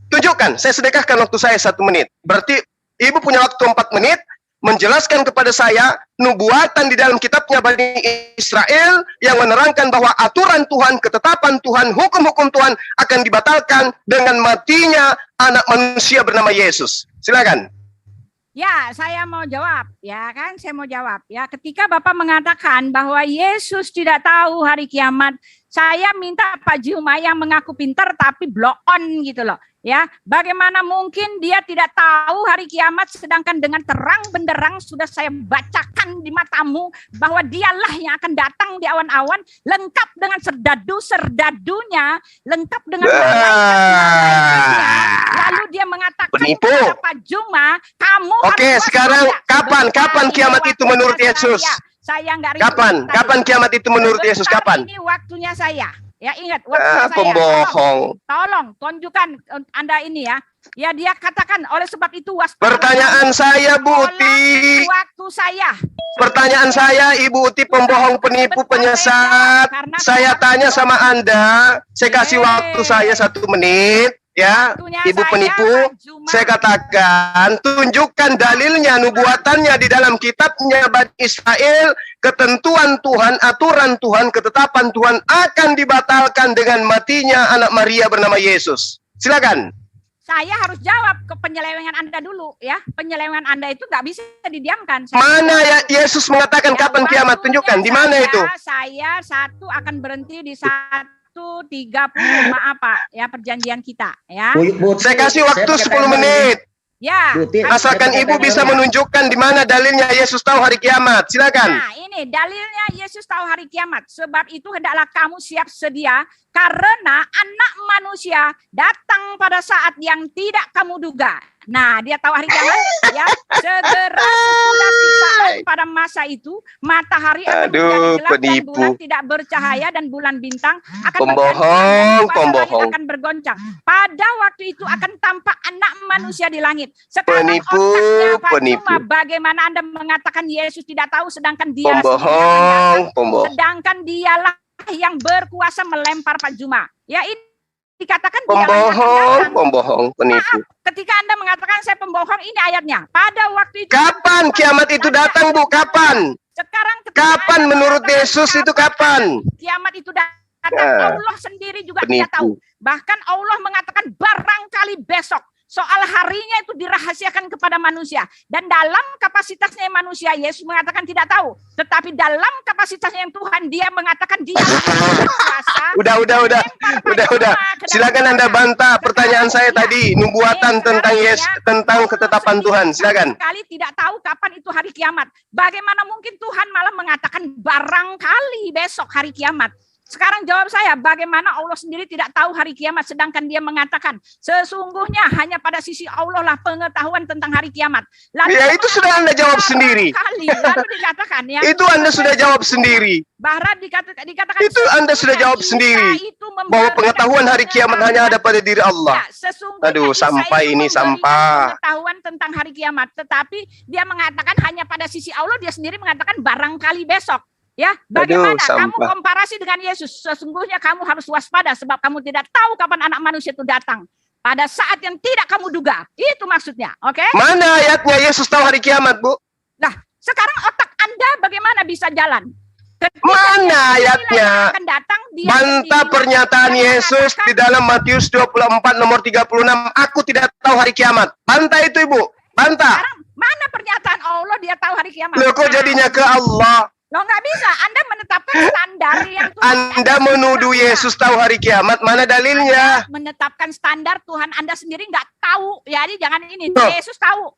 Tunjukkan, saya sedekahkan waktu saya 1 menit. Berarti ibu punya waktu 4 menit, menjelaskan kepada saya nubuatan di dalam kitabnya Bani Israel yang menerangkan bahwa aturan Tuhan, ketetapan Tuhan, hukum-hukum Tuhan akan dibatalkan dengan matinya anak manusia bernama Yesus. Silakan. Ya, saya mau jawab, ya kan? Saya mau jawab, ya. Ketika Bapak mengatakan bahwa Yesus tidak tahu hari kiamat, saya minta Pak Juma yang mengaku pintar tapi blow on gitu loh, ya. Bagaimana mungkin dia tidak tahu hari kiamat, sedangkan dengan terang benderang sudah saya bacakan di matamu bahwa dialah yang akan datang di awan-awan, lengkap dengan serdadu-serdadunya, lengkap dengan malaikatnya. Lalu dia mengatakan kepada Pak Juma, kamu Oke, sekarang kapan kiamat itu menurut Yesus? Saya nggak Kapan kiamat itu menurut Yesus? Kapan? Ini waktunya saya. Ya ingat, waktunya saya. Pembohong. Tolong tunjukkan Anda ini ya. Ya dia katakan oleh sebab itu waspada. Pertanyaan saya, Bu Uti. Waktu saya. Pertanyaan saya, Ibu Uti pembohong, penipu, penyesat. Saya tanya sama Anda, saya kasih waktu saya 1 menit. Ya, Ibu penipu, saya katakan, tunjukkan dalilnya, nubuatannya di dalam kitabnya Bani Israel, ketentuan Tuhan, aturan Tuhan, ketetapan Tuhan akan dibatalkan dengan matinya anak Maria bernama Yesus. Silakan. Saya harus jawab ke penyelewengan Anda dulu, ya. Penyelewengan Anda itu nggak bisa didiamkan. Mana ya Yesus mengatakan kapan kiamat? Tunjukkan, di mana itu? Saya akan berhenti di 1:30, maaf Pak, ya perjanjian kita, ya. Saya kasih waktu 10 menit. Ya. Asalkan Ibu bisa menunjukkan di mana dalilnya Yesus tahu hari kiamat. Silakan. Nah, ini dalilnya Yesus tahu hari kiamat. Sebab itu hendaklah kamu siap sedia karena anak manusia datang pada saat yang tidak kamu duga. Nah, dia tahu hari kiamat, ya. Segera sesudah siksaan pada masa itu, matahari akan menjadi gelap dan bulan tidak bercahaya dan bulan bintang akan pembohong akan bergoncang. Pada waktu itu akan tampak anak manusia di langit. Sekarang penipu. Cuma bagaimana Anda mengatakan Yesus tidak tahu sedangkan dia pembohong. Sedangkan dialah yang berkuasa melempar Pak Juma. Ya ini dikatakan pembohong, penipu. Maaf, ketika Anda mengatakan saya pembohong, ini ayatnya. Pada waktu itu. Kapan kiamat itu datang, Bu? Kapan? Sekarang kapan menurut Yesus itu kapan? Kiamat itu datang. Allah sendiri juga tidak tahu. Bahkan Allah mengatakan barangkali besok. Soal harinya itu dirahasiakan kepada manusia. Dan dalam kapasitasnya manusia, Yesus mengatakan tidak tahu. Tetapi dalam kapasitasnya yang Tuhan, dia mengatakan dia berkuasa. Udah. Silakan Anda bantah pertanyaan saya tadi. Nubuatan tentang Yesus, tentang ketetapan Tuhan. Silakan. Sekali tidak tahu kapan itu hari kiamat. Bagaimana mungkin Tuhan malah mengatakan barangkali besok hari kiamat. Sekarang jawab saya, bagaimana Allah sendiri tidak tahu hari kiamat sedangkan dia mengatakan sesungguhnya hanya pada sisi Allah lah pengetahuan tentang hari kiamat. Lalu ya itu sudah Anda jawab sendiri. Lalu dikatakan ya. Itu Anda sudah jawab sendiri. Bahra dikatakan itu Anda sudah jawab sendiri. Bahwa pengetahuan hari kiamat hanya ada pada diri Allah. Aduh, sampai ini sampah. Pengetahuan tentang hari kiamat, tetapi dia mengatakan hanya pada sisi Allah, dia sendiri mengatakan barangkali besok. Ya, bagaimana kamu komparasi dengan Yesus? Sesungguhnya kamu harus waspada sebab kamu tidak tahu kapan anak manusia itu datang. Pada saat yang tidak kamu duga. Itu maksudnya, oke? Mana ayatnya Yesus tahu hari kiamat, Bu? Nah, sekarang otak Anda bagaimana bisa jalan? Mana ayatnya? Bantah pernyataan Yesus di dalam Matius 24 nomor 36. Aku tidak tahu hari kiamat. Bantah itu, Ibu. Bantah. Sekarang, mana pernyataan Allah dia tahu hari kiamat? Loh, kok jadinya ke Allah? Loh, nggak bisa. Anda menetapkan standar yang Tuhan Anda menuduh Yesus tahu hari kiamat. Mana dalilnya? Anda menetapkan standar Tuhan Anda sendiri nggak tahu. Jadi jangan ini. Yesus tahu.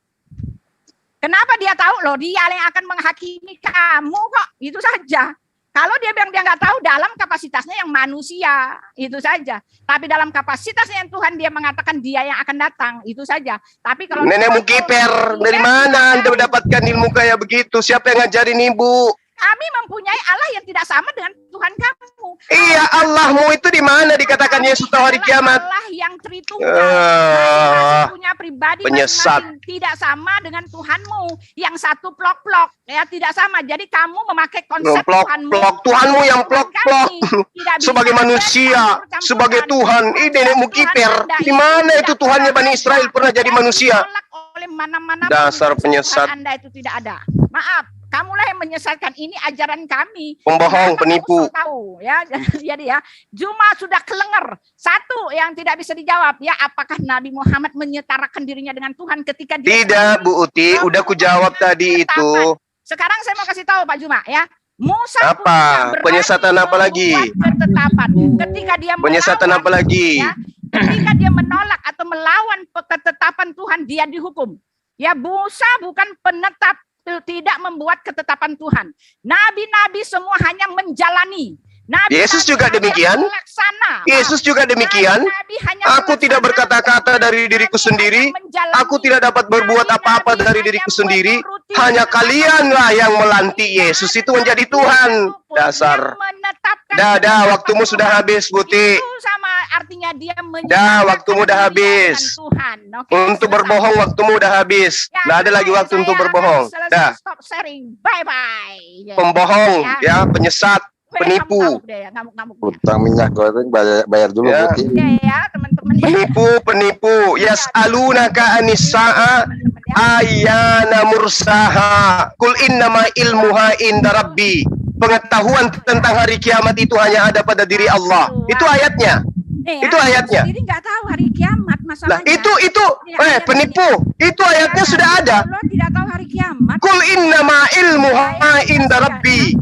Kenapa dia tahu? Loh, dia yang akan menghakimi kamu kok. Itu saja. Kalau dia bilang dia nggak tahu dalam kapasitasnya yang manusia. Itu saja. Tapi dalam kapasitasnya yang Tuhan dia mengatakan dia yang akan datang. Itu saja. Tapi kalau Nenek Mukiper, dari mana Anda mendapatkan ilmu kayak begitu? Siapa yang ngajarin Ibu? Kami mempunyai Allah yang tidak sama dengan Tuhan kamu. Iya, Allahmu itu di mana dikatakan Yesus tahu hari kiamat? Allah yang Tritunggal. Masing-masing punya pribadi penyesat. masing-masing, tidak sama dengan Tuhanmu yang satu plok-plok, ya tidak sama. Jadi kamu memakai konsep Tuhanmu. Tuhanmu yang plok-plok sebagai manusia, sebagai Tuhan. Ini nenekmu kiper. Di mana itu Tuhannya Bani Israel pernah jadi manusia? Oleh mana-mana Dasar penyesat. Anda itu tidak ada. Maaf, kamulah yang menyesatkan. Ini ajaran kami. Pembohong, penipu. Tahu ya. Jadi ya, cuma sudah kelenger. Satu yang tidak bisa dijawab ya, apakah Nabi Muhammad menyetarakan dirinya dengan Tuhan ketika dia Tidak, Bu Uti, udah ku jawab tadi itu. Sekarang saya mau kasih tahu Pak Juma ya. Musa apa? Penyesatan apa lagi? Ketetapan. Ketika dia penyesatan apa lagi? Ya, ketika dia menolak atau melawan ketetapan Tuhan, dia dihukum. Ya, Musa bukan penetap, tidak membuat ketetapan Tuhan. Nabi-nabi semua hanya menjalani. Yesus juga demikian. Yesus juga demikian. Aku tidak berkata-kata dari diriku sendiri. Aku tidak dapat berbuat apa-apa dari diriku sendiri. Hanya kalianlah yang melantik Yesus itu menjadi Tuhan. Dasar. Dah, waktumu sudah habis, Buti. Sama artinya dia waktumu udah habis. Untuk berbohong waktumu udah habis. Nggak ada lagi waktu untuk berbohong. Dah. Stop sharing. Bye-bye. Pembohong, ya, penyesat. Penipu. Utang minyak goreng bayar dulu ya. Buti. Ya, teman-teman. Penipu. Yas'alunaka anis-sa'a ayyana mursaha. Qul innama ilmuha inda rabbi. Pengetahuan tentang hari kiamat itu hanya ada pada diri Allah. Itu ayatnya. Itu ayatnya. Jadi nggak tahu hari kiamat masalahnya. Lah, itu penipu. Itu ayatnya sudah ada. Allah tidak tahu hari kiamat. Qul innama ilmuha inda rabbi.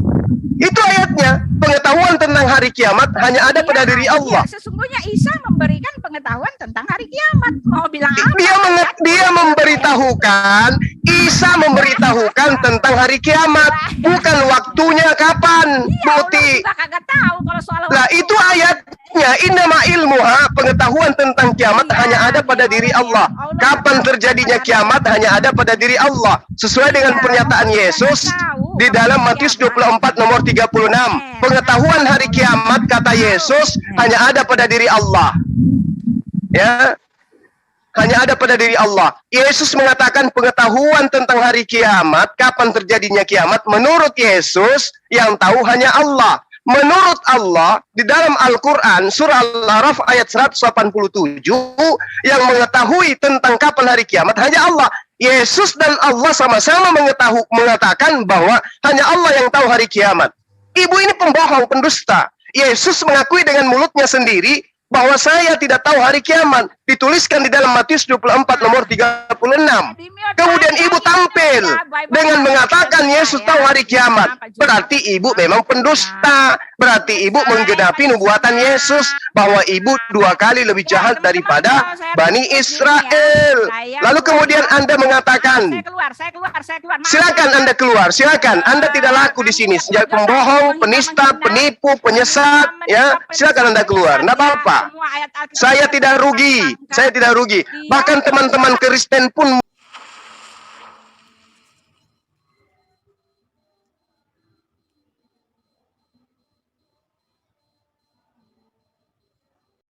Itu ayatnya. Pengetahuan tentang hari kiamat hanya ada pada diri Allah. Sesungguhnya Isa memberikan pengetahuan tentang hari kiamat. Mau bilang apa? Dia memberitahukan, Isa memberitahukan tentang hari kiamat, bukan waktunya kapan. Buti. Kagak tahu kalau soal lah itu ayatnya, innama ilmuha, pengetahuan tentang kiamat hanya ada pada diri Allah. Kapan terjadinya kiamat hanya ada pada diri Allah. Sesuai dengan pernyataan Yesus di dalam Matius 24 nomor 36. Pengetahuan hari kiamat kata Yesus hanya ada pada diri Allah. Ya. Hanya ada pada diri Allah. Yesus mengatakan pengetahuan tentang hari kiamat, kapan terjadinya kiamat, menurut Yesus yang tahu hanya Allah. Menurut Allah, di dalam Al-Quran, surah Al-Araf ayat 187, yang mengetahui tentang kapan hari kiamat hanya Allah. Yesus dan Allah sama-sama mengatakan bahwa hanya Allah yang tahu hari kiamat. Ibu ini pembohong, pendusta. Yesus mengakui dengan mulutnya sendiri bahwa saya tidak tahu hari kiamat. Dituliskan di dalam Matius 24 nomor 36. Kemudian ibu tampil dengan mengatakan Yesus tahu hari kiamat. Berarti ibu memang pendusta. Berarti ibu menggenapi nubuatan Yesus bahwa ibu 2 kali lebih jahat daripada Bani Israel. Lalu kemudian Anda mengatakan, silakan Anda keluar, silakan. Anda tidak laku di sini. Sejak pembohong, penista, penipu, penyesat, ya, silakan Anda keluar. Tidak apa-apa. Saya tidak rugi. Saya tidak rugi. Bahkan teman-teman Kristen pun